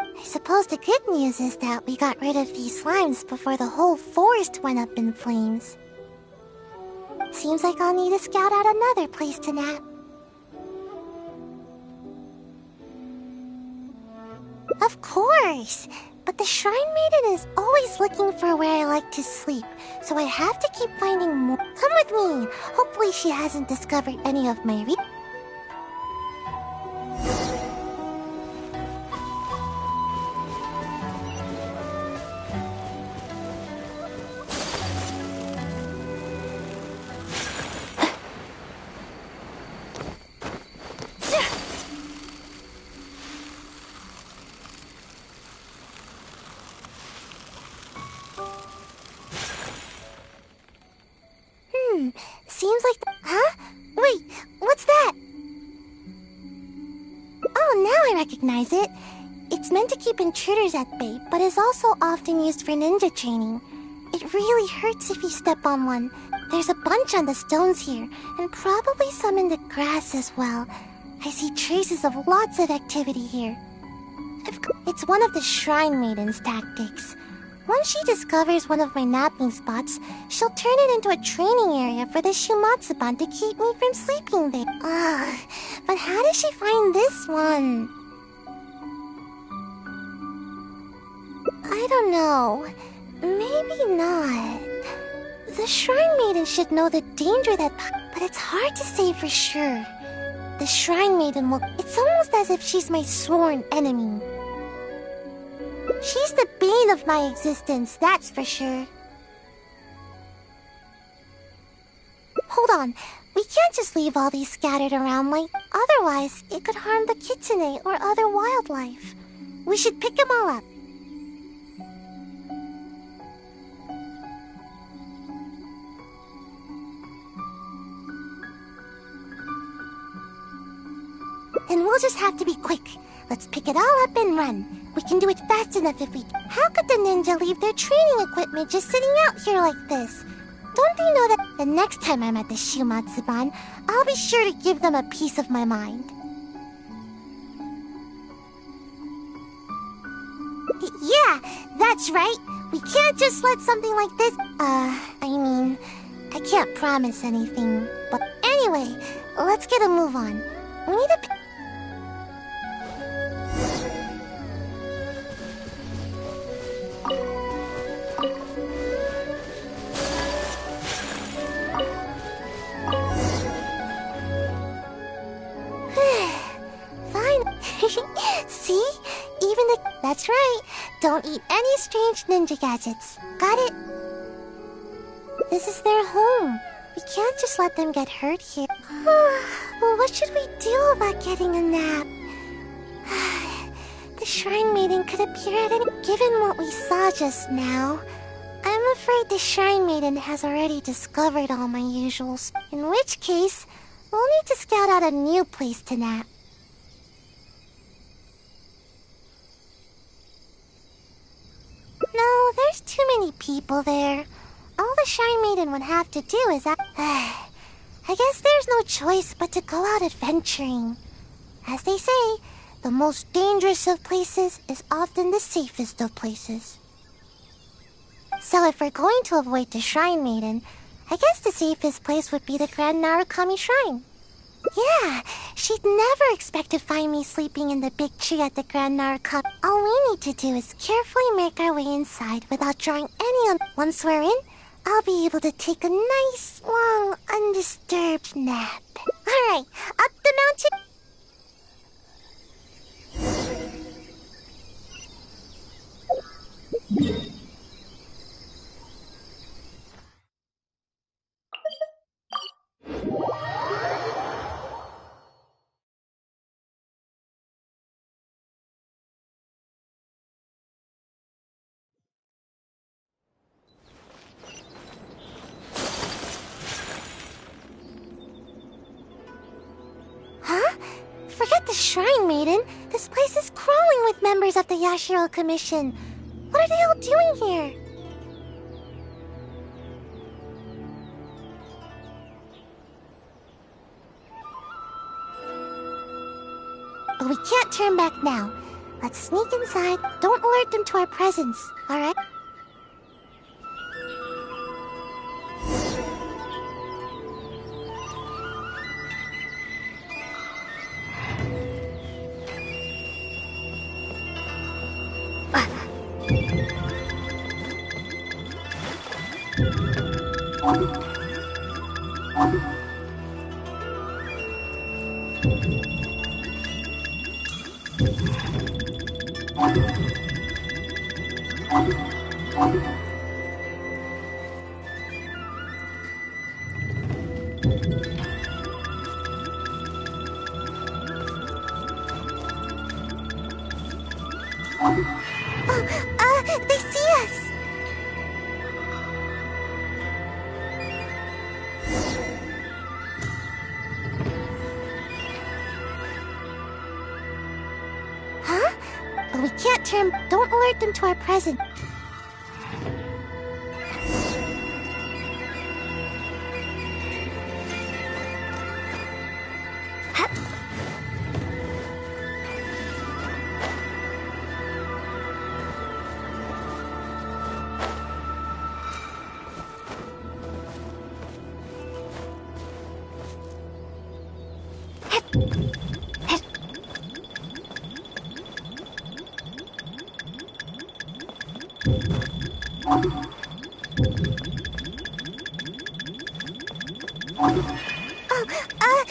I suppose the good news is that we got rid of these slimes before the whole forest went up in flames. Seems like I'll need to scout out another place to nap. Of course! But the Shrine Maiden is always looking for where I like to sleep, so I have to keep finding more. Come with me! Hopefully she hasn't discovered any of my Seems like... Huh? Wait, what's that? Oh, now I recognize it. It's meant to keep intruders at bay, but is also often used for ninja training. It really hurts if you step on one. There's a bunch on the stones here, and probably some in the grass as well. I see traces of lots of activity here. It's one of the Shrine Maiden's tactics. Once she discovers one of my napping spots, she'll turn it into a training area for the Shumatsuban to keep me from sleeping there. But how does she find this one? I don't know. Maybe not. The Shrine Maiden should know the danger but it's hard to say for sure. The Shrine Maiden will... It's almost as if she's my sworn enemy. She's the bane of my existence, that's for sure. Hold on, we can't just leave all these scattered around like... Otherwise, it could harm the kitsune or other wildlife. We should pick them all up. Then we'll just have to be quick. Let's pick it all up and run. We can do it fast enough if we... How could the ninja leave their training equipment just sitting out here like this? Don't they know that the next time I'm at the Shumatsuban, I'll be sure to give them a piece of my mind? Yeah, that's right. We can't just let something like this... I can't promise anything. But anyway, let's get a move on. We need to... See? Even the... That's right. Don't eat any strange ninja gadgets. Got it? This is their home. We can't just let them get hurt here. Well, what should we do about getting a nap? The Shrine Maiden could appear at any... Given what we saw just now, I'm afraid the Shrine Maiden has already discovered all my usuals. In which case, we'll need to scout out a new place to nap. No, there's too many people there. All the Shrine Maiden would have to do is... I guess there's no choice but to go out adventuring. As they say, the most dangerous of places is often the safest of places. So if we're going to avoid the Shrine Maiden, I guess the safest place would be the Grand Narukami Shrine. Yeah, she'd never expect to find me sleeping in the big tree at the Grand Narcotic. All we need to do is carefully make our way inside without drawing any. Once we're in, I'll be able to take a nice, long, undisturbed nap. Alright, up the mountain. Huh? Forget the Shrine Maiden. This place is crawling with members of the Yashiro Commission. What are they all doing here? But we can't turn back now. Let's sneak inside. Don't alert them to our presence, alright? They see us! Huh? But we can't turn. Don't alert them to our presence.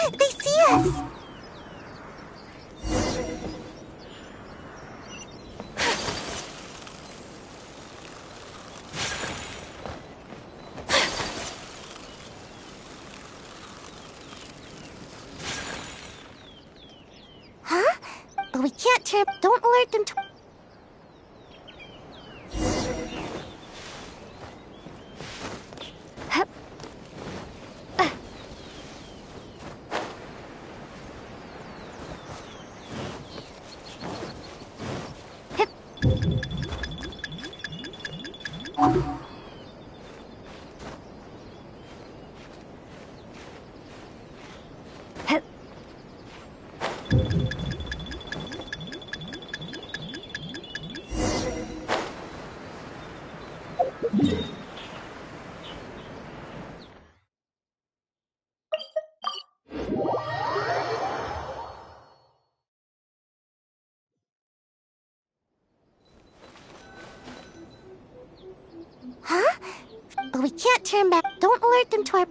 They see us! Huh? But we can't turn. Don't alert them to. Huh? But we can't turn back. Don't alert them to our.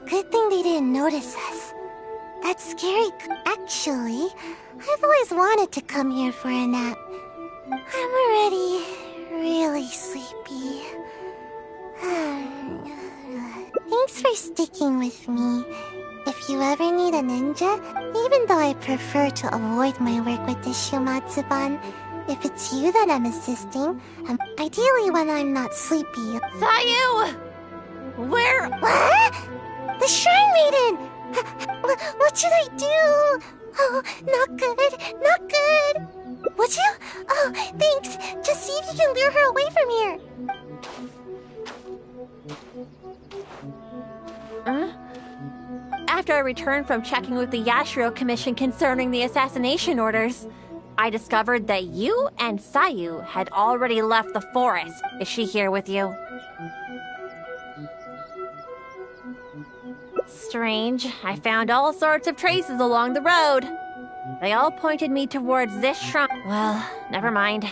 Good thing they didn't notice us. That's scary. Actually, I've always wanted to come here for a nap. I'm already really sleepy. Thanks Thanks for sticking with me. If you ever need a ninja, even though I prefer to avoid my work with the Shumatsuban, if it's you that I'm assisting, ideally when I'm not sleepy. Sayu! Where? What? The Shrine Maiden! What should I do? Oh, not good, not good. Would you? Oh, thanks. Just see if you can lure her away from here. After I returned from checking with the Yashiro Commission concerning the assassination orders, I discovered that you and Sayu had already left the forest. Is she here with you? Strange. I found all sorts of traces along the road. They all pointed me towards this shrine. Well, never mind.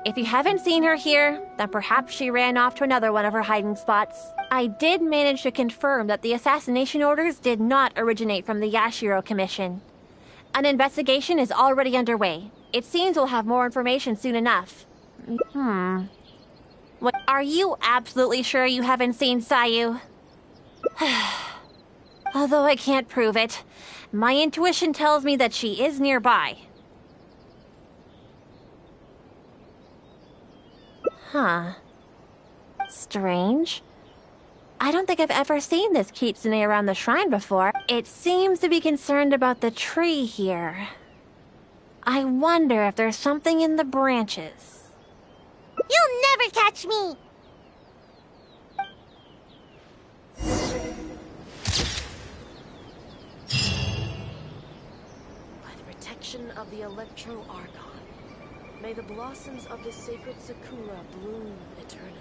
If you haven't seen her here, then perhaps she ran off to another one of her hiding spots. I did manage to confirm that the assassination orders did not originate from the Yashiro Commission. An investigation is already underway. It seems we'll have more information soon enough. What? Are you absolutely sure you haven't seen Sayu? Although I can't prove it, my intuition tells me that she is nearby. Huh. Strange. I don't think I've ever seen this kitsune around the shrine before. It seems to be concerned about the tree here. I wonder if there's something in the branches. You'll never catch me! By the protection of the Electro Archon, may the blossoms of the sacred Sakura bloom eternally.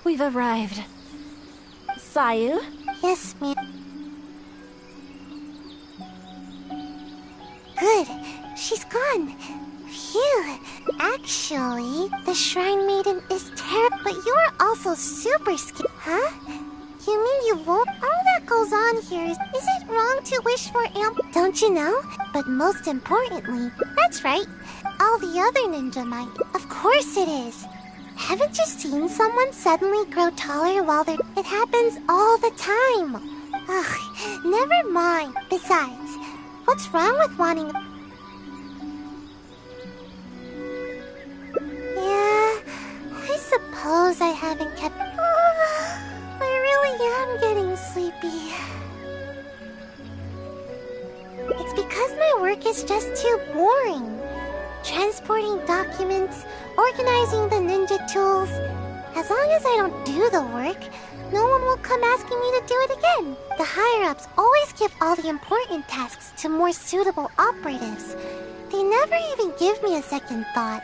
We've arrived. Sayu? Yes, ma'am. Good. She's gone. Phew. Actually, the Shrine Maiden is terrible, but you are also super scared. Huh? You mean you won't? All that goes on here is it wrong to wish for don't you know? But most importantly, that's right, all the other ninja might. Of course it is. Haven't you seen someone suddenly grow taller while they're... It happens all the time. Ugh, never mind. Besides, what's wrong with wanting... Yeah, I suppose I haven't kept... I really am getting sleepy. It's because my work is just too boring. Transporting documents, organizing the ninja tools. As long as I don't do the work, no one will come asking me to do it again. The higher-ups always give all the important tasks to more suitable operatives. They never even give me a second thought.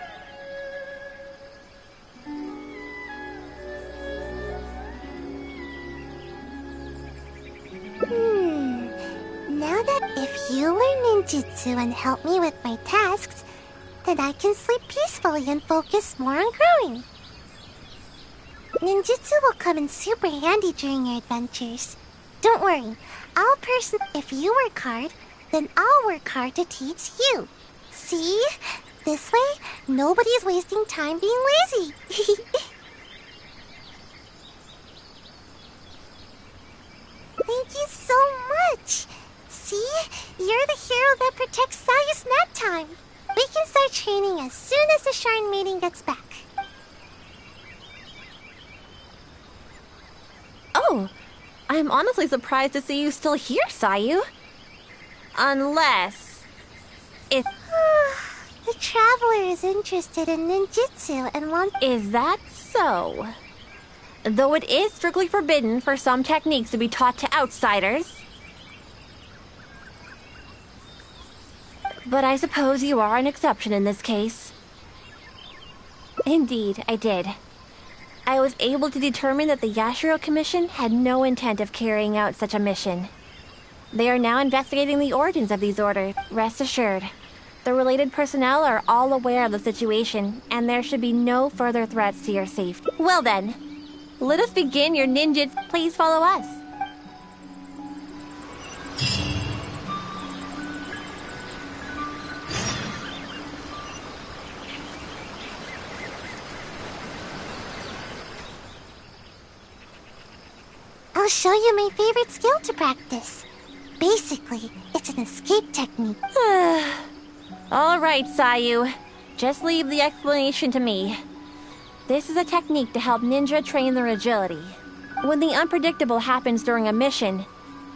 Now that if you learn ninjutsu and help me with my tasks, then I can sleep peacefully and focus more on growing. Ninjutsu will come in super handy during your adventures. Don't worry, if you work hard, then I'll work hard to teach you. See? This way, nobody's wasting time being lazy. Thank you so much. See? You're the hero that protects Sayu's nap time. We can start training as soon as the Shrine Maiden gets back. Oh, I'm honestly surprised to see you still here, Sayu. Unless... if... The Traveler is interested in ninjutsu and wants... Is that so? Though it is strictly forbidden for some techniques to be taught to outsiders. But I suppose you are an exception in this case. Indeed, I did. I was able to determine that the Yashiro Commission had no intent of carrying out such a mission. They are now investigating the origins of these orders. Rest assured, the related personnel are all aware of the situation, and there should be no further threats to your safety. Well then, let us begin your ninjas. Please follow us. I'll show you my favorite skill to practice. Basically, it's an escape technique. All right, Sayu. Just leave the explanation to me. This is a technique to help ninja train their agility. When the unpredictable happens during a mission,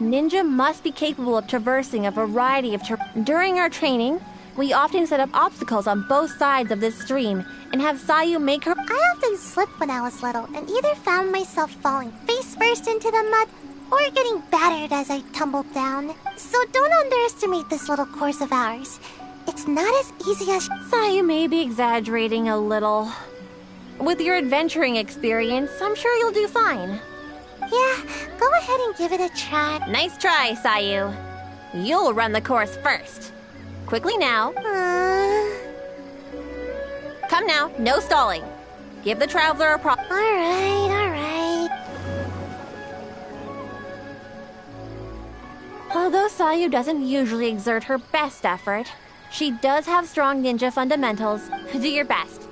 ninja must be capable of traversing a variety of During our training, we often set up obstacles on both sides of this stream and have Sayu make her— I often slipped when I was little and either found myself falling face first into the mud or getting battered as I tumbled down. So don't underestimate this little course of ours. It's not as easy as— Sayu may be exaggerating a little. With your adventuring experience, I'm sure you'll do fine. Yeah, go ahead and give it a try. Nice try, Sayu. You'll run the course first. Quickly now. Come now, no stalling. Give the traveler a Alright. Although Sayu doesn't usually exert her best effort, she does have strong ninja fundamentals. Do your best.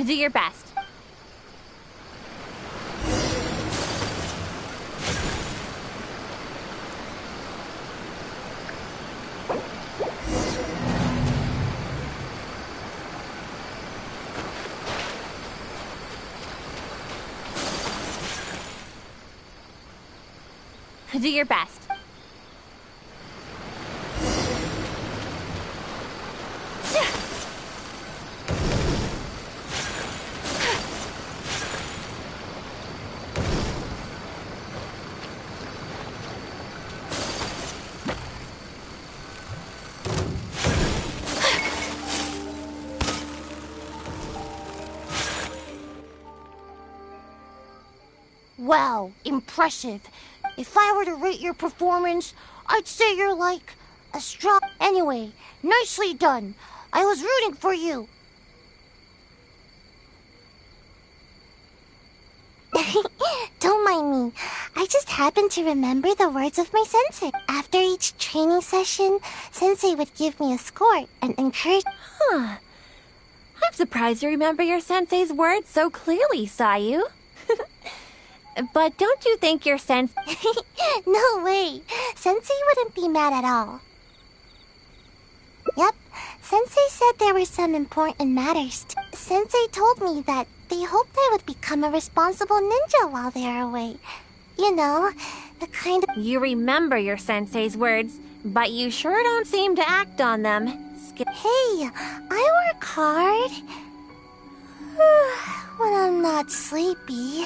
Do your best. Do your best. Wow, impressive. If I were to rate your performance, I'd say you're like a strong... Anyway, nicely done. I was rooting for you. Don't mind me. I just happened to remember the words of my sensei. After each training session, sensei would give me a score and encourage... I'm surprised you remember your sensei's words so clearly, Sayu. But don't you think your No way. Sensei wouldn't be mad at all. Yep. Sensei said there were some important matters. Sensei told me that they hoped I would become a responsible ninja while they are away. You know, the kind of... You remember your sensei's words, but you sure don't seem to act on them. Hey, I work hard. When I'm not sleepy.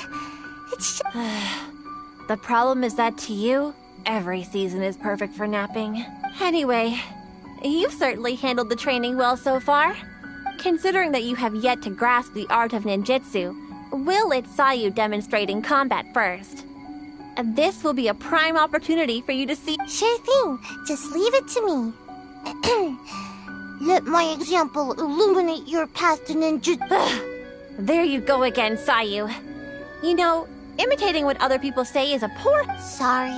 It's just... The problem is that to you, every season is perfect for napping. Anyway, you've certainly handled the training well so far. Considering that you have yet to grasp the art of ninjutsu, we'll let Sayu demonstrate in combat first. This will be a prime opportunity for you to see... Sure thing. Just leave it to me. Let my example illuminate your path to ninjutsu. There you go again, Sayu. You know, imitating what other people say is a poor... Sorry.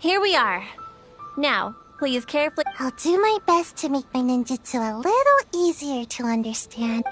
Here we are. Now, please carefully... I'll do my best to make my ninjutsu a little easier to understand.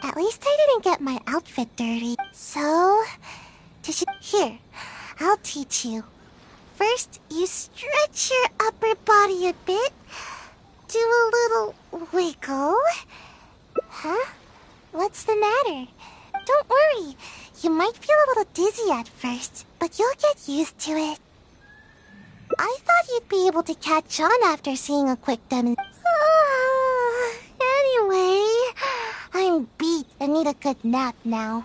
At least I didn't get my outfit dirty. So, Here, I'll teach you. First, you stretch your upper body a bit. Do a little wiggle. Huh? What's the matter? Don't worry. You might feel a little dizzy at first, but you'll get used to it. I thought you'd be able to catch on after seeing a quick demonstration. Anyway, I'm beat and need a good nap now.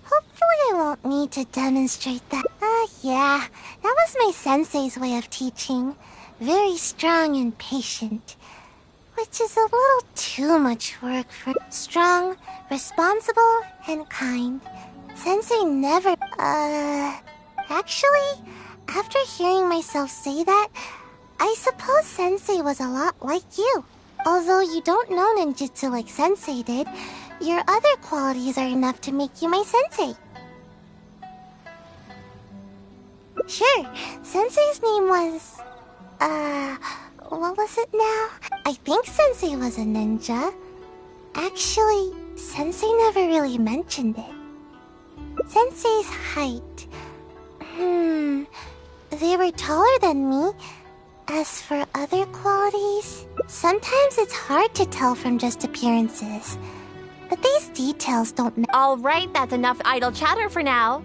Hopefully I won't need to demonstrate that. Yeah, that was my sensei's way of teaching. Very strong and patient. Which is a little too much work for... Strong, responsible, and kind. Sensei never... Actually, after hearing myself say that, I suppose Sensei was a lot like you. Although you don't know ninjutsu like Sensei did, your other qualities are enough to make you my Sensei. Sure, Sensei's name was... what was it now? I think Sensei was a ninja. Actually, Sensei never really mentioned it. Sensei's height... They were taller than me. As for other qualities, sometimes it's hard to tell from just appearances. But these details don't matter. Alright, that's enough idle chatter for now.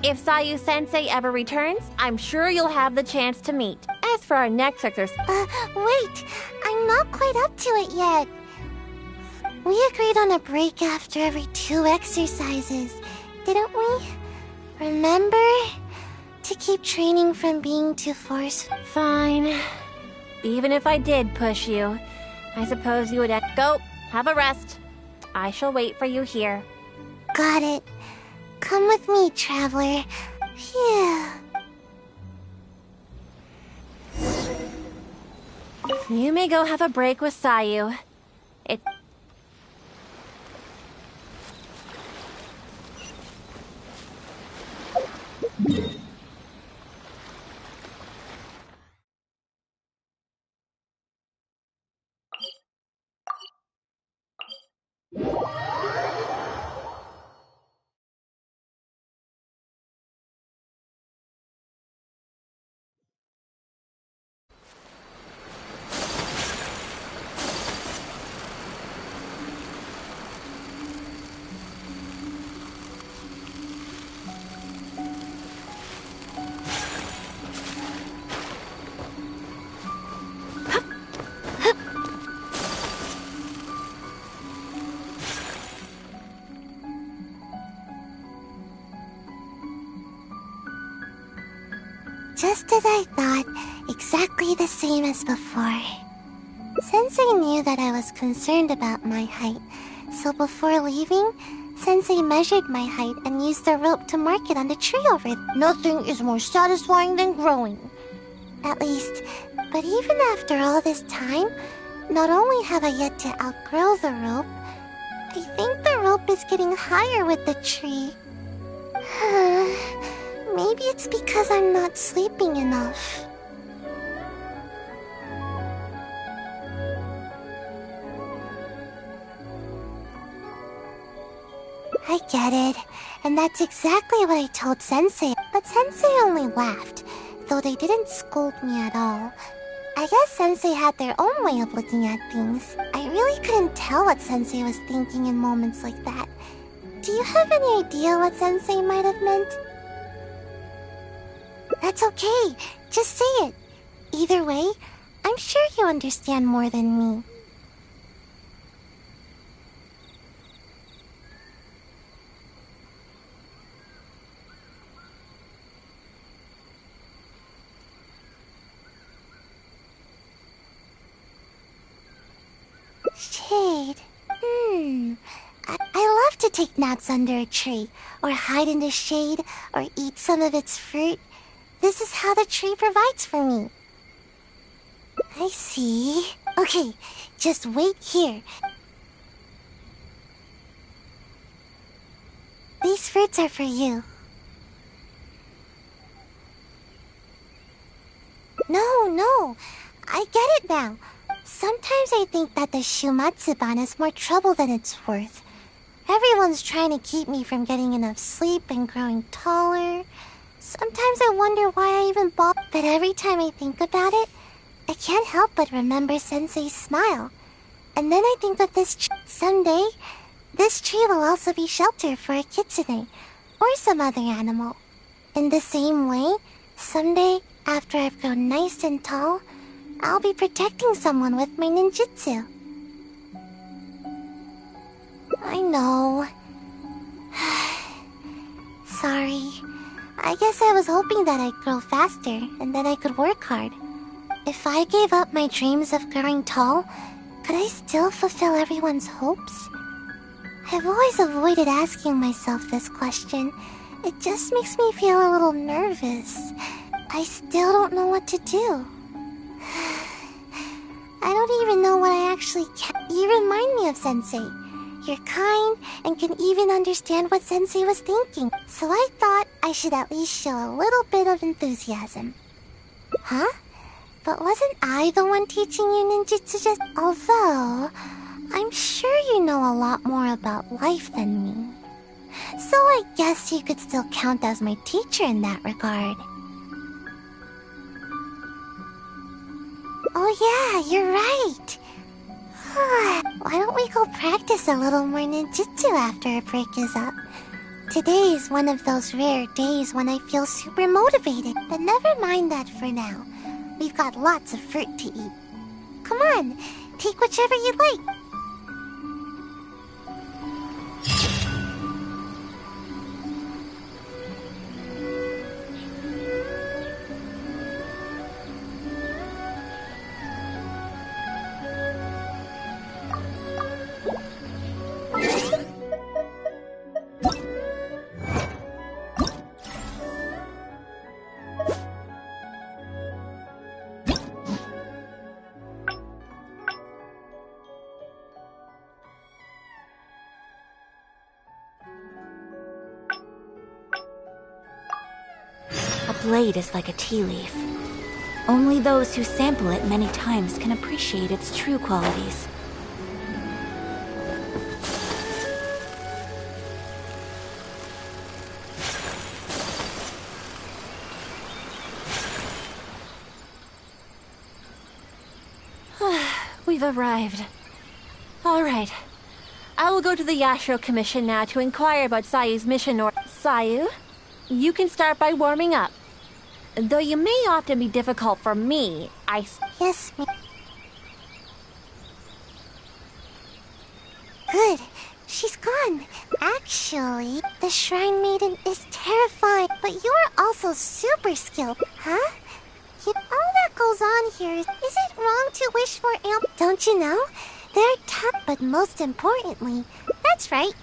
If Sayu Sensei ever returns, I'm sure you'll have the chance to meet. As for our next exercise... wait! I'm not quite up to it yet. We agreed on a break after every 2 exercises, didn't we? Remember? To keep training from being too forceful. Fine. Even if I did push you, I suppose you would go. Have a rest. I shall wait for you here. Got it. Come with me, traveler. Phew. You may go have a break with Sayu. It's... Just as I thought, exactly the same as before. Sensei knew that I was concerned about my height, so before leaving, Sensei measured my height and used the rope to mark it on the tree over there. Nothing is more satisfying than growing. At least, but even after all this time, not only have I yet to outgrow the rope, I think the rope is getting higher with the tree. Maybe it's because I'm not sleeping enough. I get it. And that's exactly what I told Sensei. But Sensei only laughed, though they didn't scold me at all. I guess Sensei had their own way of looking at things. I really couldn't tell what Sensei was thinking in moments like that. Do you have any idea what Sensei might have meant? That's okay. Just say it. Either way, I'm sure you understand more than me. Shade. I love to take naps under a tree, or hide in the shade, or eat some of its fruit. This is how the tree provides for me. I see. Okay, just wait here. These fruits are for you. No, I get it now. Sometimes I think that the Shumatsuban is more trouble than it's worth. Everyone's trying to keep me from getting enough sleep and growing taller. Sometimes I wonder why I even bother. But every time I think about it, I can't help but remember Sensei's smile. And then I think of this tree. Someday, this tree will also be shelter for a kitsune, or some other animal. In the same way, someday, after I've grown nice and tall, I'll be protecting someone with my ninjutsu. I know. Sorry. I guess I was hoping that I'd grow faster, and then I could work hard. If I gave up my dreams of growing tall, could I still fulfill everyone's hopes? I've always avoided asking myself this question. It just makes me feel a little nervous. I still don't know what to do. I don't even know what I actually can. You remind me of Sensei. You're kind and can even understand what Sensei was thinking. So I thought I should at least show a little bit of enthusiasm. Huh? But wasn't I the one teaching you ninjutsu just... Although, I'm sure you know a lot more about life than me. So I guess you could still count as my teacher in that regard. Oh yeah, you're right. Why don't we go practice a little more ninjutsu after our break is up? Today is one of those rare days when I feel super motivated. But never mind that for now. We've got lots of fruit to eat. Come on, take whichever you like. A blade is like a tea leaf. Only those who sample it many times can appreciate its true qualities. We've arrived. All right. I will go to the Yashiro Commission now to inquire about Sayu's mission or... Sayu, you can start by warming up. Though you may often be difficult for me, Yes, ma'am. Good. She's gone. Actually, the Shrine Maiden is terrifying, but you are also super skilled, huh? All that goes on here is it wrong to wish for Don't you know? They're tough, but most importantly, that's right.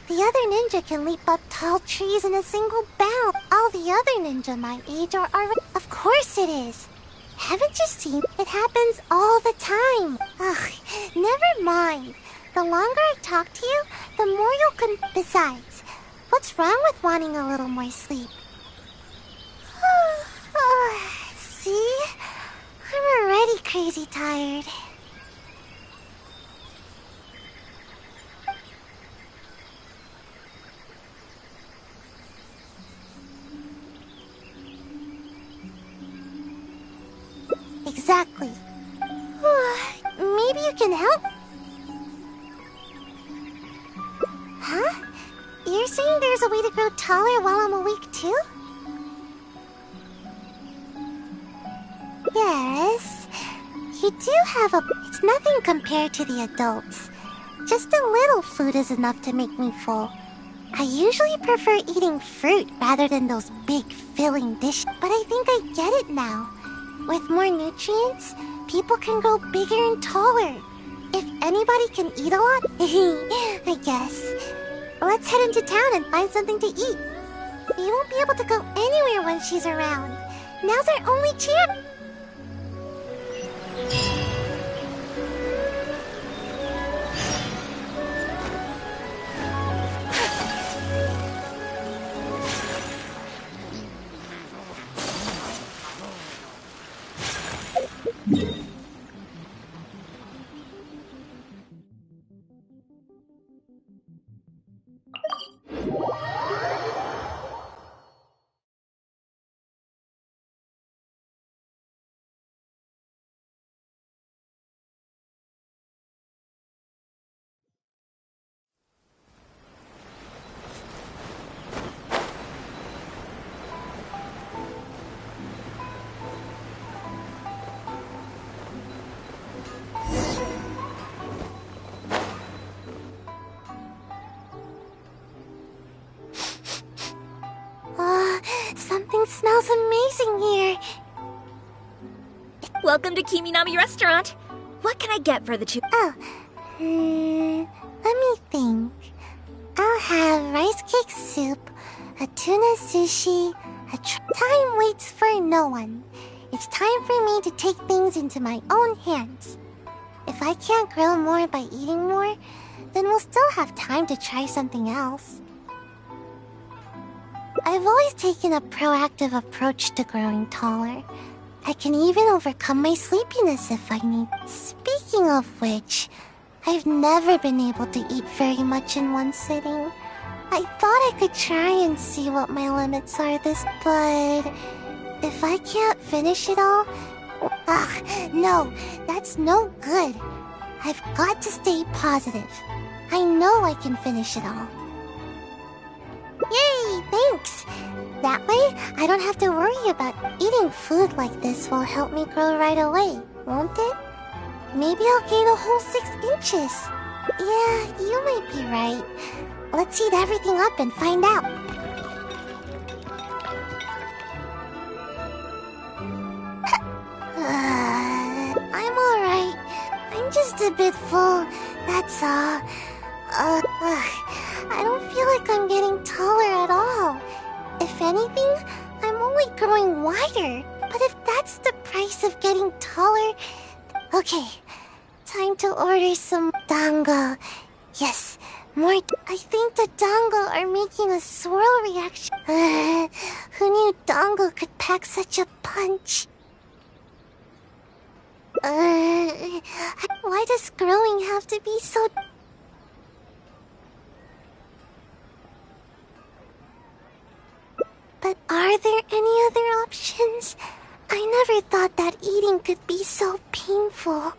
The other ninja can leap up tall trees in a single bound. All the other ninja my age are... Of course it is. Haven't you seen? It happens all the time. Ugh, never mind. The longer I talk to you, the more you'll Besides, what's wrong with wanting a little more sleep? See? I'm already crazy tired. exactly. Maybe you can help? Huh? You're saying there's a way to grow taller while I'm awake too? Yes. You do have a... It's nothing compared to the adults. Just a little food is enough to make me full. I usually prefer eating fruit rather than those big filling dishes. But I think I get it now. With more nutrients, people can grow bigger and taller. If anybody can eat a lot, I guess. Let's head into town and find something to eat. You won't be able to go anywhere when she's around. Now's our only chance. Something smells amazing here. Welcome to Kiminami Restaurant. What can I get for the two? Oh, let me think. I'll have rice cake soup, a tuna sushi, Time waits for no one. It's time for me to take things into my own hands. If I can't grow more by eating more, then we'll still have time to try something else. I've always taken a proactive approach to growing taller. I can even overcome my sleepiness if I need. Speaking of which, I've never been able to eat very much in one sitting. I thought I could try and see what my limits are but if I can't finish it all... no, that's no good. I've got to stay positive. I know I can finish it all. Yay, thanks! That way, I don't have to worry about eating food like this will help me grow right away, won't it? Maybe I'll gain a whole 6 inches. Yeah, you might be right. Let's heat everything up and find out. I'm alright. I'm just a bit full, that's all. I don't feel like I'm getting taller at all. If anything, I'm only growing wider. But if that's the price of getting taller... Okay, time to order some dango. Yes, more... I think the dango are making a swirl reaction. Who knew dango could pack such a punch? Why does growing have to be so... But are there any other options? I never thought that eating could be so painful.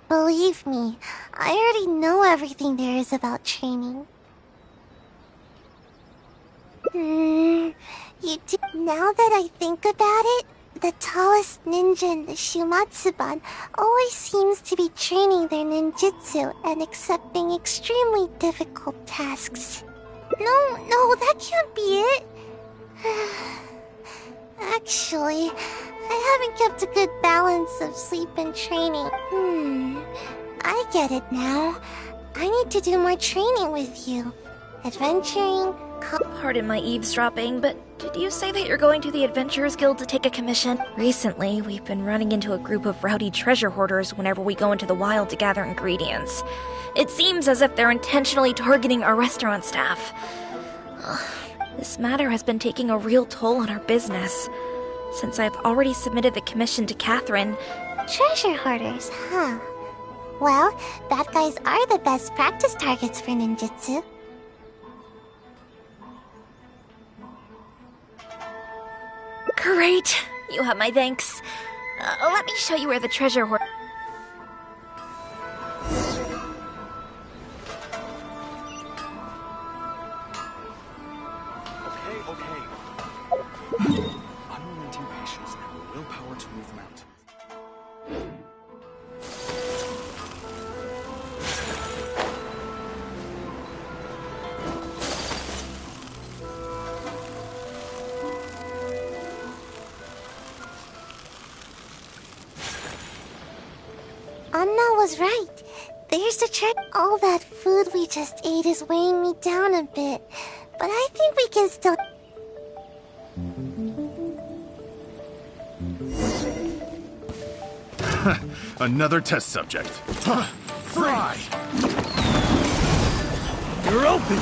Believe me, I already know everything there is about training. You do. Now that I think about it, the tallest ninja in the Shumatsuban always seems to be training their ninjutsu and accepting extremely difficult tasks. No, that can't be it. Actually, I haven't kept a good balance of sleep and training. I get it now. I need to do more training with you. Adventuring, Pardon my eavesdropping, but did you say that you're going to the Adventurers Guild to take a commission? Recently, we've been running into a group of rowdy treasure hoarders whenever we go into the wild to gather ingredients. It seems as if they're intentionally targeting our restaurant staff. This matter has been taking a real toll on our business. Since I've already submitted the commission to Catherine... Treasure hoarders, huh? Well, bad guys are the best practice targets for ninjutsu. Great! You have my thanks. Let me show you where the treasure hoard. Okay. Unrelenting patience and the willpower to move mountains. Anna was right. There's the trick. All that food we just ate is weighing me down a bit. But I think we can still... Another test subject. Fry! You're open!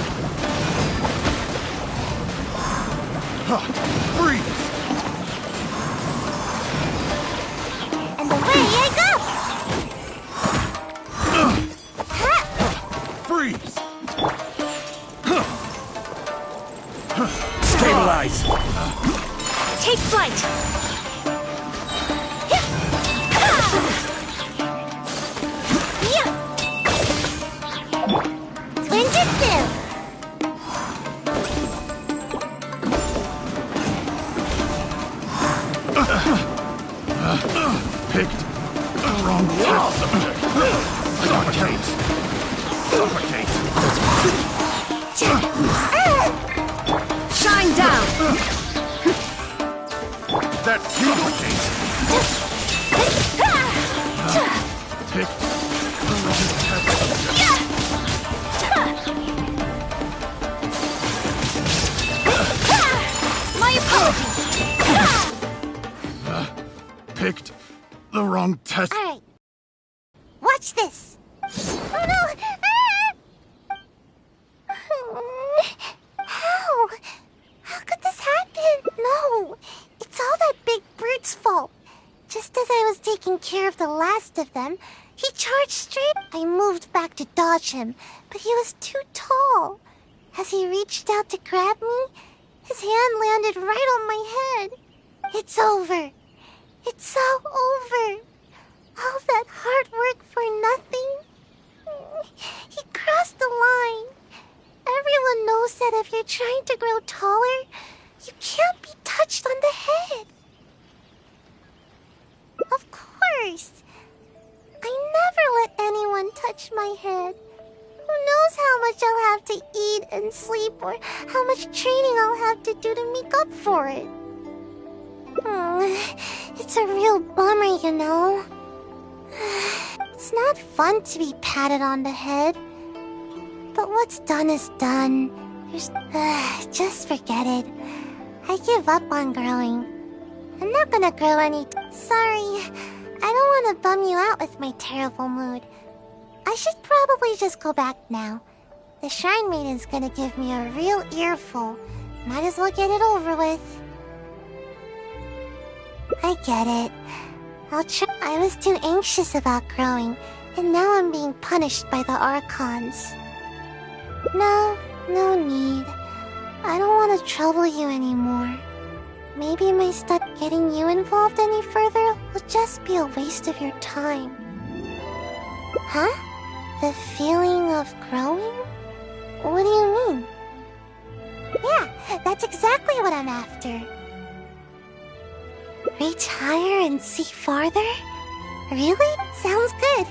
Freeze! And away I go! Freeze! Stabilize! Take flight! Picked the wrong test subject. Suffocate! Suffocate! Shine down! That suffocate! Picked the wrong test subject. My apologies! Picked the wrong test. Alright. Watch this. Oh no! How? How could this happen? No! It's all that big brute's fault. Just as I was taking care of the last of them, he charged straight. I moved back to dodge him, but he was too tall. As he reached out to grab me, his hand landed right on my head. It's over. It's all over. All that hard work for nothing. He crossed the line. Everyone knows that if you're trying to grow taller, you can't be touched on the head. Of course. I never let anyone touch my head. Who knows how much I'll have to eat and sleep, or how much training I'll have to do to make up for it. It's a real bummer, you know. It's not fun to be patted on the head. But what's done is done. Just forget it. I give up on growing. I'm not gonna grow any... Sorry, I don't want to bum you out with my terrible mood. I should probably just go back now. The Shrine Maiden's gonna give me a real earful. Might as well get it over with. I get it. I'll try. I was too anxious about growing, and now I'm being punished by the Archons. No need. I don't want to trouble you anymore. Maybe my step getting you involved any further will just be a waste of your time. Huh? The feeling of growing? What do you mean? Yeah, that's exactly what I'm after. Reach higher and see farther? Really? Sounds good.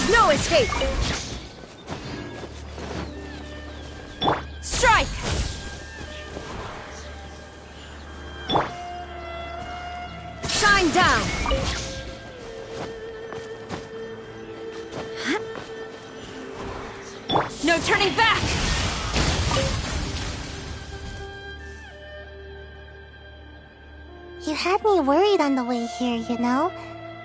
There's no escape! Strike! Shine down! No turning back! You had me worried on the way here, you know?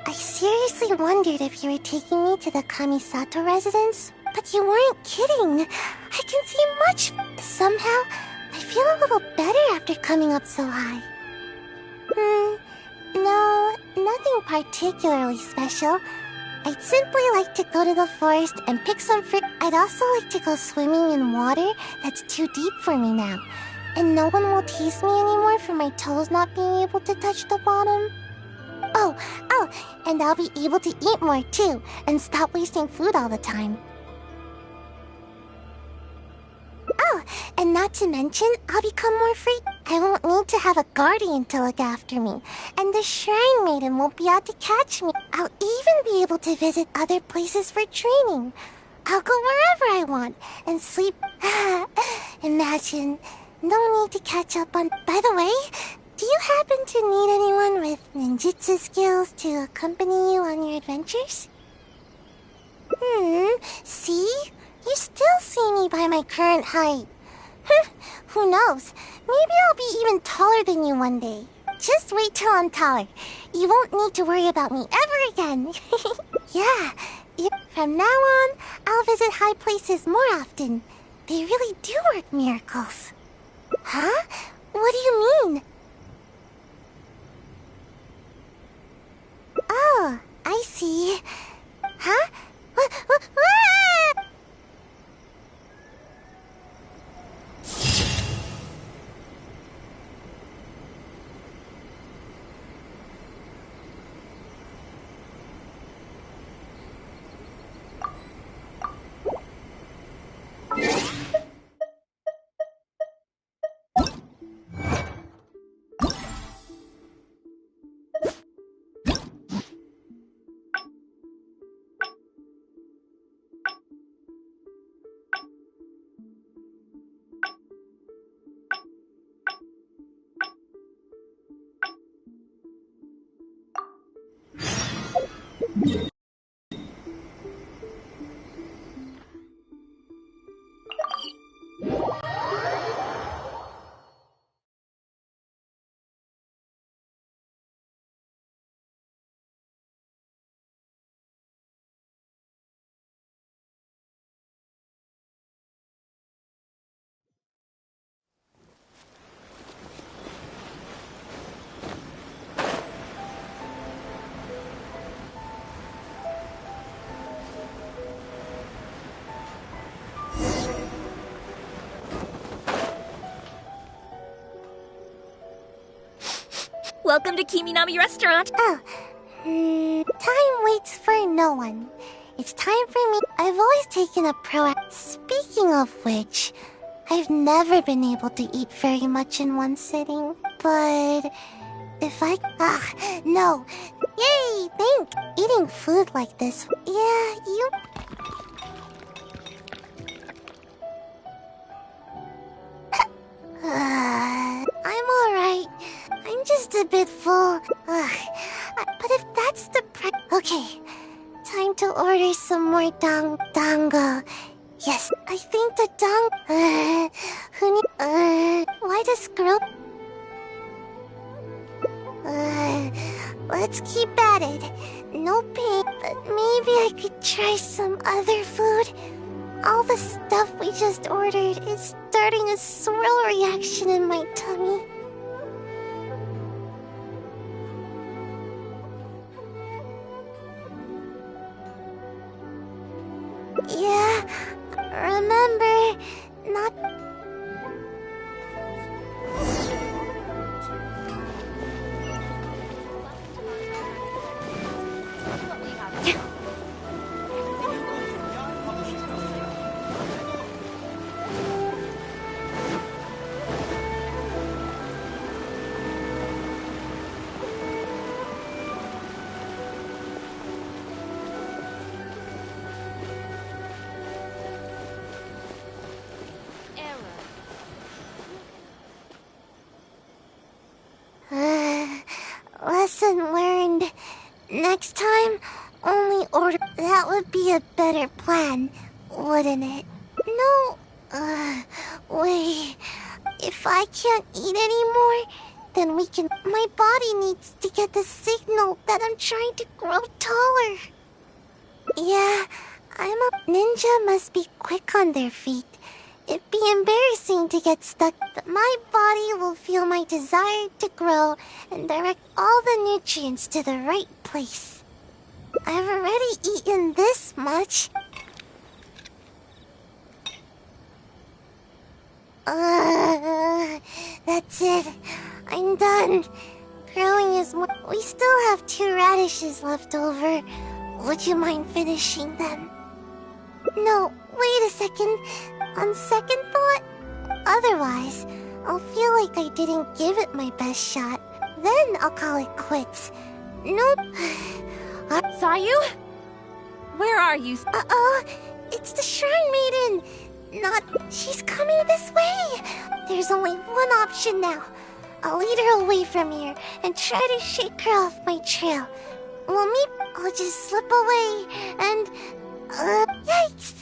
I seriously wondered if you were taking me to the Kamisato residence, but you weren't kidding. I can see much. Somehow, I feel a little better after coming up so high. No, nothing particularly special. I'd simply like to go to the forest and pick some fruit. I'd also like to go swimming in water that's too deep for me now. And no one will tease me anymore for my toes not being able to touch the bottom. Oh, and I'll be able to eat more too, and stop wasting food all the time. Oh, and not to mention, I'll become more free. I won't need to have a guardian to look after me, and the Shrine Maiden won't be out to catch me. I'll even be able to visit other places for training. I'll go wherever I want, and sleep. Imagine. No need to catch up on... By the way, do you happen to need anyone with ninjutsu skills to accompany you on your adventures? See? You still see me by my current height. Who knows? Maybe I'll be even taller than you one day. Just wait till I'm taller. You won't need to worry about me ever again. Yeah, from now on, I'll visit high places more often. They really do work miracles. Huh? What do you mean? Oh, I see. Huh? What? Welcome to Kiminami Restaurant. Time waits for no one. It's time for me. I've always taken a Speaking of which, I've never been able to eat very much in one sitting. But if I... no. Yay, think. Eating food like this... Yeah, you... I'm alright. I'm just a bit full. But if that's the okay. Time to order some more dango. Yes, I think the why does Squirrel... let's keep at it. No pain, but maybe I could try some other food. All the stuff we just ordered is starting a swirl reaction in my tummy. Yeah, remember, not... Next time, only order. That would be a better plan, wouldn't it? No, wait. If I can't eat anymore, then we can. My body needs to get the signal that I'm trying to grow taller. Yeah, I'm a ninja. Must be quick on their feet. It'd be embarrassing to get stuck, but my body will feel my desire to grow and direct all the nutrients to the right place. I've already eaten this much. That's it. I'm done. Growing is more. We still have 2 radishes left over. Would you mind finishing them? No, wait a second. On second thought, otherwise, I'll feel like I didn't give it my best shot. Then I'll call it quits. Nope. Sayu? Where are you? Uh-oh, it's the Shrine Maiden. Not. She's coming this way. There's only one option now. I'll lead her away from here and try to shake her off my trail. Well, I'll just slip away and. Yikes!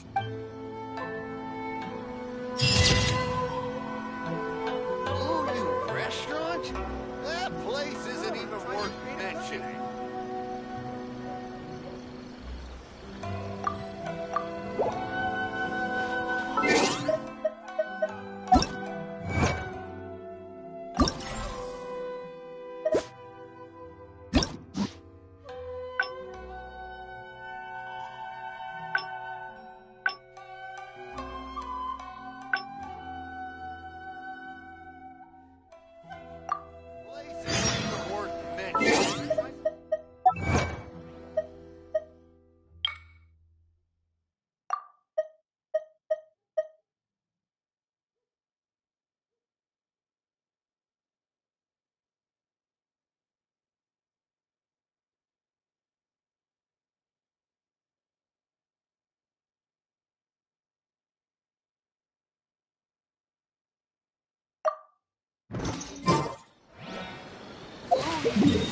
Ooh, new restaurant? That place isn't even worth mentioning.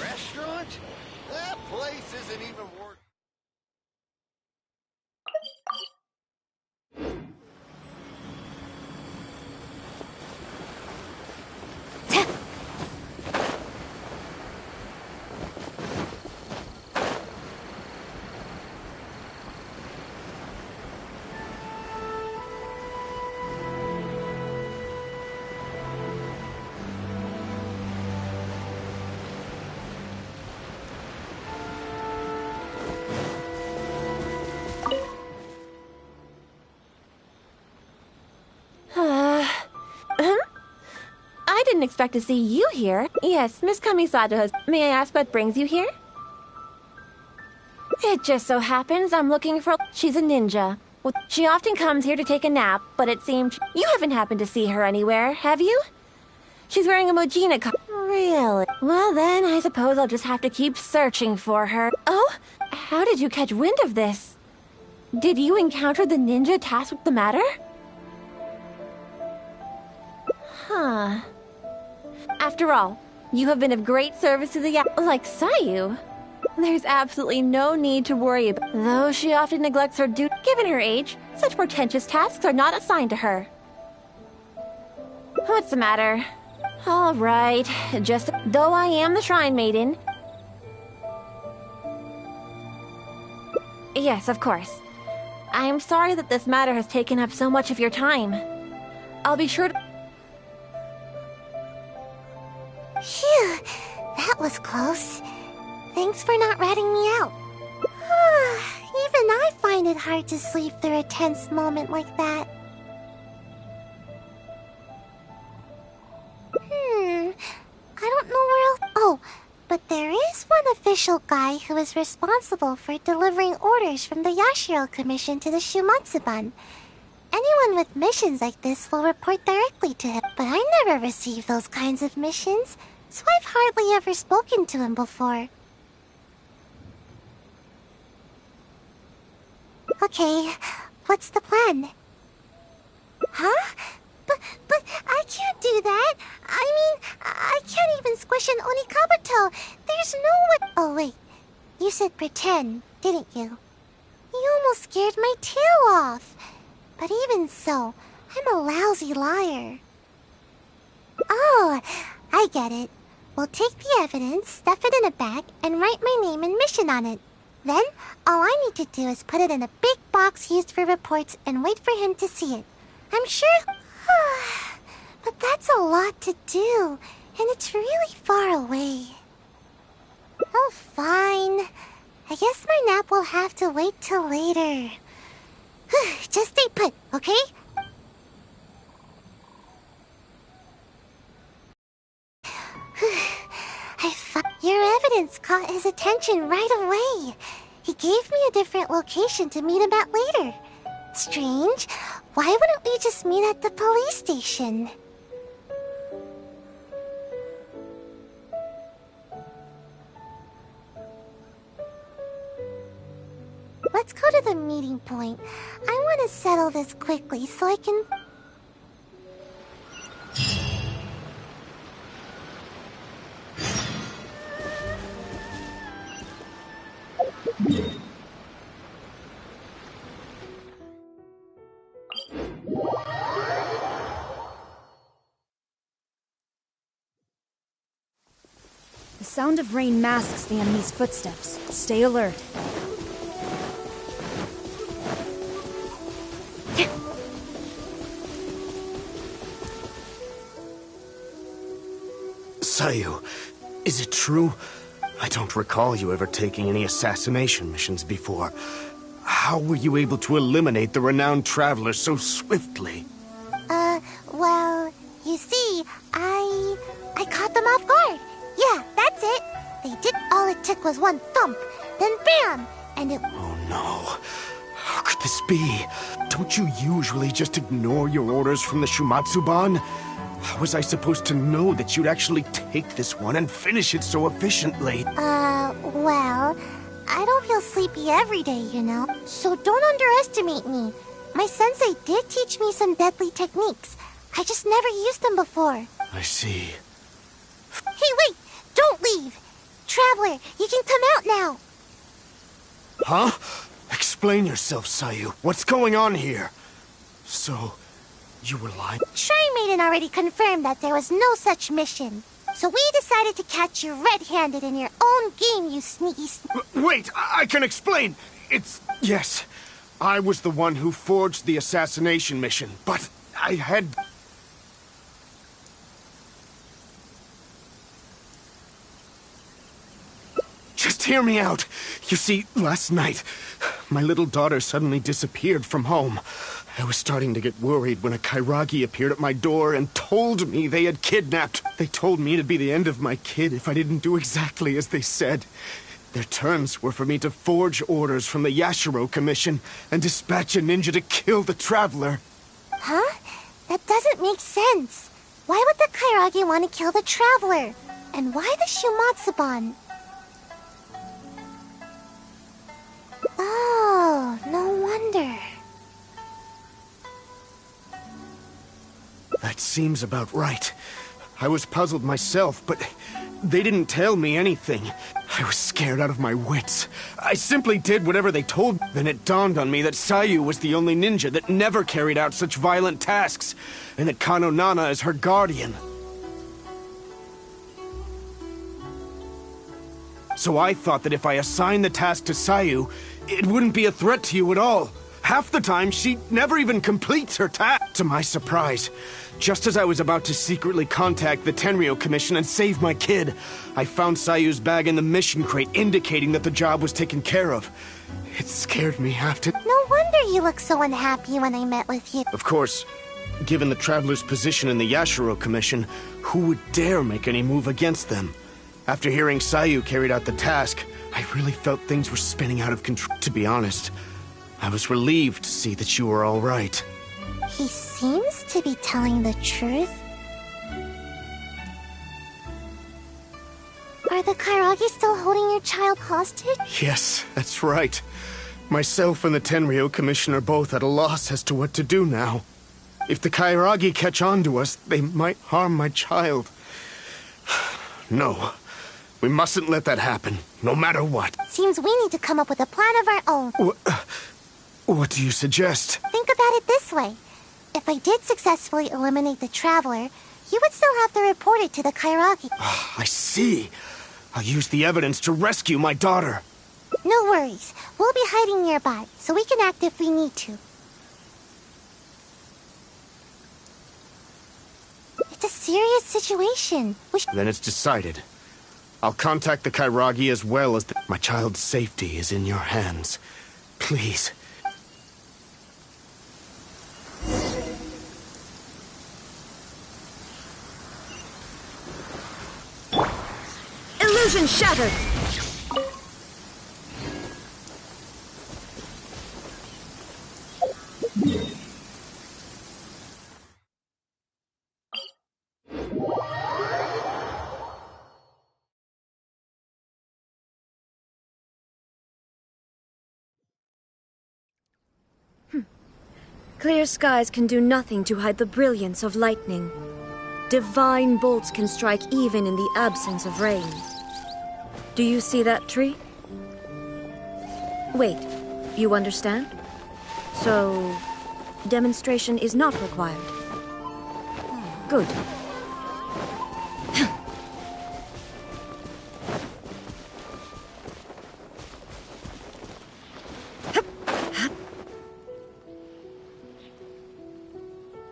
Restaurant? That place isn't even worth. I didn't expect to see you here. Yes, Miss Kamisato has. May I ask what brings you here? It just so happens I'm looking for. She's a ninja. Well, she often comes here to take a nap, but it seems you haven't happened to see her anywhere, have you? She's wearing a Mojina co- Really? Well then, I suppose I'll just have to keep searching for her. Oh? How did you catch wind of this? Did you encounter the ninja tasked with the matter? Huh. After all, you have been of great service to the like Sayu. There's absolutely no need to worry about. Though she often neglects her duty, given her age, such portentous tasks are not assigned to her. What's the matter? All right, just though I am the Shrine Maiden. Yes, of course. I am sorry that this matter has taken up so much of your time. I'll be sure to. Phew, that was close. Thanks for not ratting me out. Even I find it hard to sleep through a tense moment like that. I don't know where else. Oh, but there is one official guy who is responsible for delivering orders from the Yashiro Commission to the Shumatsuban. Anyone with missions like this will report directly to him, but I never received those kinds of missions, so I've hardly ever spoken to him before. Okay, what's the plan? Huh? But I can't do that. I mean, I can't even squish an Onikabuto. There's no way. Oh, wait. You said pretend, didn't you? You almost scared my tail off. But even so, I'm a lousy liar. Oh, I get it. We'll take the evidence, stuff it in a bag, and write my name and mission on it. Then, all I need to do is put it in a big box used for reports and wait for him to see it. I'm sure... But that's a lot to do, and it's really far away. Oh, fine. I guess my nap will have to wait till later. Just stay put, okay? Your evidence caught his attention right away. He gave me a different location to meet him at later. Strange. Why wouldn't we just meet at the police station? Let's go to the meeting point. I want to settle this quickly so I can... The sound of rain masks the enemy's footsteps. Stay alert. Sayu, is it true? I don't recall you ever taking any assassination missions before. How were you able to eliminate the renowned traveler so swiftly? Well, you see, I caught them off guard. Yeah, that's it. They did. All it took was one thump, then bam, and it... Oh no. How could this be? Don't you usually just ignore your orders from the Shumatsuban? How was I supposed to know that you'd actually take this one and finish it so efficiently? Well, I don't feel sleepy every day, you know. So don't underestimate me. My sensei did teach me some deadly techniques. I just never used them before. I see. Hey, wait! Don't leave! Traveler, you can come out now! Huh? Explain yourself, Sayu. What's going on here? So, you were lying? Shrine Maiden already confirmed that there was no such mission. So we decided to catch you red-handed in your own game, you sneaky... Wait, I can explain! It's... Yes, I was the one who forged the assassination mission, but I had... Just hear me out. You see, last night, my little daughter suddenly disappeared from home. I was starting to get worried when a Kairagi appeared at my door and told me they had kidnapped. They told me it'd be the end of my kid if I didn't do exactly as they said. Their terms were for me to forge orders from the Yashiro Commission and dispatch a ninja to kill the traveler. Huh? That doesn't make sense. Why would the Kairagi want to kill the traveler? And why the Shumatsuban? Oh, no wonder. That seems about right. I was puzzled myself, but they didn't tell me anything. I was scared out of my wits. I simply did whatever they told me. Then it dawned on me that Sayu was the only ninja that never carried out such violent tasks, and that Kano Nana is her guardian. So I thought that if I assigned the task to Sayu, it wouldn't be a threat to you at all. Half the time, she never even completes her task. To my surprise, just as I was about to secretly contact the Tenryo Commission and save my kid, I found Sayu's bag in the mission crate indicating that the job was taken care of. It scared me half to... No wonder you looked so unhappy when I met with you. Of course, given the Traveler's position in the Yashiro Commission, who would dare make any move against them? After hearing Sayu carried out the task, I really felt things were spinning out of control. To be honest, I was relieved to see that you were all right. He seems to be telling the truth. Are the Kairagi still holding your child hostage? Yes, that's right. Myself and the Tenryo Commission are both at a loss as to what to do now. If the Kairagi catch on to us, they might harm my child. No. We mustn't let that happen, no matter what. Seems we need to come up with a plan of our own. What do you suggest? Think about it this way. If I did successfully eliminate the Traveler, you would still have to report it to the Kairagi. I see. I'll use the evidence to rescue my daughter. No worries. We'll be hiding nearby, so we can act if we need to. It's a serious situation. Then it's decided. I'll contact the Kairagi as well as my child's safety is in your hands. Please. Illusion shattered! Clear skies can do nothing to hide the brilliance of lightning. Divine bolts can strike even in the absence of rain. Do you see that tree? Wait, you understand? So, demonstration is not required. Good.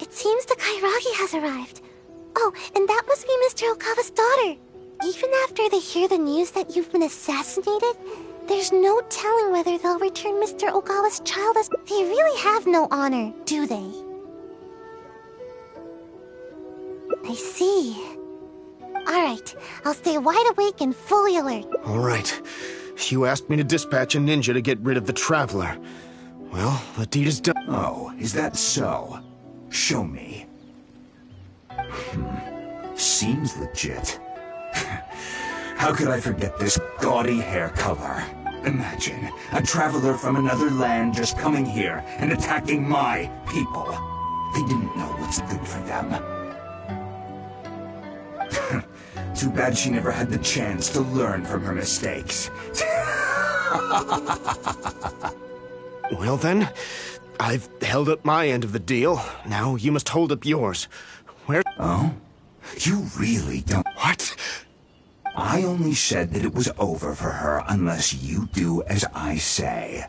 It seems the Kairagi has arrived. Oh, and that must be Mr. Okawa's daughter. Even after they hear the news that you've been assassinated, there's no telling whether they'll return Mr. Okawa's child as... They really have no honor, do they? I see. Alright, I'll stay wide awake and fully alert. Alright. You asked me to dispatch a ninja to get rid of the Traveler. Well, the deed is done. Oh, is that so? Show me. Seems legit. How could I forget this gaudy hair color? Imagine a traveler from another land just coming here and attacking my people. They didn't know what's good for them. Too bad she never had the chance to learn from her mistakes. Well then, I've held up my end of the deal. Now you must hold up yours. Where? Oh? You really don't... What? I only said that it was over for her unless you do as I say.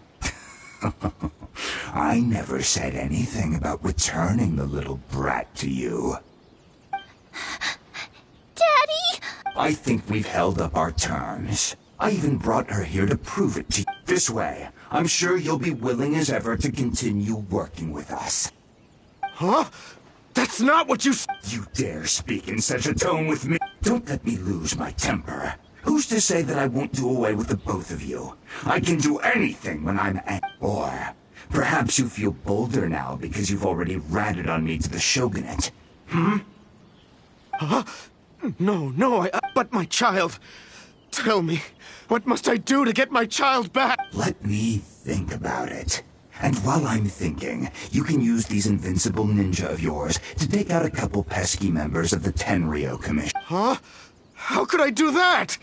I never said anything about returning the little brat to you. Daddy! I think we've held up our terms. I even brought her here to prove it to you. This way, I'm sure you'll be willing as ever to continue working with us. Huh? That's not what you... You dare speak in such a tone with me? Don't let me lose my temper. Who's to say that I won't do away with the both of you? I can do anything when I'm angry. Or perhaps you feel bolder now because you've already ratted on me to the shogunate. Hmm? Huh? No, but my child... Tell me, what must I do to get my child back? Let me think about it. And while I'm thinking, you can use these invincible ninja of yours to take out a couple pesky members of the Tenryo Commission. Huh? How could I do that?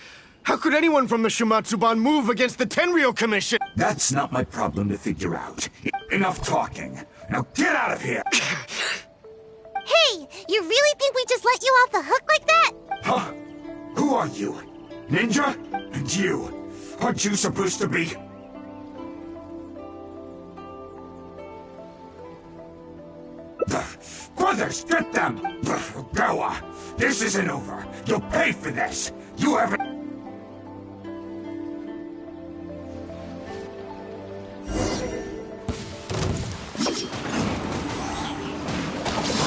How could anyone from the Shimatsuban move against the Tenryo Commission? That's not my problem to figure out. Enough talking. Now get out of here! Hey! You really think we just let you off the hook like that? Huh? Who are you? Ninja? And you? Aren't you supposed to be... Brothers, get them! Gawa, this isn't over. You'll pay for this. You haven't...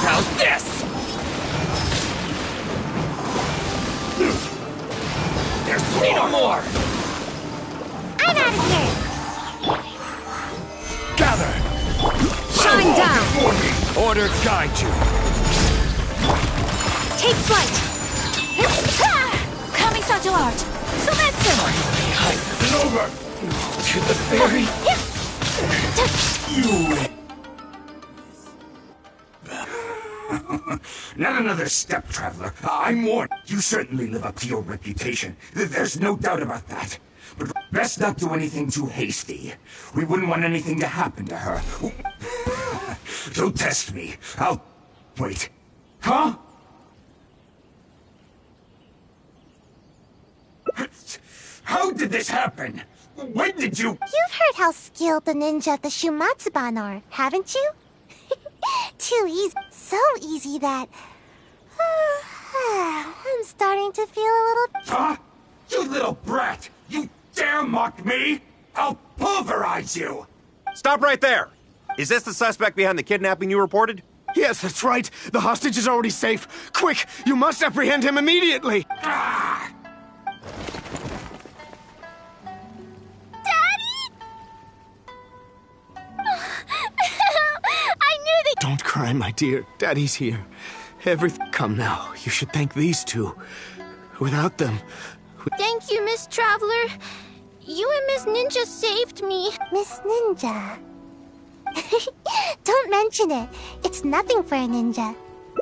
How's this? There's see no more! I'm out of here! Gather! Shine down! Order guide you. Take flight! Kamisato art! Sumetsu! Finally, it's over! To the very... You... Not another step, Traveler. I'm warned. You certainly live up to your reputation. There's no doubt about that. But best not do anything too hasty. We wouldn't want anything to happen to her. Don't test me. I'll... Wait. Huh? How did this happen? When did you... You've heard how skilled the ninja of the Shumatsuban are, haven't you? Too easy. So easy that... I'm starting to feel a little... Huh? You little brat! You dare mock me? I'll pulverize you! Stop right there! Is this the suspect behind the kidnapping you reported? Yes, that's right. The hostage is already safe. Quick, you must apprehend him immediately. Ah! Don't cry, my dear. Daddy's here. Everything. Come now. You should thank these two. Without them... Thank you, Miss Traveler. You and Miss Ninja saved me. Miss Ninja? Don't mention it. It's nothing for a ninja.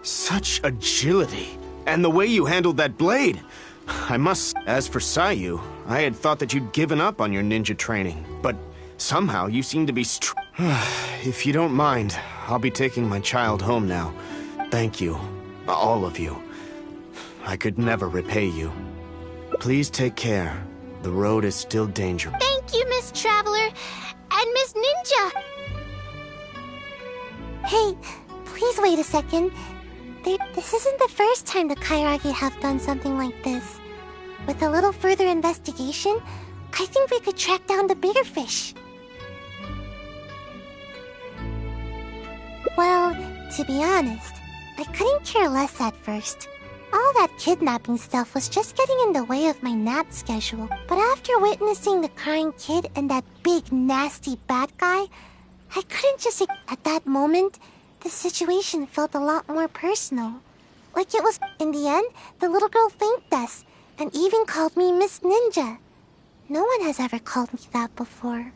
Such agility. And the way you handled that blade. I must... As for Sayu, I had thought that you'd given up on your ninja training. But somehow you seem to be If you don't mind, I'll be taking my child home now. Thank you. All of you. I could never repay you. Please take care. The road is still dangerous. Thank you, Miss Traveler. And Miss Ninja. Hey, please wait a second. This isn't the first time the Kairagi have done something like this. With a little further investigation, I think we could track down the bigger fish. Well, to be honest, I couldn't care less at first. All that kidnapping stuff was just getting in the way of my nap schedule. But after witnessing the crying kid and that big, nasty bad guy, I couldn't just... At that moment, the situation felt a lot more personal. Like it was... In the end, the little girl thanked us, and even called me Miss Ninja. No one has ever called me that before.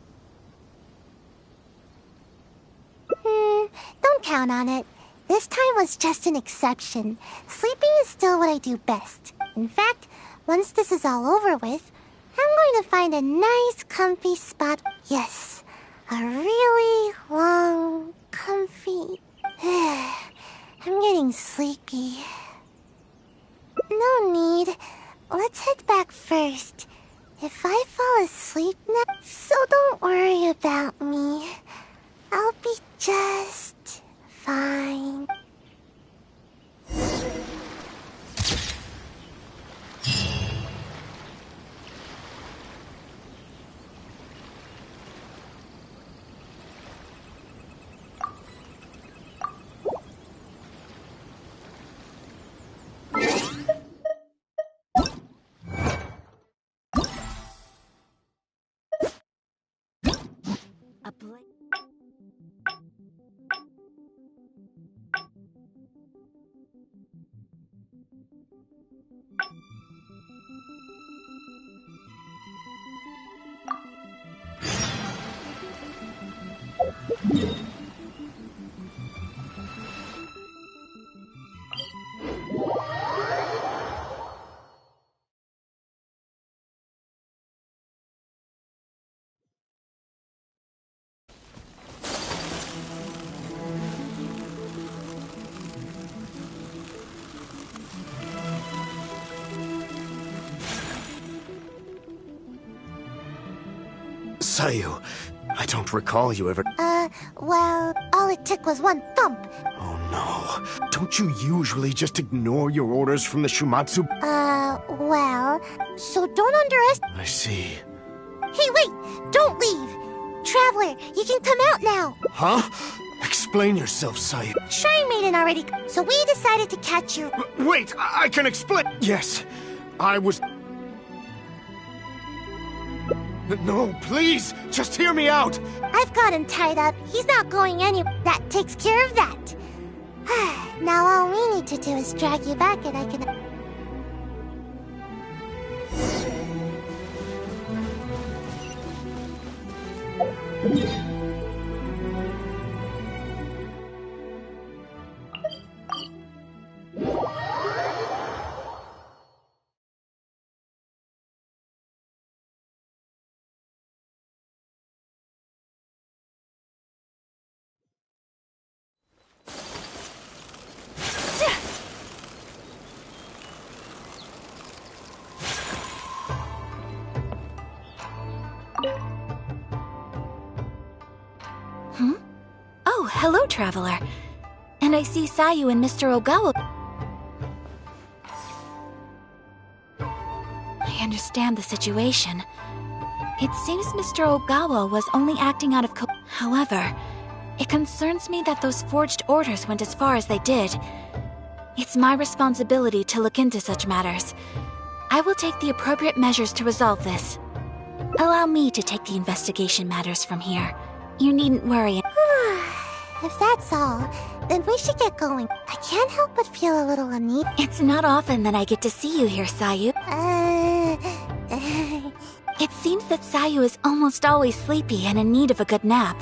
Don't count on it. This time was just an exception. Sleeping is still what I do best. In fact, once this is all over with, I'm going to find a nice, comfy spot. Yes, a really long, comfy... I'm getting sleepy. No need. Let's head back first. If I fall asleep now, so don't worry about me. I'll be just fine. Sayu, I don't recall you ever... Well, all it took was one thump. Oh no. Don't you usually just ignore your orders from the Shumatsu? Well, so don't underestimate... I see. Hey, wait! Don't leave! Traveler, you can come out now! Huh? Explain yourself, Sayu. Shrine Maiden already... So we decided to catch you... Wait, I can explain... Yes, I was... No, please! Just hear me out! I've got him tied up. He's not going anywhere. That takes care of that. Now all we need to do is drag you back and I can... Oh, hello, Traveler. And I see Sayu and Mr. Ogawa. I understand the situation. It seems Mr. Ogawa was only acting out of However, it concerns me that those forged orders went as far as they did. It's my responsibility to look into such matters. I will take the appropriate measures to resolve this. Allow me to take the investigation matters from here. You needn't worry. If that's all, then we should get going. I can't help but feel a little uneasy. It's not often that I get to see you here, Sayu. It seems that Sayu is almost always sleepy and in need of a good nap.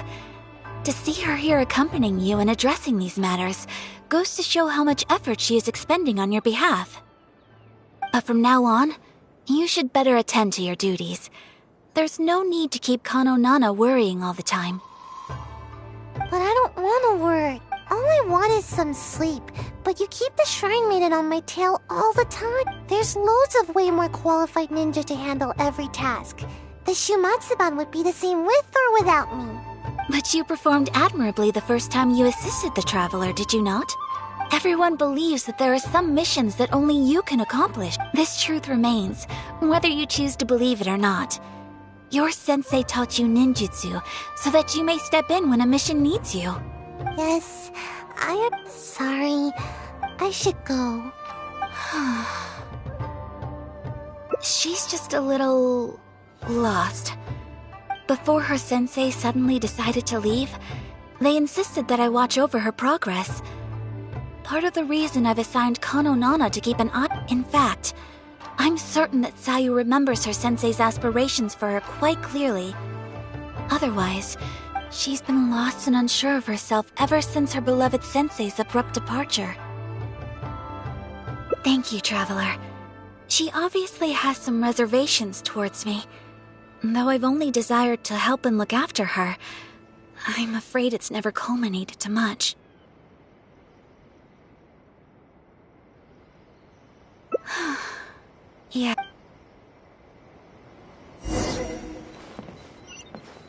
To see her here accompanying you and addressing these matters goes to show how much effort she is expending on your behalf. But from now on, you should better attend to your duties. There's no need to keep Kano Nana worrying all the time. But I don't want to worry. All I want is some sleep. But you keep the Shrine Maiden on my tail all the time. There's loads of way more qualified ninja to handle every task. The Shumatsuban would be the same with or without me. But you performed admirably the first time you assisted the Traveler, did you not? Everyone believes that there are some missions that only you can accomplish. This truth remains, whether you choose to believe it or not. Your sensei taught you ninjutsu so that you may step in when a mission needs you. Yes, I am sorry. I should go. She's just a little lost. Before her sensei suddenly decided to leave, they insisted that I watch over her progress. Part of the reason I've assigned Kano Nana to keep an eye. In fact, I'm certain that Sayu remembers her sensei's aspirations for her quite clearly. Otherwise, she's been lost and unsure of herself ever since her beloved sensei's abrupt departure. Thank you, Traveler. She obviously has some reservations towards me. Though I've only desired to help and look after her, I'm afraid it's never culminated to much. Yeah.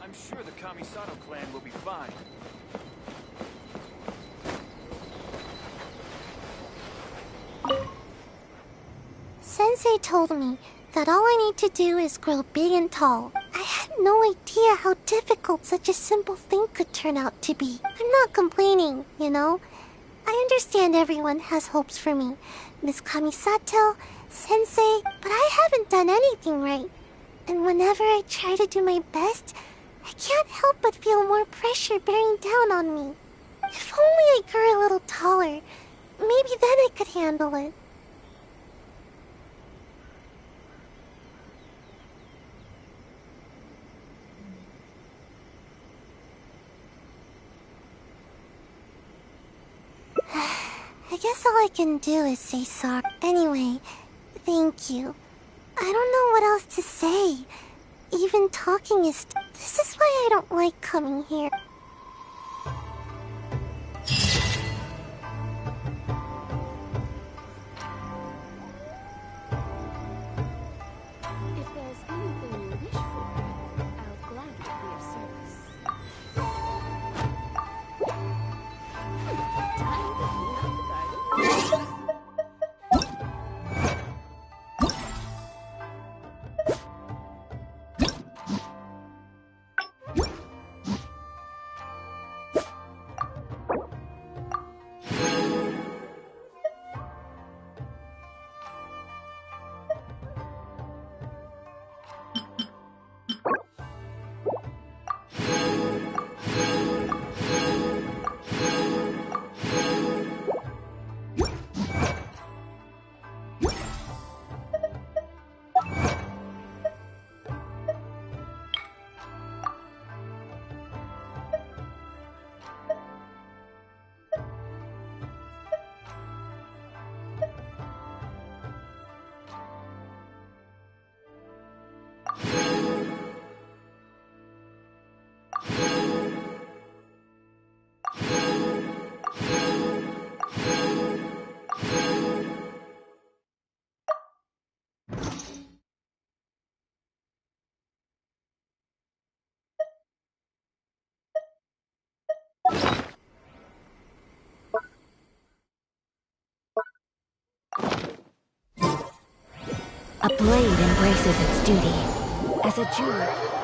I'm sure the Kamisato clan will be fine. Sensei told me that all I need to do is grow big and tall. I had no idea how difficult such a simple thing could turn out to be. I'm not complaining, you know? I understand everyone has hopes for me. Miss Kamisato, Sensei, but I haven't done anything right. And whenever I try to do my best, I can't help but feel more pressure bearing down on me. If only I grew a little taller, maybe then I could handle it. I guess all I can do is say sorry. Anyway, thank you. I don't know what else to say. Even talking is... This is why I don't like coming here. If there's anything you wish for, I'll gladly be of service. Time to clean up the garden. A blade embraces its duty. As a jeweler,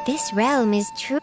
This realm is true.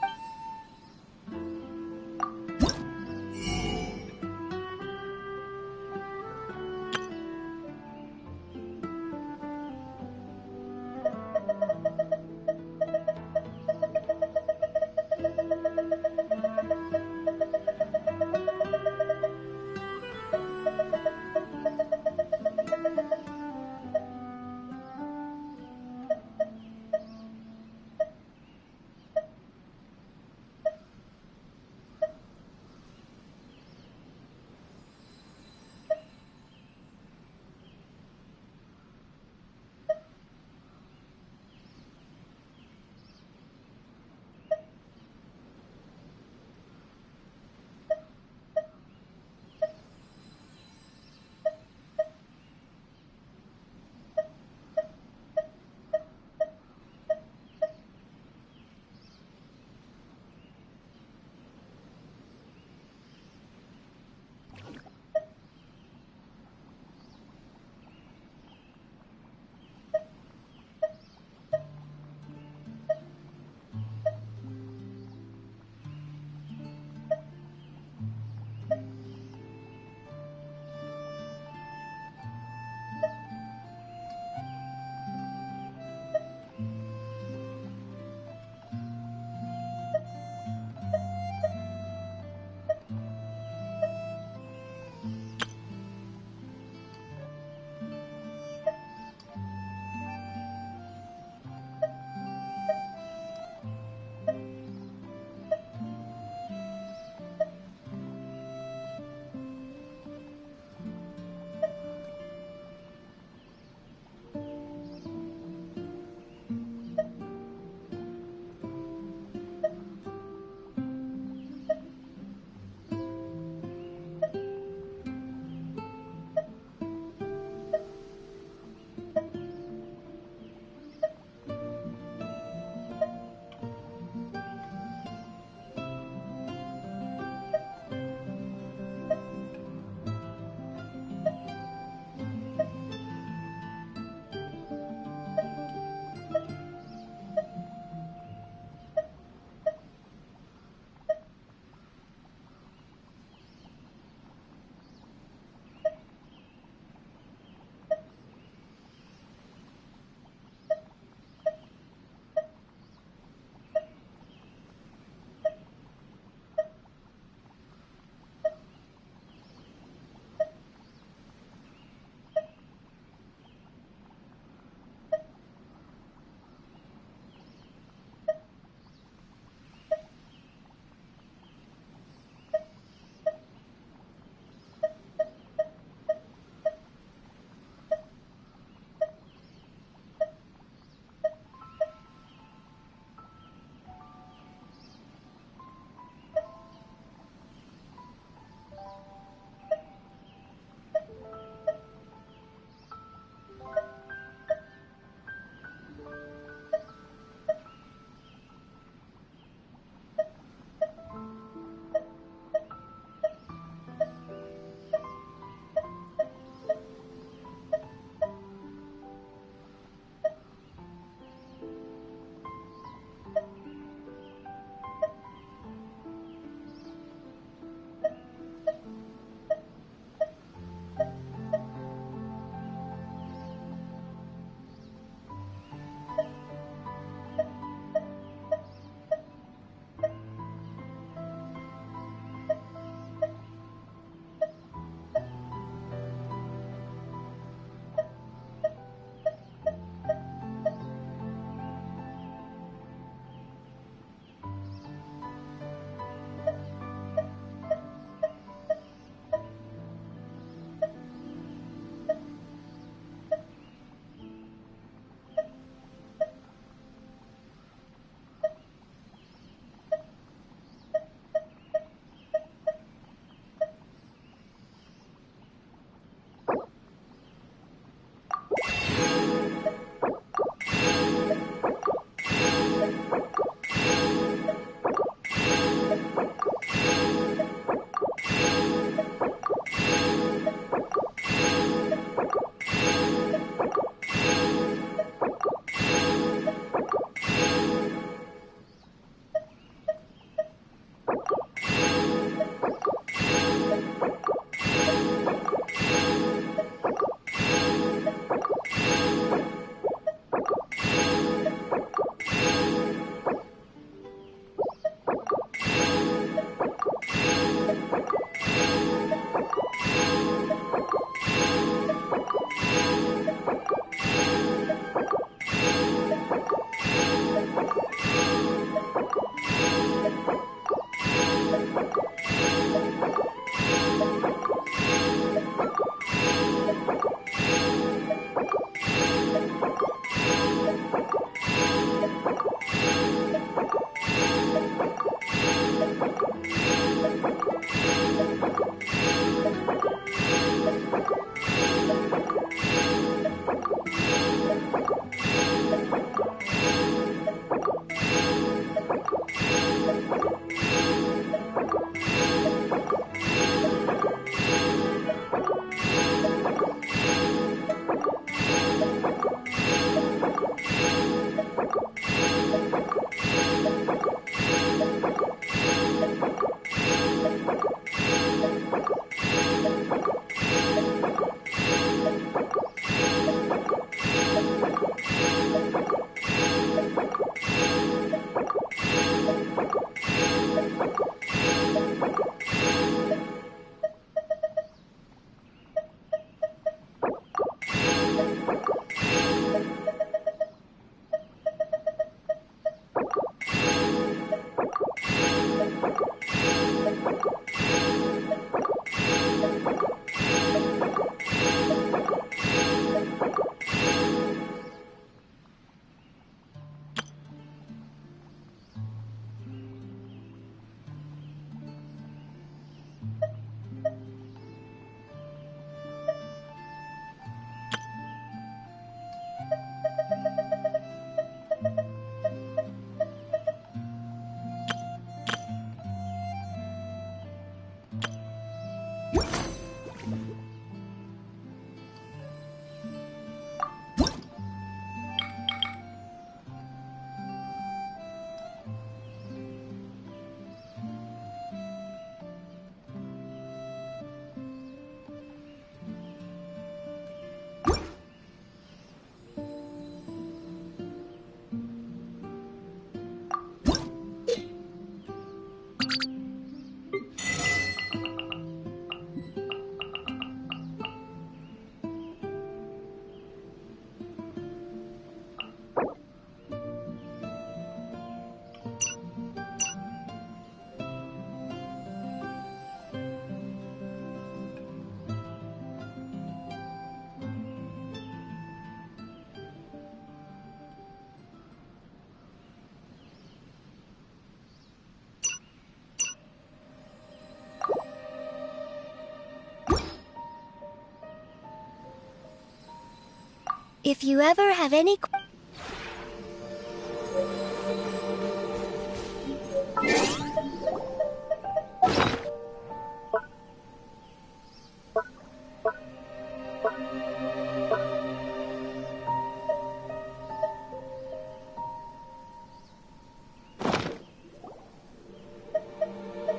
If you ever have any...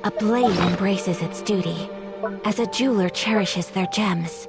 A blade embraces its duty, as a jeweler cherishes their gems.